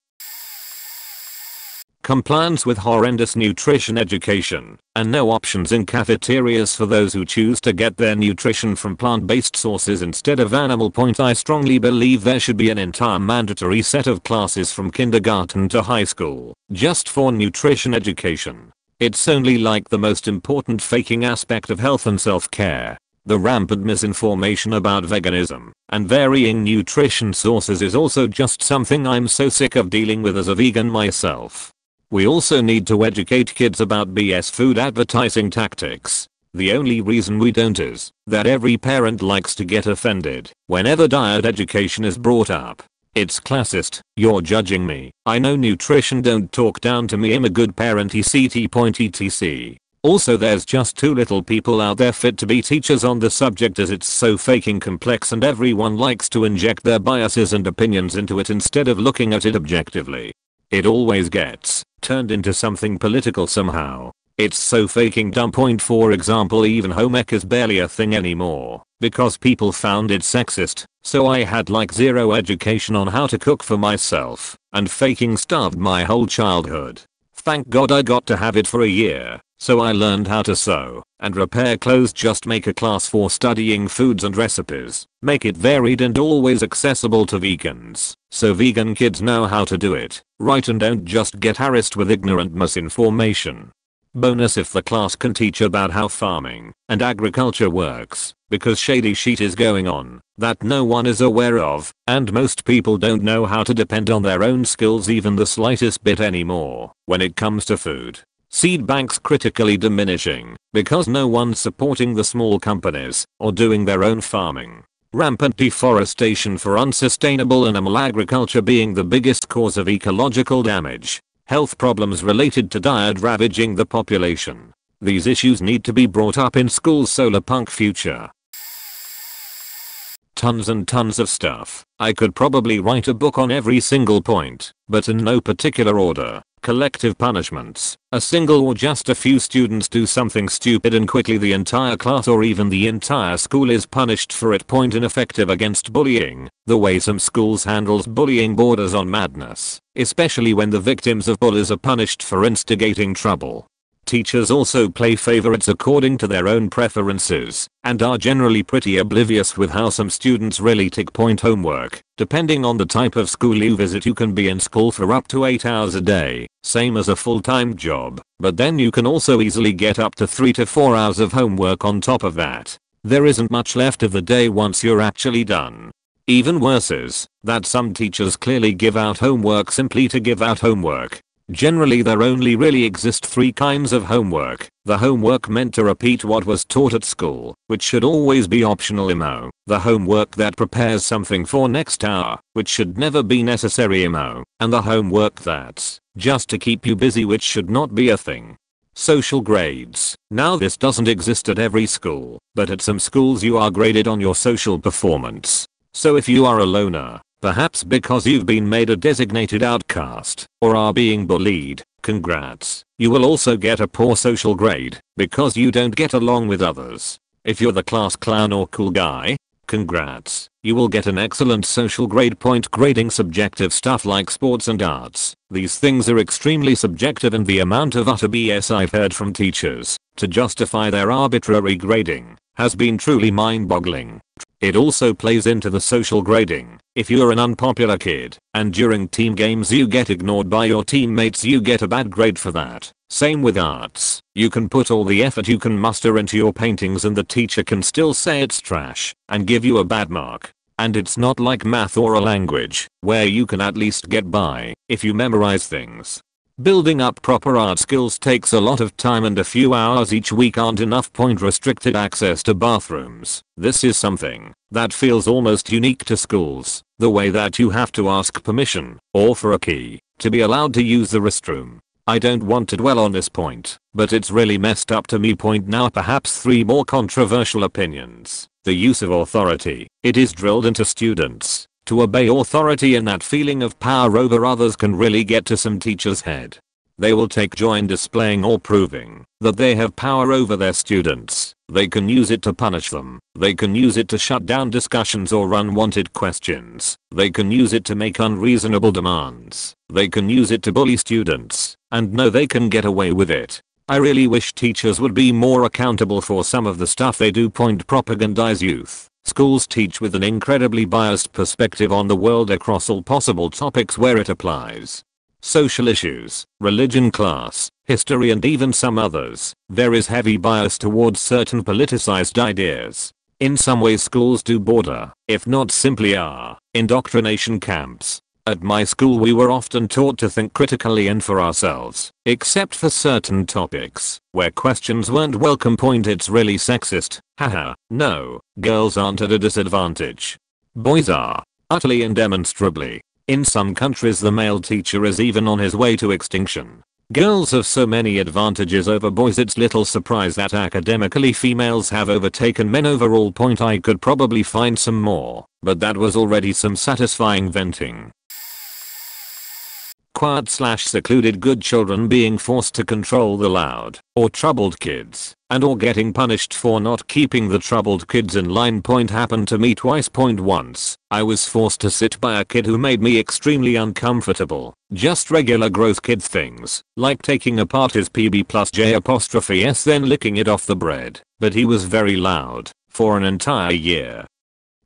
Compliance with horrendous nutrition education, and no options in cafeterias for those who choose to get their nutrition from plant-based sources instead of animal. I strongly believe there should be an entire mandatory set of classes from kindergarten to high school, just for nutrition education. It's only like the most important faking aspect of health and self-care. The rampant misinformation about veganism and varying nutrition sources is also just something I'm so sick of dealing with as a vegan myself. We also need to educate kids about BS food advertising tactics. The only reason we don't is that every parent likes to get offended whenever diet education is brought up. It's classist. You're judging me. I know nutrition. Don't talk down to me. I'm a good parent. etc. Also, there's just too little people out there fit to be teachers on the subject, as it's so fucking complex and everyone likes to inject their biases and opinions into it instead of looking at it objectively. It always gets turned into something political somehow. It's so fucking dumb. For example, even home ec is barely a thing anymore because people found it sexist, so I had like zero education on how to cook for myself and fucking starved my whole childhood. Thank God I got to have it for a year, so I learned how to sew and repair clothes. Just make a class for studying foods and recipes. Make it varied and always accessible to vegans, so vegan kids know how to do it right and don't just get harassed with ignorant misinformation. Bonus if the class can teach about how farming and agriculture works, because shady shit is going on that no one is aware of, and most people don't know how to depend on their own skills even the slightest bit anymore when it comes to food. Seed banks critically diminishing because no one's supporting the small companies or doing their own farming. Rampant deforestation for unsustainable animal agriculture being the biggest cause of ecological damage. Health problems related to diet ravaging the population. These issues need to be brought up in schools. Solar punk future. Tons and tons of stuff. I could probably write a book on every single point, but in no particular order. Collective punishments. A single or just a few students do something stupid and quickly the entire class or even the entire school is punished for it. Point ineffective against bullying. The way some schools handles bullying borders on madness, especially when the victims of bullies are punished for instigating trouble. Teachers also play favorites according to their own preferences and are generally pretty oblivious with how some students really take point homework. Depending on the type of school you visit, you can be in school for up to 8 hours a day, same as a full-time job, but then you can also easily get up to 3 to 4 hours of homework on top of that. There isn't much left of the day once you're actually done. Even worse is that some teachers clearly give out homework simply to give out homework. Generally there only really exist 3 kinds of homework. The homework meant to repeat what was taught at school, which should always be optional IMO. The homework that prepares something for next hour, which should never be necessary IMO. And the homework that's just to keep you busy, which should not be a thing. Social grades. Now this doesn't exist at every school, but at some schools you are graded on your social performance. So if you are a loner, perhaps because you've been made a designated outcast, or are being bullied, congrats. You will also get a poor social grade, because you don't get along with others. If you're the class clown or cool guy, congrats. You will get an excellent social grade. Point grading subjective stuff like sports and arts. These things are extremely subjective, and the amount of utter BS I've heard from teachers to justify their arbitrary grading has been truly mind-boggling. It also plays into the social grading. If you're an unpopular kid and during team games you get ignored by your teammates, you get a bad grade for that. Same with arts. You can put all the effort you can muster into your paintings and the teacher can still say it's trash and give you a bad mark. And it's not like math or a language, where you can at least get by if you memorize things. Building up proper art skills takes a lot of time, and a few hours each week aren't enough. Point restricted access to bathrooms. This is something that feels almost unique to schools. The way that you have to ask permission, or for a key, to be allowed to use the restroom. I don't want to dwell on this point, but it's really messed up to me. Point now. Perhaps 3 more controversial opinions. The use of authority. It is drilled into students to obey authority, and that feeling of power over others can really get to some teachers' head. They will take joy in displaying or proving that they have power over their students. They can use it to punish them. They can use it to shut down discussions or unwanted questions. They can use it to make unreasonable demands. They can use it to bully students, and know they can get away with it. I really wish teachers would be more accountable for some of the stuff they do. Point propagandize youth. Schools teach with an incredibly biased perspective on the world across all possible topics where it applies. Social issues, religion, class, history, and even some others. There is heavy bias towards certain politicized ideas. In some ways schools do border, if not simply are, indoctrination camps. At my school we were often taught to think critically and for ourselves, except for certain topics, where questions weren't welcome. Point it's really sexist. Haha, no, girls aren't at a disadvantage. Boys are. Utterly and demonstrably. In some countries the male teacher is even on his way to extinction. Girls have so many advantages over boys, it's little surprise that academically females have overtaken men overall. Point I could probably find some more, but that was already some satisfying venting. Quiet/secluded good children being forced to control the loud or troubled kids and or getting punished for not keeping the troubled kids in line. Point happened to me twice. Point once, I was forced to sit by a kid who made me extremely uncomfortable. Just regular growth kid things, like taking apart his PB plus J''s then licking it off the bread, but he was very loud for an entire year.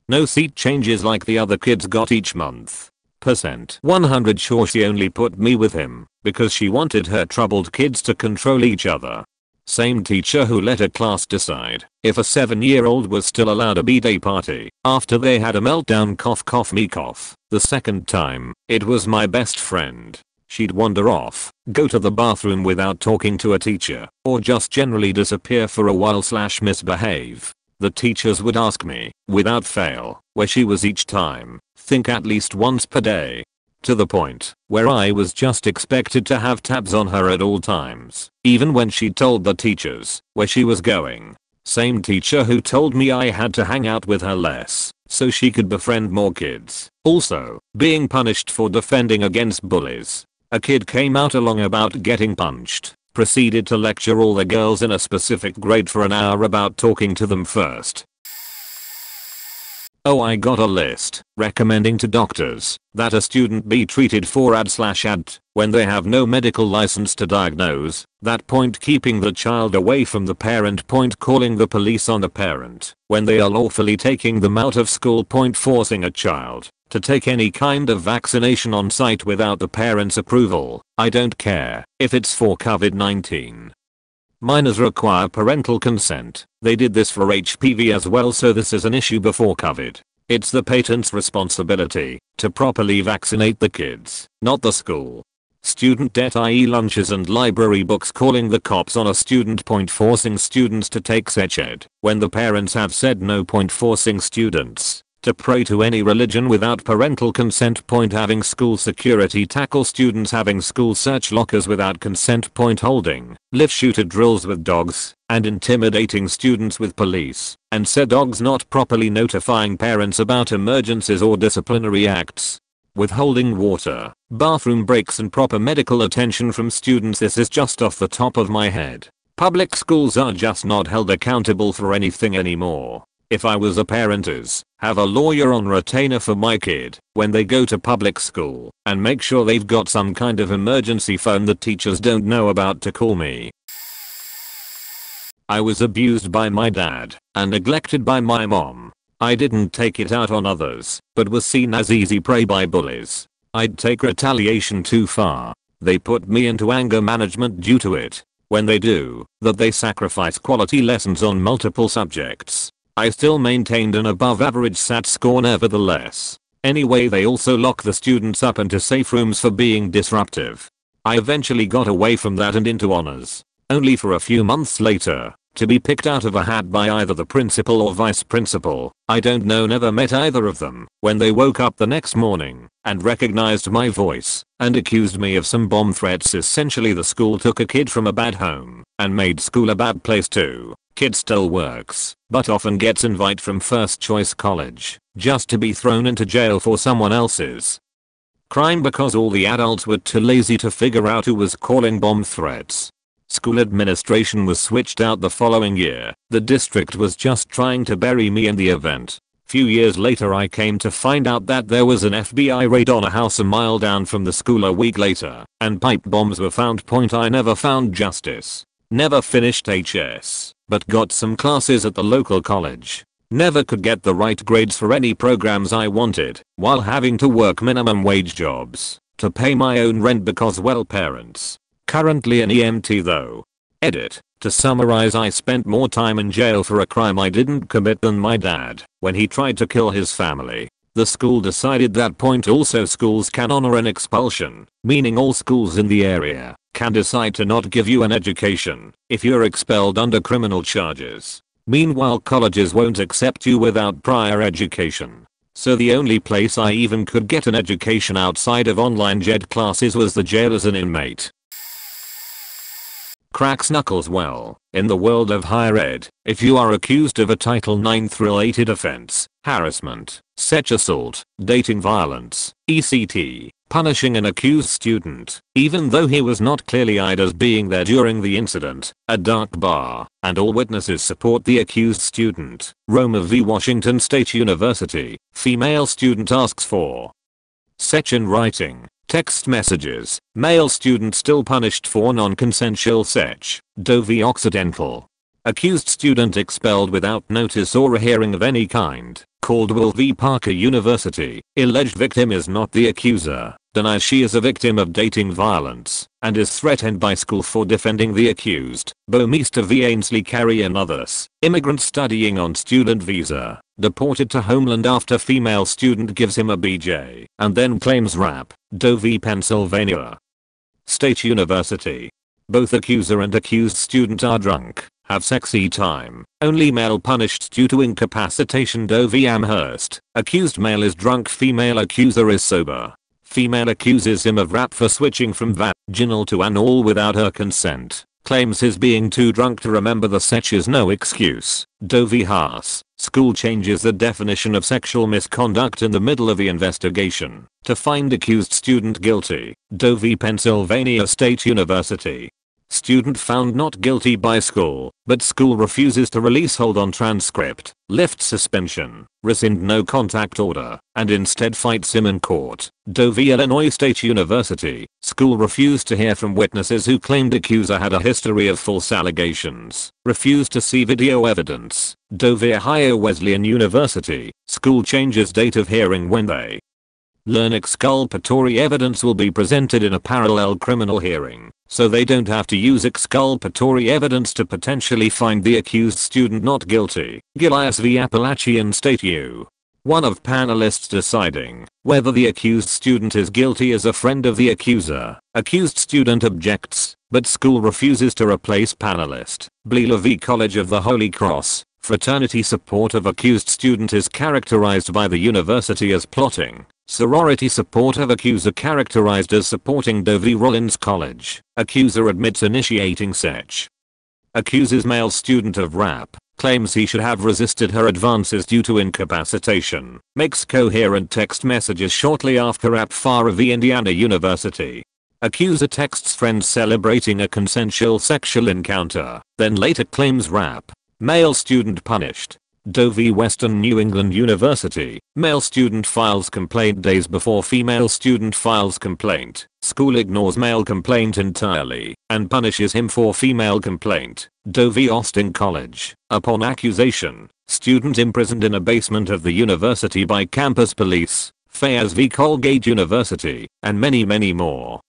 No seat changes like the other kids got each month. %100 sure she only put me with him because she wanted her troubled kids to control each other. Same teacher who let a class decide if a 7-year-old was still allowed a b-day party after they had a meltdown. Cough cough me cough. The second time, it was my best friend. She'd wander off, go to the bathroom without talking to a teacher, or just generally disappear for a while/misbehave. The teachers would ask me, without fail, where she was each time, think at least once per day. To the point where I was just expected to have tabs on her at all times, even when she told the teachers where she was going. Same teacher who told me I had to hang out with her less so she could befriend more kids. Also, being punished for defending against bullies. A kid came out along about getting punched, proceeded to lecture all the girls in a specific grade for an hour about talking to them first. Oh, I got a list recommending to doctors that a student be treated for AD/ADT when they have no medical license to diagnose. That point keeping the child away from the parent. Point calling the police on the parent when they are lawfully taking them out of school. Point forcing a child to take any kind of vaccination on site without the parent's approval. I don't care if it's for COVID-19. Minors require parental consent. They did this for HPV as well, so this is an issue before COVID. It's the parent's responsibility to properly vaccinate the kids, not the school. Student debt, i.e. lunches and library books. Calling the cops on a student. Point forcing students to take sex ed when the parents have said no. Point forcing students to pray to any religion without parental consent. Point having school security tackle students having school search lockers without consent. Point holding live shooter drills with dogs and intimidating students with police and said dogs not properly notifying parents about emergencies or disciplinary acts. Withholding water, bathroom breaks and proper medical attention from students. This is just off the top of my head. Public schools are just not held accountable for anything anymore. If I was a parent, have a lawyer on retainer for my kid when they go to public school and make sure they've got some kind of emergency phone that teachers don't know about to call me. I was abused by my dad and neglected by my mom. I didn't take it out on others, but was seen as easy prey by bullies. I'd take retaliation too far. They put me into anger management due to it. When they do, that they sacrifice quality lessons on multiple subjects. I still maintained an above average SAT score nevertheless. Anyway, they also lock the students up into safe rooms for being disruptive. I eventually got away from that and into honors. Only for a few months later to be picked out of a hat by either the principal or vice principal. I don't know, never met either of them. When they woke up the next morning and recognized my voice and accused me of some bomb threats. Essentially, the school took a kid from a bad home and made school a bad place too. Kid still works, but often gets invite from first choice college just to be thrown into jail for someone else's crime because all the adults were too lazy to figure out who was calling bomb threats. School administration was switched out the following year. The district was just trying to bury me in the event. Few years later, I came to find out that there was an FBI raid on a house a mile down from the school a week later, and pipe bombs were found. I never found justice. Never finished HS, but got some classes at the local college. Never could get the right grades for any programs I wanted, while having to work minimum wage jobs to pay my own rent because, well, parents. Currently an EMT though. Edit. To summarize, I spent more time in jail for a crime I didn't commit than my dad when he tried to kill his family. The school decided that point. Also, schools can honor an expulsion, meaning all schools in the area can decide to not give you an education if you're expelled under criminal charges. Meanwhile, colleges won't accept you without prior education. So the only place I even could get an education outside of online JED classes was the jail as an inmate. cracks knuckles well. In the world of higher ed, if you are accused of a Title IX related offense, harassment, sexual assault, dating violence, etc., punishing an accused student, even though he was not clearly eyed as being there during the incident, a dark bar, and all witnesses support the accused student. Roma v. Washington State University, female student asks for section writing, text messages, male student still punished for non-consensual sex. Doe v. Occidental. Accused student expelled without notice or a hearing of any kind. Caldwell v. Parker University. Alleged victim is not the accuser, denies she is a victim of dating violence, and is threatened by school for defending the accused. Bomista v. Ainsley Carey and others. Immigrant studying on student visa, deported to homeland after female student gives him a BJ, and then claims rap. Doe v. Pennsylvania State University. Both accuser and accused student are drunk, have sexy time. Only male punished due to incapacitation. Doe v. Amherst. Accused male is drunk, female accuser is sober. Female accuses him of rap for switching from vaginal to anal without her consent. Claims his being too drunk to remember the sex is no excuse. Doe v. Haas. School changes the definition of sexual misconduct in the middle of the investigation to find accused student guilty. Doe v. Pennsylvania State University. Student found not guilty by school, but school refuses to release hold on transcript, lift suspension, rescind no contact order, and instead fights him in court. Doe v. Illinois State University. School refused to hear from witnesses who claimed accuser had a history of false allegations, refused to see video evidence. Doe v. Ohio Wesleyan University. School changes date of hearing when they learn exculpatory evidence will be presented in a parallel criminal hearing, so they don't have to use exculpatory evidence to potentially find the accused student not guilty. Gilias v. Appalachian State U. One of panelists deciding whether the accused student is guilty is a friend of the accuser. Accused student objects, but school refuses to replace panelist. Bleeler v. College of the Holy Cross. Fraternity support of accused student is characterized by the university as plotting. Sorority support of accuser characterized as supporting. Doe v. Rollins College. Accuser admits initiating sex. Accuses male student of rap. Claims he should have resisted her advances due to incapacitation. Makes coherent text messages shortly after rap. Farah v. Indiana University. Accuser texts friends celebrating a consensual sexual encounter, then later claims rap. Male student punished. Doe v. Western New England University. Male student files complaint days before female student files complaint. School ignores male complaint entirely and punishes him for female complaint. Doe v. Austin College. Upon accusation, student imprisoned in a basement of the university by campus police. Fayez v. Colgate University, and many more.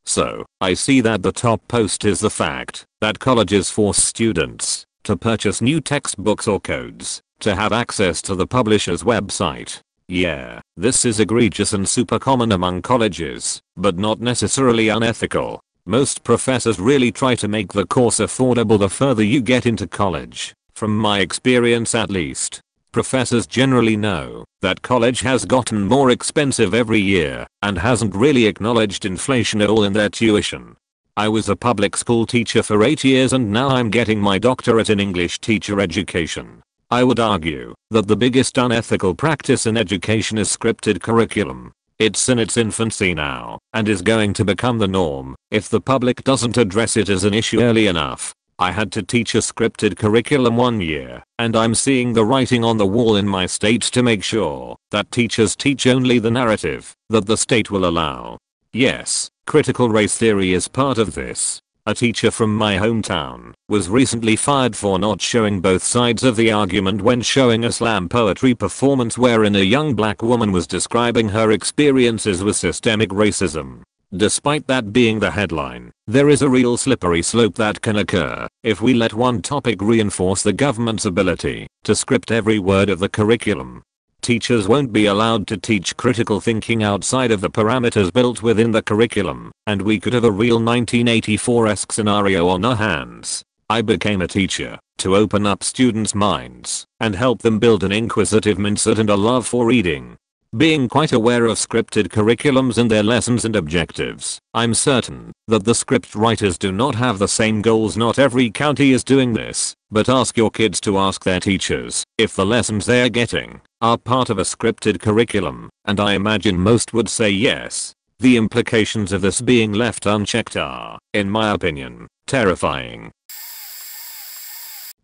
So, I see that the top post is the fact that colleges force students to purchase new textbooks or codes to have access to the publisher's website. Yeah, this is egregious and super common among colleges, but not necessarily unethical. Most professors really try to make the course affordable the further you get into college. From my experience at least, professors generally know that college has gotten more expensive every year and hasn't really acknowledged inflation at all in their tuition. I was a public school teacher for 8 years and now I'm getting my doctorate in English teacher education. I would argue that the biggest unethical practice in education is scripted curriculum. It's in its infancy now and is going to become the norm if the public doesn't address it as an issue early enough. I had to teach a scripted curriculum 1 year, and I'm seeing the writing on the wall in my state to make sure that teachers teach only the narrative that the state will allow. Yes, critical race theory is part of this. A teacher from my hometown was recently fired for not showing both sides of the argument when showing a slam poetry performance wherein a young black woman was describing her experiences with systemic racism. Despite that being the headline, there is a real slippery slope that can occur if we let one topic reinforce the government's ability to script every word of the curriculum. Teachers won't be allowed to teach critical thinking outside of the parameters built within the curriculum, and we could have a real 1984-esque scenario on our hands. I became a teacher to open up students' minds and help them build an inquisitive mindset and a love for reading. being quite aware of scripted curriculums and their lessons and objectives. I'm certain that the script writers do not have the same goals. Not every county is doing this, but ask your kids to ask their teachers if the lessons they are getting are part of a scripted curriculum, and I imagine most would say yes. The implications of this being left unchecked are, in my opinion, terrifying.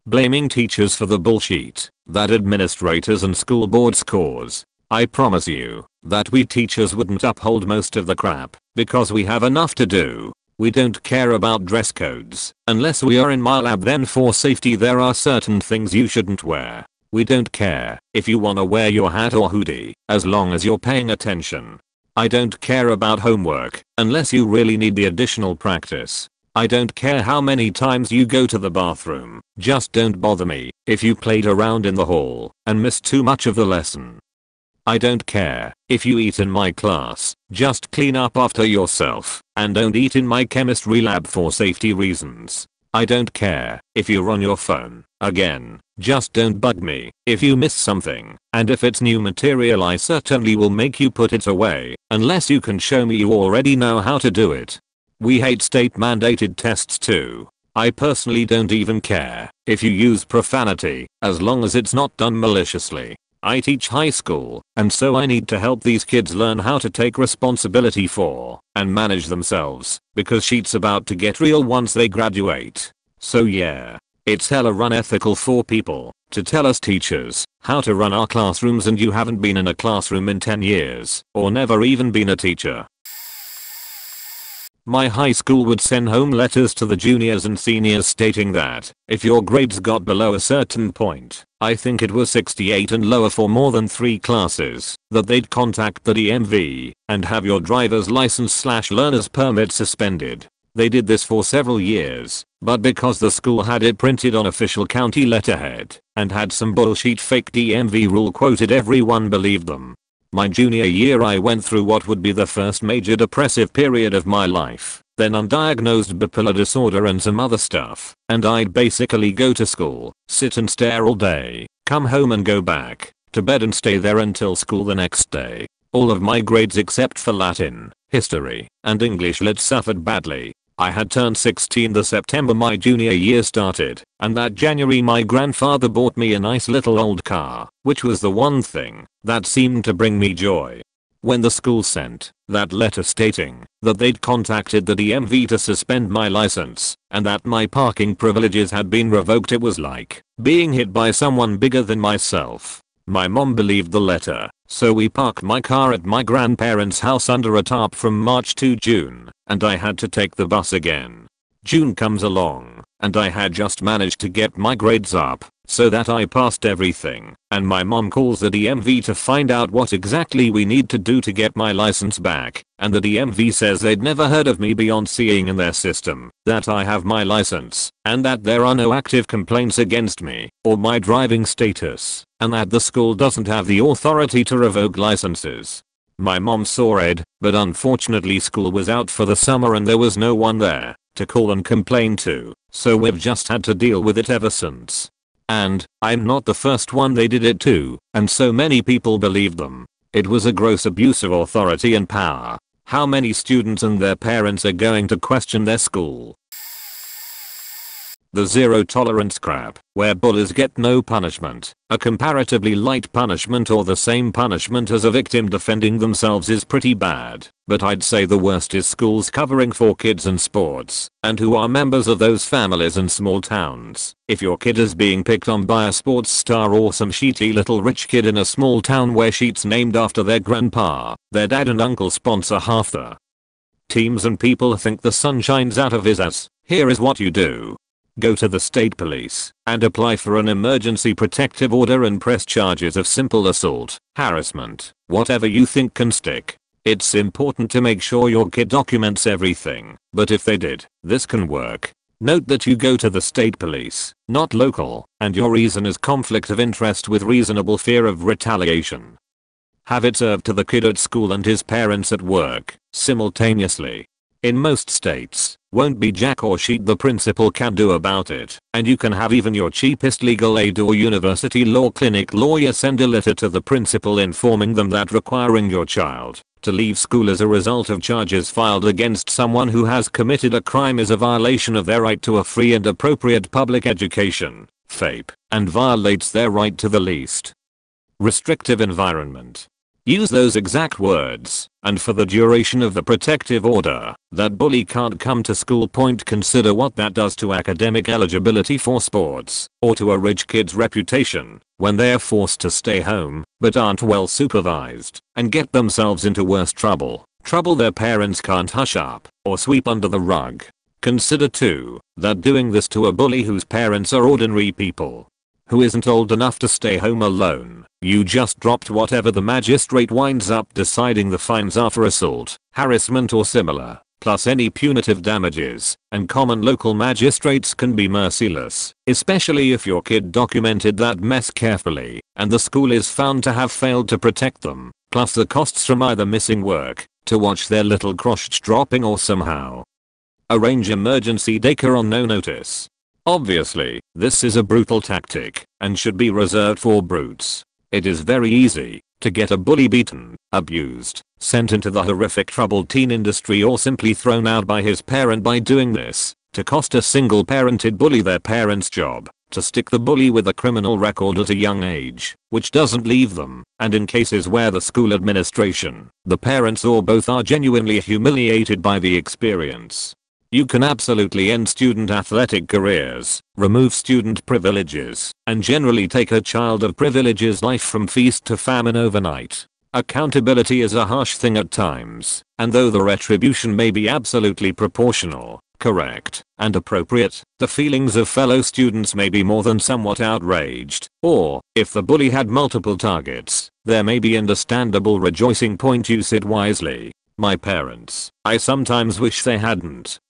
Blaming teachers for the bullshit that administrators and school boards cause. I promise you that we teachers wouldn't uphold most of the crap because we have enough to do. We don't care about dress codes unless we are in my lab. Then for safety there are certain things you shouldn't wear. We don't care if you wanna wear your hat or hoodie as long as you're paying attention. I don't care about homework unless you really need the additional practice. I don't care how many times you go to the bathroom. Just don't bother me if you played around in the hall and missed too much of the lesson. I don't care if you eat in my class. Just clean up after yourself and don't eat in my chemistry lab for safety reasons. I don't care if you're on your phone. Again, just don't bug me if you miss something, and if it's new material I certainly will make you put it away unless you can show me you already know how to do it. We hate state mandated tests too. I personally don't even care if you use profanity as long as it's not done maliciously. I teach high school, and so I need to help these kids learn how to take responsibility for and manage themselves, because shit's about to get real once they graduate. So yeah, it's hella unethical for people to tell us teachers how to run our classrooms, and you haven't been in a classroom in 10 years or never even been a teacher. My high school would send home letters to the juniors and seniors stating that if your grades got below a certain point, I think it was 68 and lower for more than 3 classes, that they'd contact the DMV and have your driver's license/learner's permit suspended. They did this for several years, but because the school had it printed on official county letterhead and had some bullshit fake DMV rule quoted, everyone believed them. My junior year I went through what would be the first major depressive period of my life, then undiagnosed bipolar disorder and some other stuff, and I'd basically go to school, sit and stare all day, come home and go back to bed and stay there until school the next day. All of my grades except for Latin, history, and English lit suffered badly. I had turned 16 the September my junior year started, and that January my grandfather bought me a nice little old car, which was the one thing that seemed to bring me joy. When the school sent that letter stating that they'd contacted the DMV to suspend my license and that my parking privileges had been revoked, it was like being hit by someone bigger than myself. My mom believed the letter, so we parked my car at my grandparents' house under a tarp from March to June, and I had to take the bus again. June comes along, and I had just managed to get my grades up so that I passed everything, and my mom calls the DMV to find out what exactly we need to do to get my license back, and the DMV says they'd never heard of me beyond seeing in their system that I have my license, and that there are no active complaints against me or my driving status, and that the school doesn't have the authority to revoke licenses. My mom saw red, but unfortunately school was out for the summer and there was no one there to call and complain to, so we've just had to deal with it ever since. And I'm not the first one they did it to, and so many people believed them. It was a gross abuse of authority and power. How many students and their parents are going to question their school? The zero tolerance crap, where bullies get no punishment, a comparatively light punishment or the same punishment as a victim defending themselves, is pretty bad, but I'd say the worst is schools covering for kids in sports and who are members of those families in small towns. If your kid is being picked on by a sports star or some shitty little rich kid in a small town where she's named after their grandpa, their dad and uncle sponsor half the teams and people think the sun shines out of his ass, here is what you do. Go to the state police and apply for an emergency protective order and press charges of simple assault, harassment, whatever you think can stick. It's important to make sure your kid documents everything, but if they did, this can work. Note that you go to the state police, not local, and your reason is conflict of interest with reasonable fear of retaliation. Have it served to the kid at school and his parents at work, simultaneously. In most states, won't be jack or shit the principal can do about it, and you can have even your cheapest legal aid or university law clinic lawyer send a letter to the principal informing them that requiring your child to leave school as a result of charges filed against someone who has committed a crime is a violation of their right to a free and appropriate public education, FAPE, and violates their right to the least restrictive environment. Use those exact words, and for the duration of the protective order, that bully can't come to school. Consider what that does to academic eligibility for sports, or to a rich kid's reputation, when they're forced to stay home, but aren't well supervised, and get themselves into worse trouble their parents can't hush up, or sweep under the rug. Consider too, that doing this to a bully whose parents are ordinary people, who isn't old enough to stay home alone, you just dropped whatever the magistrate winds up deciding the fines are for assault, harassment or similar, plus any punitive damages, and common local magistrates can be merciless, especially if your kid documented that mess carefully, and the school is found to have failed to protect them, plus the costs from either missing work, to watch their little crotch dropping or somehow arrange emergency daycare on no notice. Obviously, this is a brutal tactic, and should be reserved for brutes. It is very easy to get a bully beaten, abused, sent into the horrific troubled teen industry or simply thrown out by his parent by doing this, to cost a single-parented bully their parent's job, to stick the bully with a criminal record at a young age, which doesn't leave them, and in cases where the school administration, the parents or both are genuinely humiliated by the experience. You can absolutely end student athletic careers, remove student privileges, and generally take a child of privilege's life from feast to famine overnight. Accountability is a harsh thing at times, and though the retribution may be absolutely proportional, correct, and appropriate, the feelings of fellow students may be more than somewhat outraged, or, if the bully had multiple targets, there may be understandable rejoicing. Use it wisely. My parents, I sometimes wish they hadn't.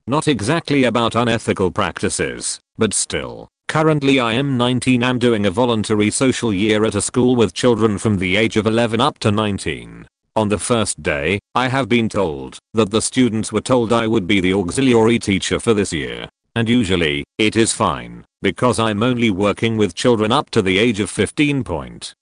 Not exactly about unethical practices, but still. Currently I am 19 and doing a voluntary social year at a school with children from the age of 11 up to 19. On the first day, I have been told that the students were told I would be the auxiliary teacher for this year. And usually, it is fine, because I'm only working with children up to the age of 15.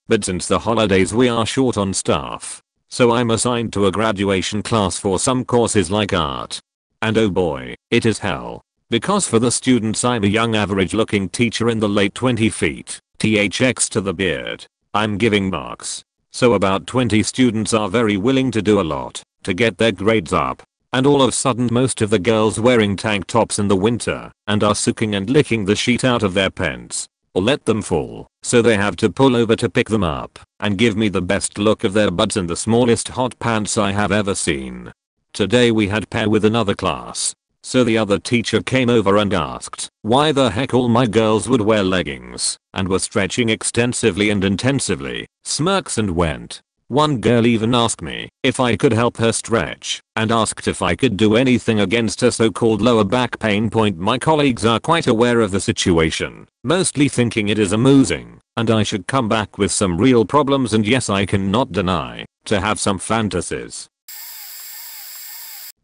But since the holidays we are short on staff. So I'm assigned to a graduation class for some courses like art. And oh boy, it is hell. Because for the students I'm a young average looking teacher in the late 20 feet, THX to the beard. I'm giving marks. So about 20 students are very willing to do a lot to get their grades up. And all of a sudden most of the girls wearing tank tops in the winter and are sucking and licking the sheet out of their pants. Or let them fall, so they have to pull over to pick them up and give me the best look of their butts in the smallest hot pants I have ever seen. Today we had pair with another class. So the other teacher came over and asked why the heck all my girls would wear leggings and were stretching extensively and intensively, smirks and went. One girl even asked me if I could help her stretch and asked if I could do anything against her so-called lower back pain. My colleagues are quite aware of the situation, mostly thinking it is amusing and I should come back with some real problems, and yes, I cannot deny to have some fantasies.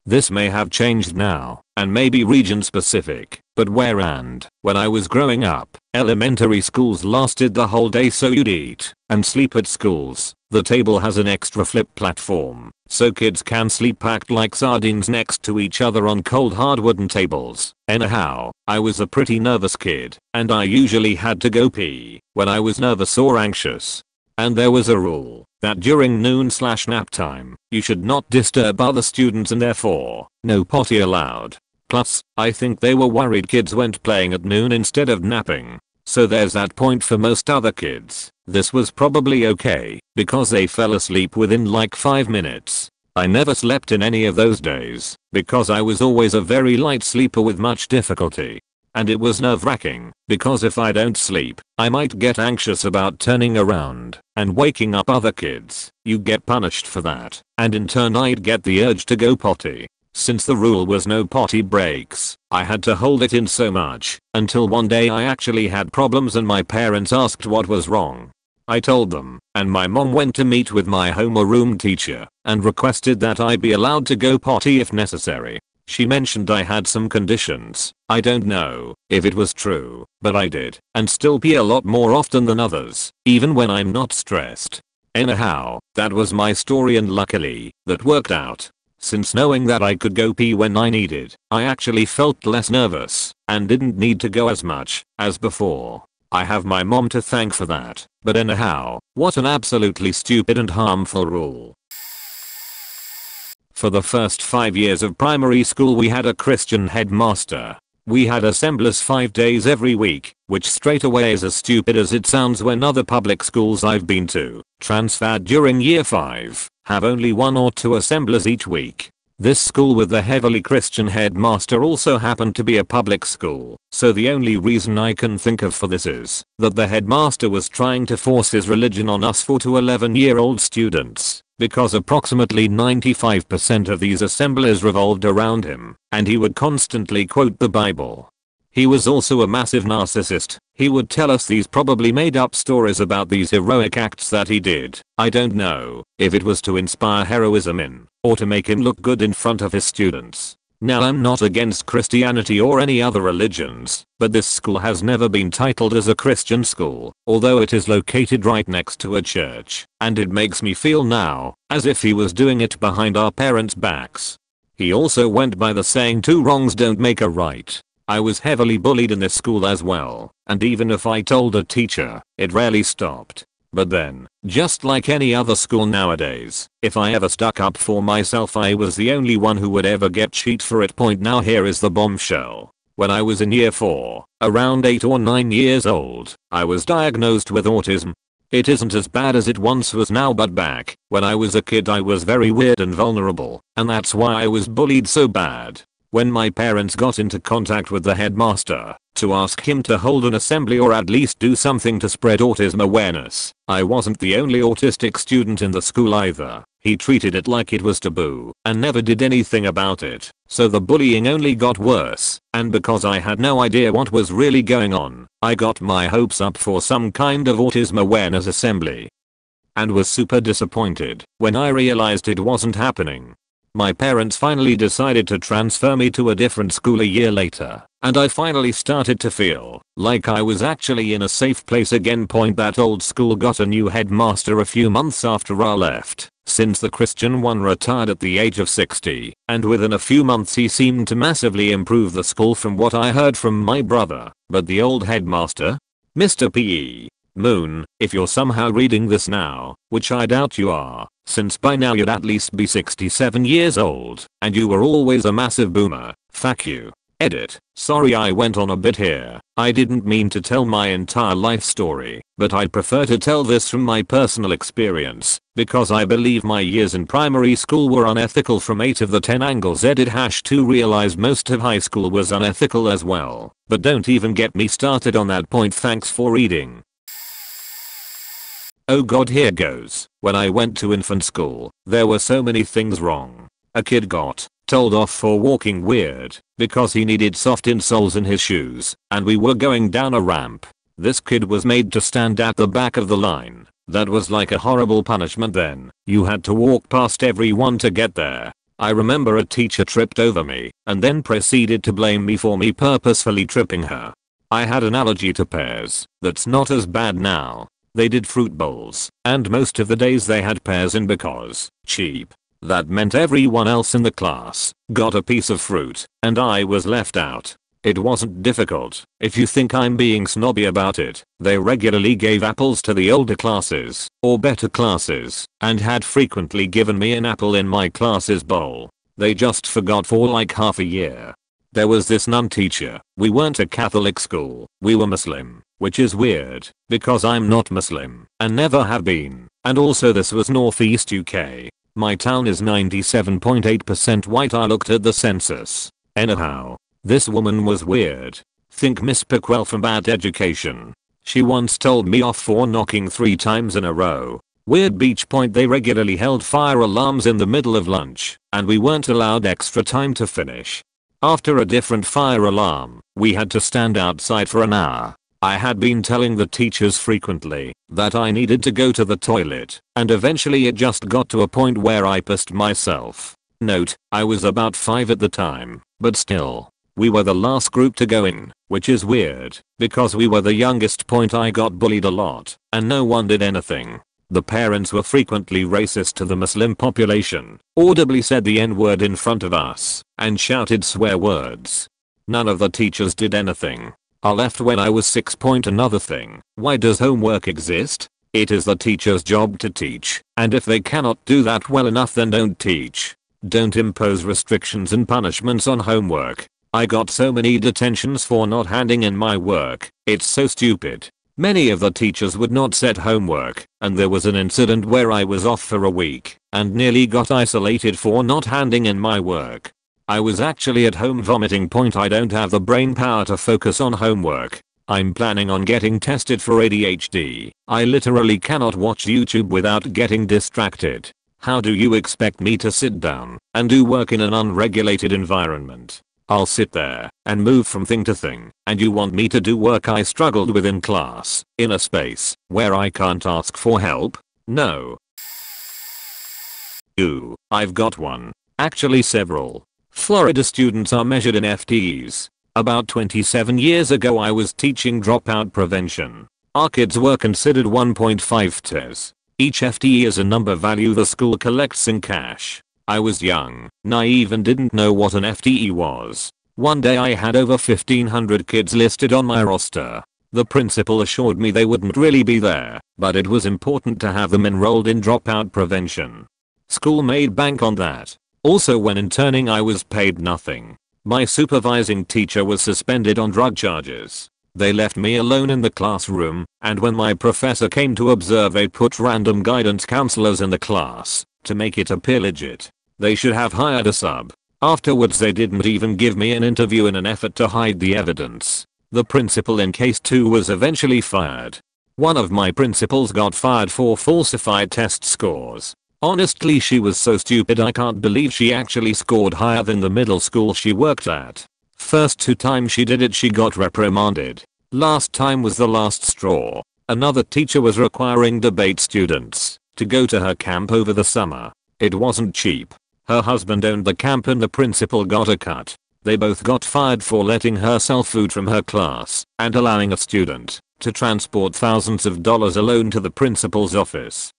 This may have changed now, and may be region specific, but where and when I was growing up, elementary schools lasted the whole day, so you'd eat and sleep at schools. The table has an extra flip platform, so kids can sleep packed like sardines next to each other on cold hard wooden tables. Anyhow, I was a pretty nervous kid, and I usually had to go pee when I was nervous or anxious. And there was a rule that during noon/nap time, you should not disturb other students and therefore, no potty allowed. Plus, I think they were worried kids went playing at noon instead of napping. So there's that point for most other kids. This was probably okay, because they fell asleep within like 5 minutes. I never slept in any of those days, because I was always a very light sleeper with much difficulty. And it was nerve-wracking, because if I don't sleep, I might get anxious about turning around and waking up other kids. You get punished for that, and in turn I'd get the urge to go potty. Since the rule was no potty breaks, I had to hold it in so much, until one day I actually had problems and my parents asked what was wrong. I told them, and my mom went to meet with my homeroom teacher and requested that I be allowed to go potty if necessary. She mentioned I had some conditions. I don't know if it was true, but I did, and still pee a lot more often than others, even when I'm not stressed. Anyhow, that was my story, and luckily, that worked out. Since knowing that I could go pee when I needed, I actually felt less nervous and didn't need to go as much as before. I have my mom to thank for that, but anyhow, what an absolutely stupid and harmful rule. For the first 5 years of primary school we had a Christian headmaster. We had assemblies 5 days every week, which straight away is as stupid as it sounds when other public schools I've been to, transferred during year 5, have only 1 or 2 assemblies each week. This school with the heavily Christian headmaster also happened to be a public school, so the only reason I can think of for this is that the headmaster was trying to force his religion on us 4 to 11-year-old students, because approximately 95% of these assemblies revolved around him, and he would constantly quote the Bible. He was also a massive narcissist. He would tell us these probably made up stories about these heroic acts that he did. I don't know if it was to inspire heroism in, or to make him look good in front of his students. Now I'm not against Christianity or any other religions, but this school has never been titled as a Christian school, although it is located right next to a church, and it makes me feel now as if he was doing it behind our parents' backs. He also went by the saying 2 wrongs don't make a right. I was heavily bullied in this school as well, and even if I told a teacher, it rarely stopped. But then, just like any other school nowadays, if I ever stuck up for myself I was the only one who would ever get cheat for it. Now here is the bombshell. When I was in year 4, around 8 or 9 years old, I was diagnosed with autism. It isn't as bad as it once was now, but back when I was a kid I was very weird and vulnerable, and that's why I was bullied so bad. When my parents got into contact with the headmaster to ask him to hold an assembly or at least do something to spread autism awareness, I wasn't the only autistic student in the school either. He treated it like it was taboo and never did anything about it, so the bullying only got worse, and because I had no idea what was really going on, I got my hopes up for some kind of autism awareness assembly, and was super disappointed when I realized it wasn't happening. My parents finally decided to transfer me to a different school a year later, and I finally started to feel like I was actually in a safe place again. That old school got a new headmaster a few months after I left, since the Christian one retired at the age of 60, and within a few months he seemed to massively improve the school from what I heard from my brother. But the old headmaster, Mr. P.E. Moon, if you're somehow reading this now, which I doubt you are, since by now you'd at least be 67 years old, and you were always a massive boomer, fuck you. Edit. Sorry I went on a bit here. I didn't mean to tell my entire life story, but I'd prefer to tell this from my personal experience, because I believe my years in primary school were unethical from 8 of the 10 angles. Edit #2 realized most of high school was unethical as well, but don't even get me started on that point. Thanks for reading. Oh god, here goes. When I went to infant school, there were so many things wrong. A kid got told off for walking weird because he needed soft insoles in his shoes, and we were going down a ramp. This kid was made to stand at the back of the line. That was like a horrible punishment. Then you had to walk past everyone to get there. I remember a teacher tripped over me and then proceeded to blame me for me purposefully tripping her. I had an allergy to pears. That's not as bad now. They did fruit bowls, and most of the days they had pears in because cheap. That meant everyone else in the class got a piece of fruit, and I was left out. It wasn't difficult. If you think I'm being snobby about it, they regularly gave apples to the older classes, or better classes, and had frequently given me an apple in my class's bowl. They just forgot for like half a year. There was this nun teacher. We weren't a Catholic school, we were Muslim, which is weird, because I'm not Muslim, and never have been, and also this was Northeast UK. My town is 97.8% white. I looked at the census. Anyhow, this woman was weird. Think Miss Pickwell from Bad Education. She once told me off for knocking 3 times in a row. Weird Beach Point, they regularly held fire alarms in the middle of lunch, and we weren't allowed extra time to finish. After a different fire alarm, we had to stand outside for an hour. I had been telling the teachers frequently that I needed to go to the toilet, and eventually it just got to a point where I pissed myself. Note, I was about 5 at the time, but still. We were the last group to go in, which is weird, because we were the youngest. I got bullied a lot, and no one did anything. The parents were frequently racist to the Muslim population, audibly said the N-word in front of us, and shouted swear words. None of the teachers did anything. I left when I was 6. Another thing, why does homework exist? It is the teacher's job to teach, and if they cannot do that well enough, then don't teach. Don't impose restrictions and punishments on homework. I got so many detentions for not handing in my work. It's so stupid. Many of the teachers would not set homework, and there was an incident where I was off for a week and nearly got isolated for not handing in my work. I was actually at home vomiting. I don't have the brain power to focus on homework. I'm planning on getting tested for ADHD. I literally cannot watch YouTube without getting distracted. How do you expect me to sit down and do work in an unregulated environment? I'll sit there and move from thing to thing, and you want me to do work I struggled with in class, in a space where I can't ask for help? No. Ooh, I've got one. Actually several. Florida students are measured in FTEs. About 27 years ago I was teaching dropout prevention. Our kids were considered 1.5 TES. Each FTE is a number value the school collects in cash. I was young, naive, and didn't know what an FTE was. One day I had over 1500 kids listed on my roster. The principal assured me they wouldn't really be there, but it was important to have them enrolled in dropout prevention. School made bank on that. Also, when interning I was paid nothing. My supervising teacher was suspended on drug charges. They left me alone in the classroom, and when my professor came to observe they put random guidance counselors in the class to make it appear legit. They should have hired a sub. Afterwards they didn't even give me an interview in an effort to hide the evidence. The principal in case 2 was eventually fired. One of my principals got fired for falsified test scores. Honestly, she was so stupid I can't believe she actually scored higher than the middle school she worked at. First 2 times she did it she got reprimanded. Last time was the last straw. Another teacher was requiring debate students to go to her camp over the summer. It wasn't cheap. Her husband owned the camp and the principal got a cut. They both got fired for letting her sell food from her class and allowing a student to transport thousands of dollars alone to the principal's office.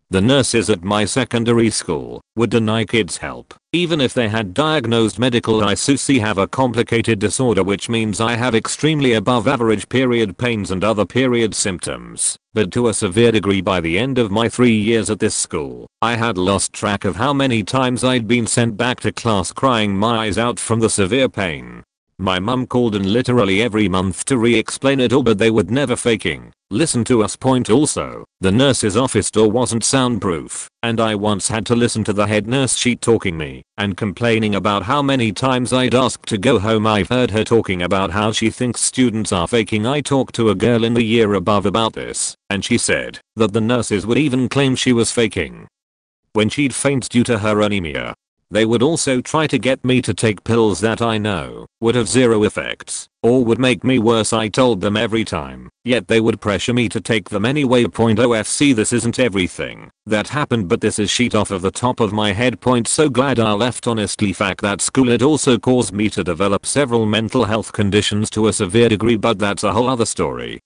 The nurses at my secondary school would deny kids help, even if they had diagnosed medical issues. I have a complicated disorder, which means I have extremely above average period pains and other period symptoms, but to a severe degree. By the end of my 3 years at this school, I had lost track of how many times I'd been sent back to class crying my eyes out from the severe pain. My mum called in literally every month to re-explain it all, but they would never faking listen to us. Also, the nurse's office door wasn't soundproof, and I once had to listen to the head nurse sheet talking me and complaining about how many times I'd asked to go home. I've heard her talking about how she thinks students are faking. I talked to a girl in the year above about this, and she said that the nurses would even claim she was faking when she'd faint due to her anemia. They would also try to get me to take pills that I know would have zero effects or would make me worse. I told them every time, yet they would pressure me to take them anyway. OFC, this isn't everything that happened, but this is sheet off of the top of my head. So glad I left. Honestly, fact that school, it also caused me to develop several mental health conditions to a severe degree, but that's a whole other story.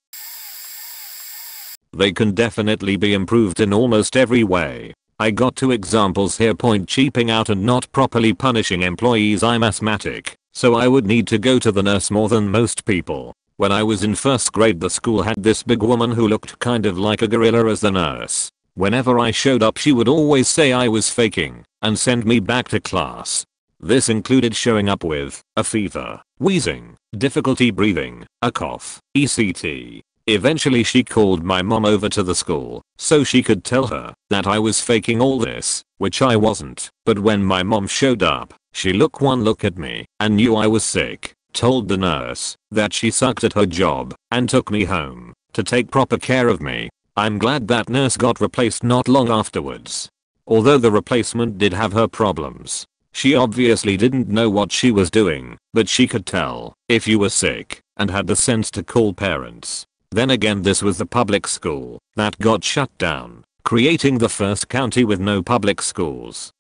They can definitely be improved in almost every way. I got 2 examples here. Cheaping out and not properly punishing employees. I'm asthmatic, so I would need to go to the nurse more than most people. When I was in 1st grade, the school had this big woman who looked kind of like a gorilla as the nurse. Whenever I showed up, she would always say I was faking and send me back to class. This included showing up with a fever, wheezing, difficulty breathing, a cough, etc. Eventually she called my mom over to the school so she could tell her that I was faking all this, which I wasn't. But when my mom showed up, she looked one look at me and knew I was sick, told the nurse that she sucked at her job, and took me home to take proper care of me. I'm glad that nurse got replaced not long afterwards. Although the replacement did have her problems. She obviously didn't know what she was doing, but she could tell if you were sick and had the sense to call parents. Then again, this was the public school that got shut down, creating the first county with no public schools.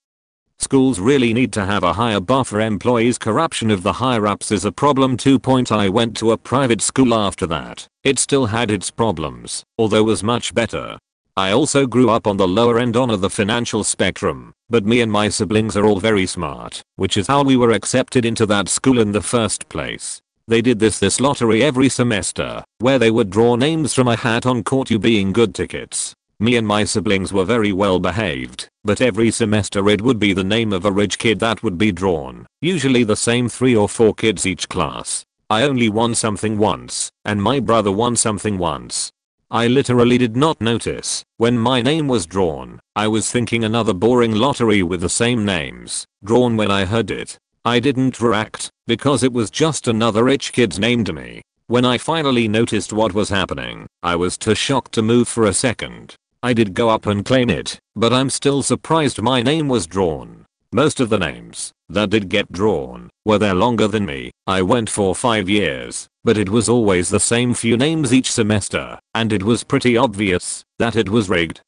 Schools really need to have a higher bar for employees. Corruption of the higher ups is a problem too. I went to a private school after that. It still had its problems, although was much better. I also grew up on the lower end of the financial spectrum, but me and my siblings are all very smart, which is how we were accepted into that school in the first place. They did this lottery every semester, where they would draw names from a hat on caught you being good tickets. Me and my siblings were very well behaved, but every semester it would be the name of a rich kid that would be drawn, usually the same 3 or 4 kids each class. I only won something once, and my brother won something once. I literally did not notice when my name was drawn. I was thinking another boring lottery with the same names drawn when I heard it. I didn't react because it was just another rich kid's name to me. When I finally noticed what was happening, I was too shocked to move for a second. I did go up and claim it, but I'm still surprised my name was drawn. Most of the names that did get drawn were there longer than me. I went for 5 years, but it was always the same few names each semester, and it was pretty obvious that it was rigged.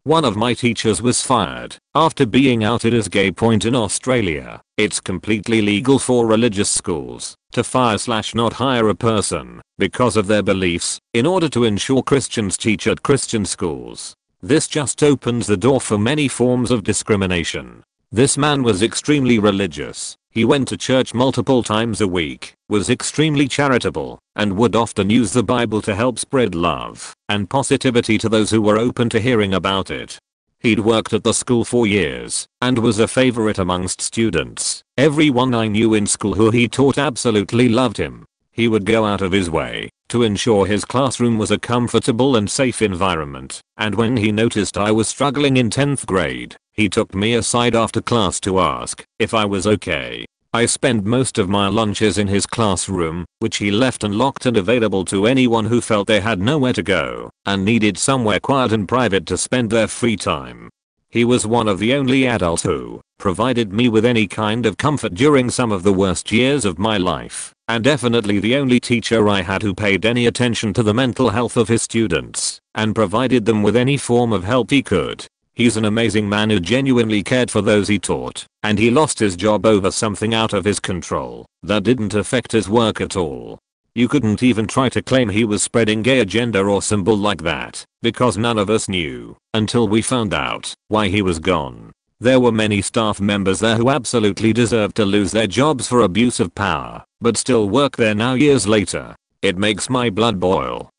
One of my teachers was fired after being outed as gay. In Australia, it's completely legal for religious schools to fire/not hire a person because of their beliefs in order to ensure Christians teach at Christian schools. This just opens the door for many forms of discrimination. This man was extremely religious. He went to church multiple times a week, was extremely charitable, and would often use the Bible to help spread love and positivity to those who were open to hearing about it. He'd worked at the school for years and was a favorite amongst students. Everyone I knew in school who he taught absolutely loved him. He would go out of his way to ensure his classroom was a comfortable and safe environment, and when he noticed I was struggling in 10th grade, he took me aside after class to ask if I was okay. I spent most of my lunches in his classroom, which he left unlocked and available to anyone who felt they had nowhere to go and needed somewhere quiet and private to spend their free time. He was one of the only adults who provided me with any kind of comfort during some of the worst years of my life, and definitely the only teacher I had who paid any attention to the mental health of his students and provided them with any form of help he could. He's an amazing man who genuinely cared for those he taught, and he lost his job over something out of his control that didn't affect his work at all. You couldn't even try to claim he was spreading gay agenda or symbol like that, because none of us knew until we found out why he was gone. There were many staff members there who absolutely deserved to lose their jobs for abuse of power, but still work there now years later. It makes my blood boil.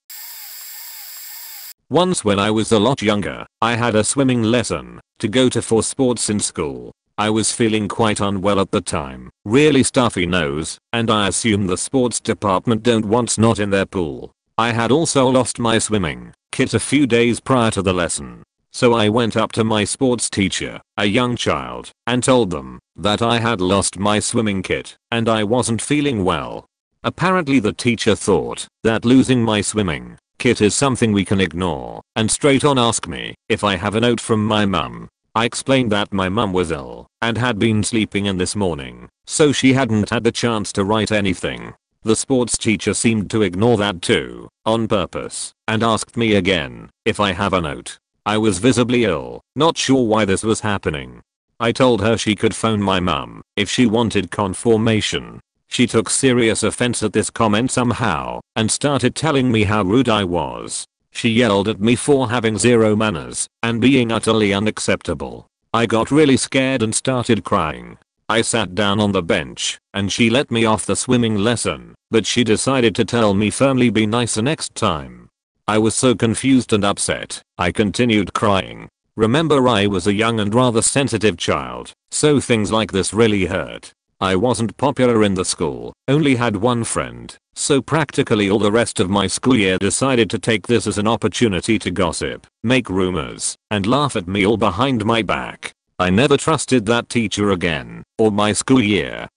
Once when I was a lot younger, I had a swimming lesson to go to for sports in school. I was feeling quite unwell at the time, really stuffy nose, and I assume the sports department don't want snot in their pool. I had also lost my swimming kit a few days prior to the lesson. So I went up to my sports teacher, a young child, and told them that I had lost my swimming kit and I wasn't feeling well. Apparently the teacher thought that losing my swimming kit is something we can ignore and straight on asked me if I have a note from my mum. I explained that my mum was ill and had been sleeping in this morning, so she hadn't had the chance to write anything. The sports teacher seemed to ignore that too, on purpose, and asked me again if I have a note. I was visibly ill, not sure why this was happening. I told her she could phone my mum if she wanted confirmation. She took serious offense at this comment somehow and started telling me how rude I was. She yelled at me for having zero manners and being utterly unacceptable. I got really scared and started crying. I sat down on the bench and she let me off the swimming lesson, but she decided to tell me firmly be nicer next time. I was so confused and upset, I continued crying. Remember, I was a young and rather sensitive child, so things like this really hurt. I wasn't popular in the school, only had one friend, so practically all the rest of my school year decided to take this as an opportunity to gossip, make rumors, and laugh at me all behind my back. I never trusted that teacher again, or my school year.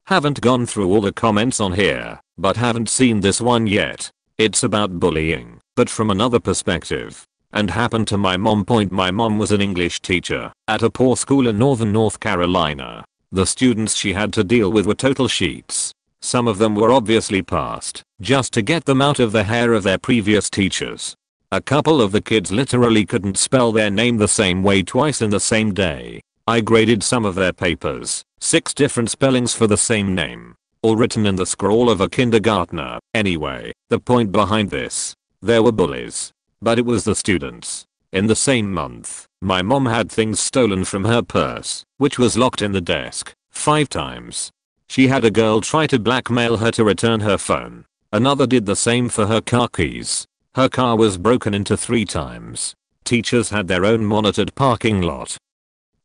Haven't gone through all the comments on here, but haven't seen this one yet. It's about bullying, but from another perspective. and happened to my mom. My mom was an English teacher at a poor school in northern North Carolina. The students she had to deal with were total sheets. Some of them were obviously passed just to get them out of the hair of their previous teachers. A couple of the kids literally couldn't spell their name the same way twice in the same day. I graded some of their papers, 6 different spellings for the same name, all written in the scrawl of a kindergartner. Anyway, the point behind this, there were bullies, but it was the students. In the same month, my mom had things stolen from her purse, which was locked in the desk, 5 times. She had a girl try to blackmail her to return her phone. Another did the same for her car keys. Her car was broken into 3 times. Teachers had their own monitored parking lot.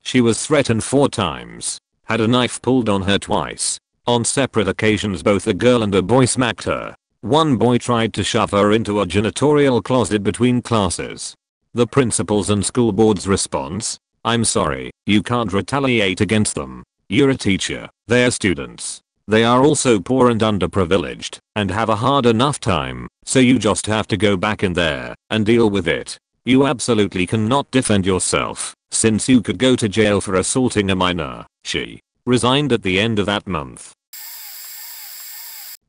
She was threatened 4 times. Had a knife pulled on her twice. On separate occasions both a girl and a boy smacked her. One boy tried to shove her into a janitorial closet between classes. The principal's and school board's response? I'm sorry, you can't retaliate against them. You're a teacher, they're students. They are also poor and underprivileged, and have a hard enough time, so you just have to go back in there and deal with it. You absolutely cannot defend yourself, since you could go to jail for assaulting a minor. She resigned at the end of that month.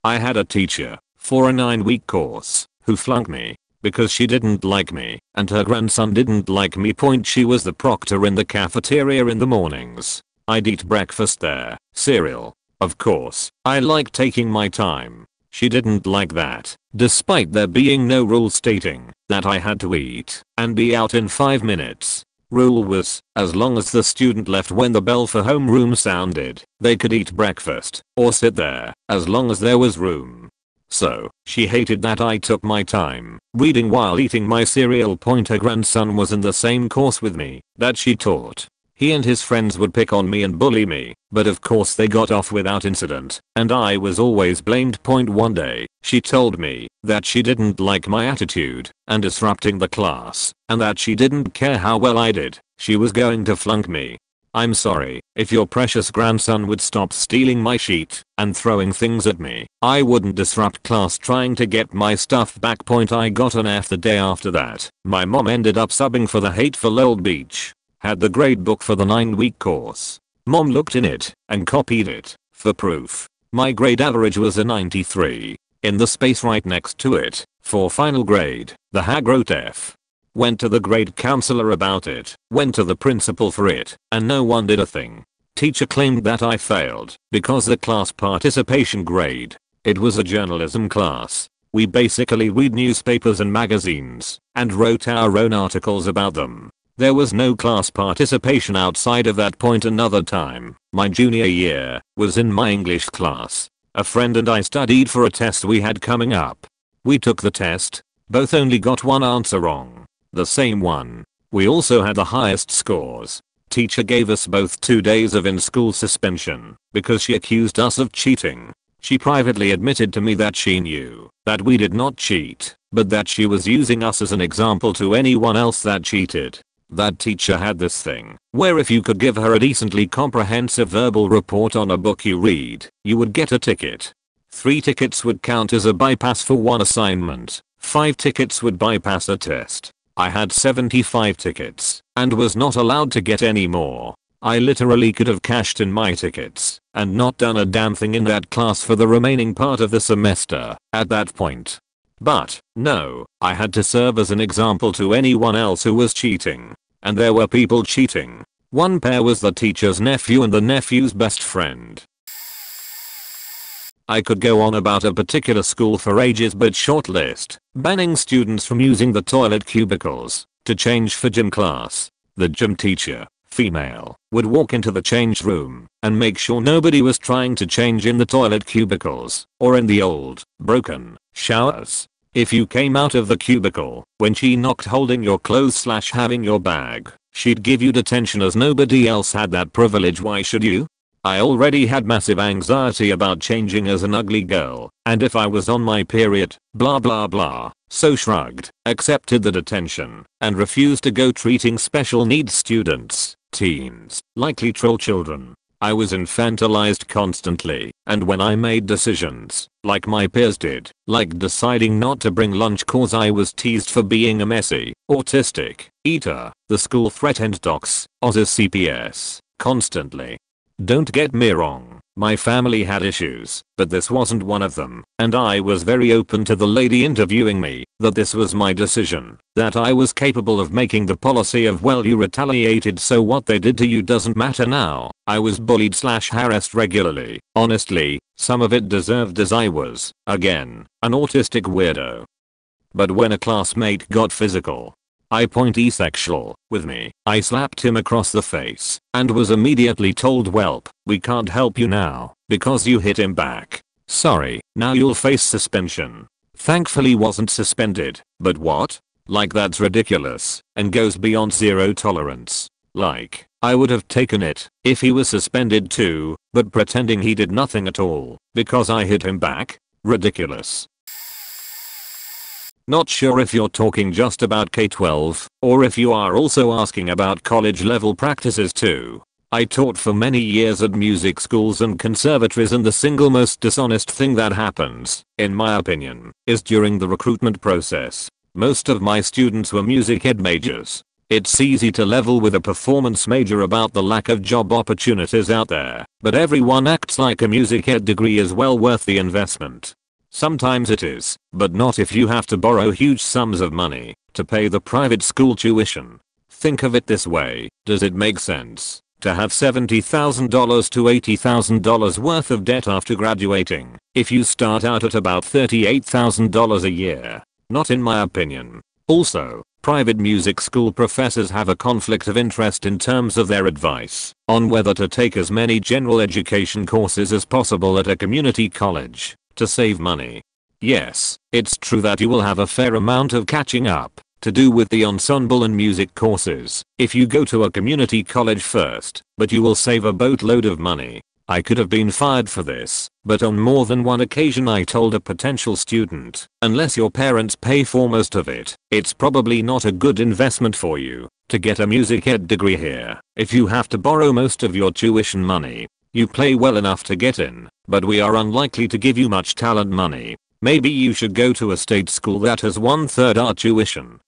I had a teacher, for a 9-week course, who flunked me, because she didn't like me, and her grandson didn't like me. She was the proctor in the cafeteria in the mornings. I'd eat breakfast there, cereal. Of course, I like taking my time. She didn't like that, despite there being no rule stating that I had to eat and be out in 5 minutes. Rule was, as long as the student left when the bell for homeroom sounded, they could eat breakfast or sit there as long as there was room. So, she hated that I took my time reading while eating my cereal. Her grandson was in the same course with me that she taught. He and his friends would pick on me and bully me, but of course they got off without incident, and I was always blamed. One day, she told me that she didn't like my attitude and disrupting the class, and that she didn't care how well I did, she was going to flunk me. I'm sorry, if your precious grandson would stop stealing my sheet and throwing things at me, I wouldn't disrupt class trying to get my stuff back. I got an F the day after that. My mom ended up subbing for the hateful old beach. Had the grade book for the 9-week course. Mom looked in it and copied it for proof. My grade average was a 93. In the space right next to it, for final grade, the hag wrote F. Went to the grade counselor about it, went to the principal for it, and no one did a thing. Teacher claimed that I failed because the class participation grade. It was a journalism class. We basically read newspapers and magazines and wrote our own articles about them. There was no class participation outside of that point. Another time, my junior year, was in my English class. A friend and I studied for a test we had coming up. We took the test. Both only got one answer wrong. The same one. We also had the highest scores. Teacher gave us both 2 days of in-school suspension because she accused us of cheating. She privately admitted to me that she knew that we did not cheat, but that she was using us as an example to anyone else that cheated. That teacher had this thing where if you could give her a decently comprehensive verbal report on a book you read, you would get a ticket. 3 tickets would count as a bypass for 1 assignment. 5 tickets would bypass a test. I had 75 tickets and was not allowed to get any more. I literally could have cashed in my tickets and not done a damn thing in that class for the remaining part of the semester at that point. But, no, I had to serve as an example to anyone else who was cheating. And there were people cheating. One pair was the teacher's nephew and the nephew's best friend. I could go on about a particular school for ages, but short list. Banning students from using the toilet cubicles to change for gym class. The gym teacher, female, would walk into the change room and make sure nobody was trying to change in the toilet cubicles or in the old, broken showers. If you came out of the cubicle when she knocked holding your clothes / having your bag, she'd give you detention as nobody else had that privilege. Why should you? I already had massive anxiety about changing as an ugly girl, and if I was on my period, blah blah blah, so shrugged, accepted the detention, and refused to go treating special needs students, teens, like literal children. I was infantilized constantly, and when I made decisions, like my peers did, like deciding not to bring lunch cause I was teased for being a messy, autistic eater, the school threatened docs, Oz's CPS, constantly. Don't get me wrong, my family had issues, but this wasn't one of them, and I was very open to the lady interviewing me, that this was my decision, that I was capable of making the policy of well you retaliated so what they did to you doesn't matter now. I was bullied/harassed regularly, honestly, some of it deserved as I was, again, an autistic weirdo. But when a classmate got physical, sexual, with me, I slapped him across the face, and was immediately told welp, we can't help you now, because you hit him back. Sorry, now you'll face suspension. Thankfully wasn't suspended, but what? Like that's ridiculous, and goes beyond zero tolerance. Like, I would have taken it, if he was suspended too, but pretending he did nothing at all, because I hit him back? Ridiculous. Not sure if you're talking just about K-12, or if you are also asking about college level practices too. I taught for many years at music schools and conservatories, and the single most dishonest thing that happens, in my opinion, is during the recruitment process. Most of my students were music ed majors. It's easy to level with a performance major about the lack of job opportunities out there, but everyone acts like a music ed degree is well worth the investment. Sometimes it is, but not if you have to borrow huge sums of money to pay the private school tuition. Think of it this way, does it make sense to have $70,000 to $80,000 worth of debt after graduating if you start out at about $38,000 a year? Not in my opinion. Also, private music school professors have a conflict of interest in terms of their advice on whether to take as many general education courses as possible at a community college to save money. Yes, it's true that you will have a fair amount of catching up to do with the ensemble and music courses if you go to a community college first, but you will save a boatload of money. I could have been fired for this, but on more than one occasion I told a potential student, unless your parents pay for most of it, it's probably not a good investment for you to get a music ed degree here. If you have to borrow most of your tuition money, you play well enough to get in, but we are unlikely to give you much talent money. Maybe you should go to a state school that has 1/3 our tuition.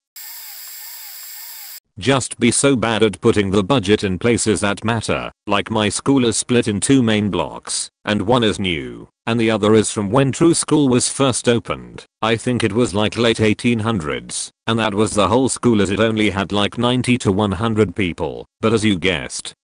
Just be so bad at putting the budget in places that matter, like my school is split in 2 main blocks, and one is new, and the other is from when True School was first opened. I think it was like late 1800s, and that was the whole school as it only had like 90 to 100 people, but as you guessed,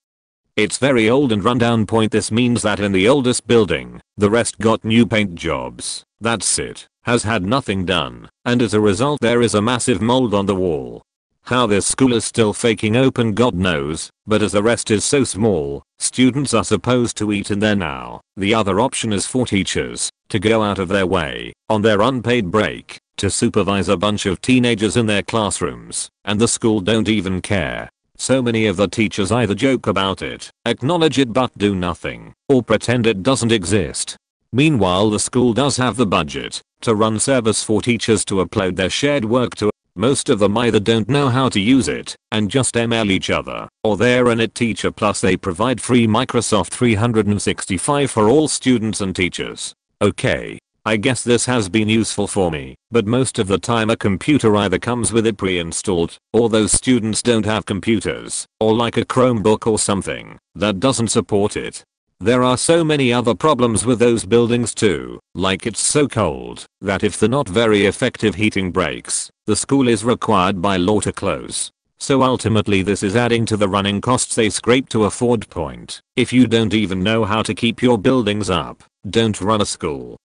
it's very old and rundown. This means that in the oldest building, the rest got new paint jobs. That's it. Has had nothing done, and as a result there is a massive mold on the wall. How this school is still faking open God knows, but as the rest is so small, students are supposed to eat in there now. The other option is for teachers to go out of their way, on their unpaid break, to supervise a bunch of teenagers in their classrooms, and the school don't even care. So many of the teachers either joke about it, acknowledge it but do nothing, or pretend it doesn't exist. Meanwhile the school does have the budget to run service for teachers to upload their shared work to. Most of them either don't know how to use it and just ML each other, or they're an IT teacher plus they provide free Microsoft 365 for all students and teachers. Okay, I guess this has been useful for me, but most of the time a computer either comes with it pre-installed, or those students don't have computers, or like a Chromebook or something that doesn't support it. There are so many other problems with those buildings too, like it's so cold that if the not very effective heating breaks, the school is required by law to close. So ultimately this is adding to the running costs they scrape to afford. If you don't even know how to keep your buildings up, don't run a school.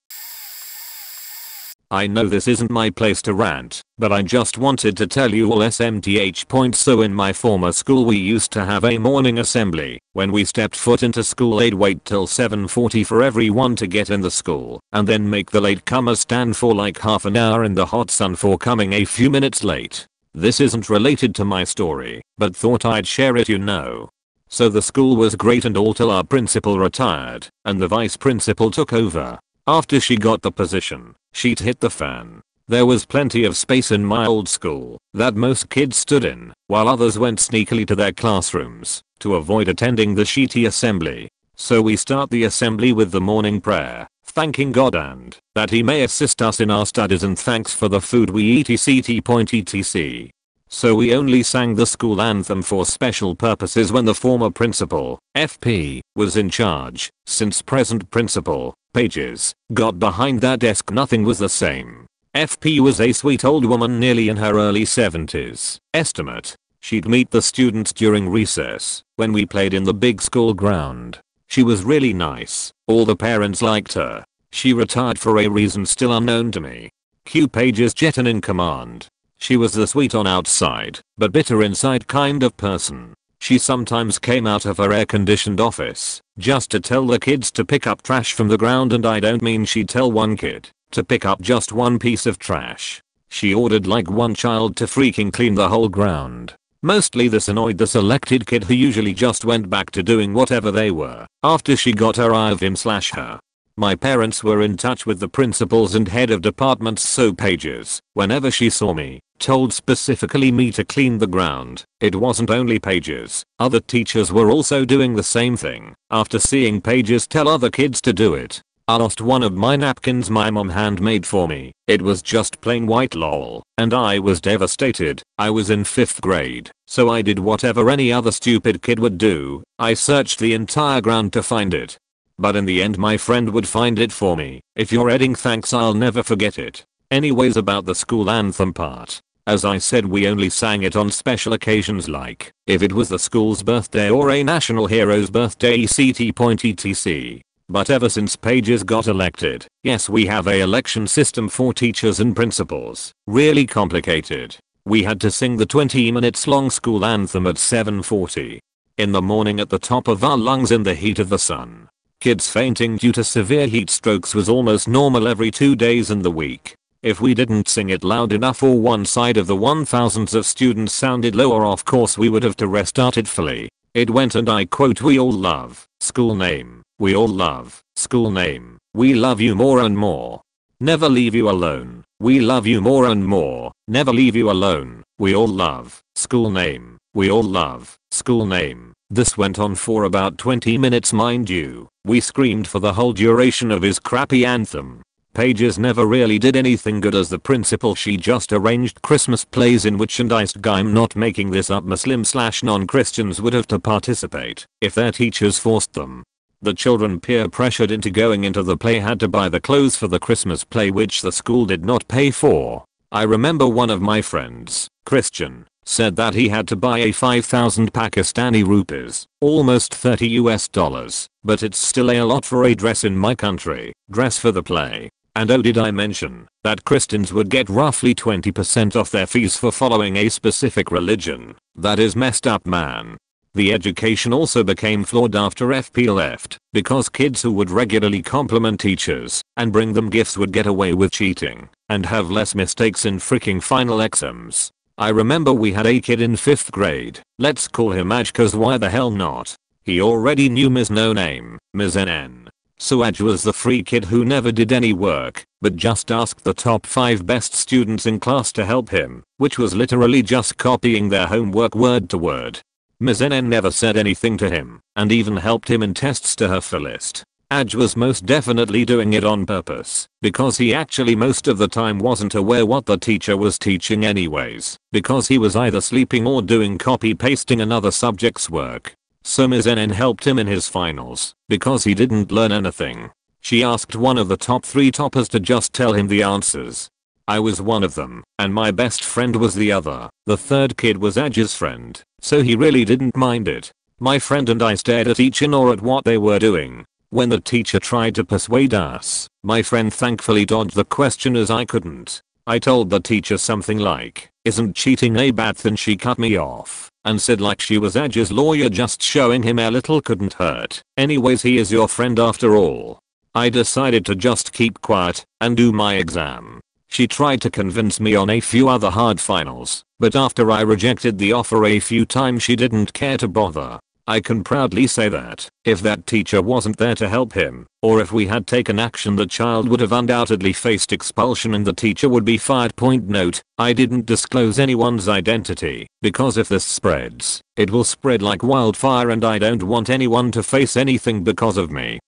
I know this isn't my place to rant, but I just wanted to tell you all SMTH. So in my former school we used to have a morning assembly. When we stepped foot into school they'd wait till 7:40 for everyone to get in the school, and then make the latecomers stand for like half an hour in the hot sun for coming a few minutes late. This isn't related to my story, but thought I'd share it, you know. So the school was great and all till our principal retired, and the vice principal took over. After she got the position, shit hit the fan. There was plenty of space in my old school that most kids stood in, while others went sneakily to their classrooms to avoid attending the shitty assembly. So we start the assembly with the morning prayer, thanking God and that he may assist us in our studies and thanks for the food we eat etc. So we only sang the school anthem for special purposes when the former principal, FP, was in charge. Since present principal, Pages, got behind that desk nothing was the same. FP was a sweet old woman nearly in her early 70s. Estimate. She'd meet the students during recess, when we played in the big school ground. She was really nice. All the parents liked her. She retired for a reason still unknown to me. Q Pages Jeton in command. She was the sweet on outside, but bitter inside kind of person. She sometimes came out of her air-conditioned office, just to tell the kids to pick up trash from the ground, and I don't mean she'd tell one kid to pick up just one piece of trash. She ordered like one child to freaking clean the whole ground. Mostly this annoyed the selected kid who usually just went back to doing whatever they were after she got her eye of him/her. My parents were in touch with the principals and head of departments, so Pages, whenever she saw me, told specifically me to clean the ground. It wasn't only Pages, other teachers were also doing the same thing after seeing Pages tell other kids to do it. I lost one of my napkins my mom handmade for me. It was just plain white lol, and I was devastated. I was in 5th grade, so I did whatever any other stupid kid would do. I searched the entire ground to find it. But in the end my friend would find it for me. If you're reading, thanks, I'll never forget it. Anyways, about the school anthem part. As I said, we only sang it on special occasions like if it was the school's birthday or a national hero's birthday etc. But ever since Pages got elected, yes, we have a election system for teachers and principals. Really complicated. We had to sing the 20 minutes long school anthem at 7:40 in the morning at the top of our lungs in the heat of the sun. Kids fainting due to severe heat strokes was almost normal every 2 days in the week. If we didn't sing it loud enough or one side of the 1000s of students sounded lower, of course we would have to restart it fully. It went, and I quote, "We all love school name. We all love school name. We love you more and more. Never leave you alone. We love you more and more. Never leave you alone. We all love school name. We all love school name." This went on for about 20 minutes, mind you. We screamed for the whole duration of his crappy anthem. Pages never really did anything good as the principal. She just arranged Christmas plays in which, and I'm not making this up, Muslim/non-Christians would have to participate if their teachers forced them. The children, peer pressured into going into the play, had to buy the clothes for the Christmas play, which the school did not pay for. I remember one of my friends, Christian, said that he had to buy a 5,000 Pakistani rupees, almost $30, but it's still a lot for a dress in my country, dress for the play. And oh, did I mention that Christians would get roughly 20% off their fees for following a specific religion? That is messed up, man. The education also became flawed after FP left, because kids who would regularly compliment teachers and bring them gifts would get away with cheating and have less mistakes in freaking final exams. I remember we had a kid in 5th grade, let's call him Aj, cause why the hell not? He already knew Ms. No Name, Ms. NN. So Aj was the free kid who never did any work, but just asked the top 5 best students in class to help him, which was literally just copying their homework word to word. Ms. NN never said anything to him, and even helped him in tests to her fullest. Aj was most definitely doing it on purpose, because he actually most of the time wasn't aware what the teacher was teaching anyways, because he was either sleeping or doing copy pasting another subject's work. So Ms. NN helped him in his finals, because he didn't learn anything. She asked one of the top 3 toppers to just tell him the answers. I was one of them, and my best friend was the other. The third kid was Aj's friend, so he really didn't mind it. My friend and I stared at each other or at what they were doing. When the teacher tried to persuade us, my friend thankfully dodged the question as I couldn't. I told the teacher something like, "Isn't cheating a bad thing?" She cut me off and said like she was Aj's lawyer, just showing him a little couldn't hurt. Anyways, he is your friend after all. I decided to just keep quiet and do my exam. She tried to convince me on a few other hard finals, but after I rejected the offer a few times she didn't care to bother. I can proudly say that if that teacher wasn't there to help him, or if we had taken action, the child would have undoubtedly faced expulsion and the teacher would be fired. Note, I didn't disclose anyone's identity, because if this spreads, it will spread like wildfire and I don't want anyone to face anything because of me.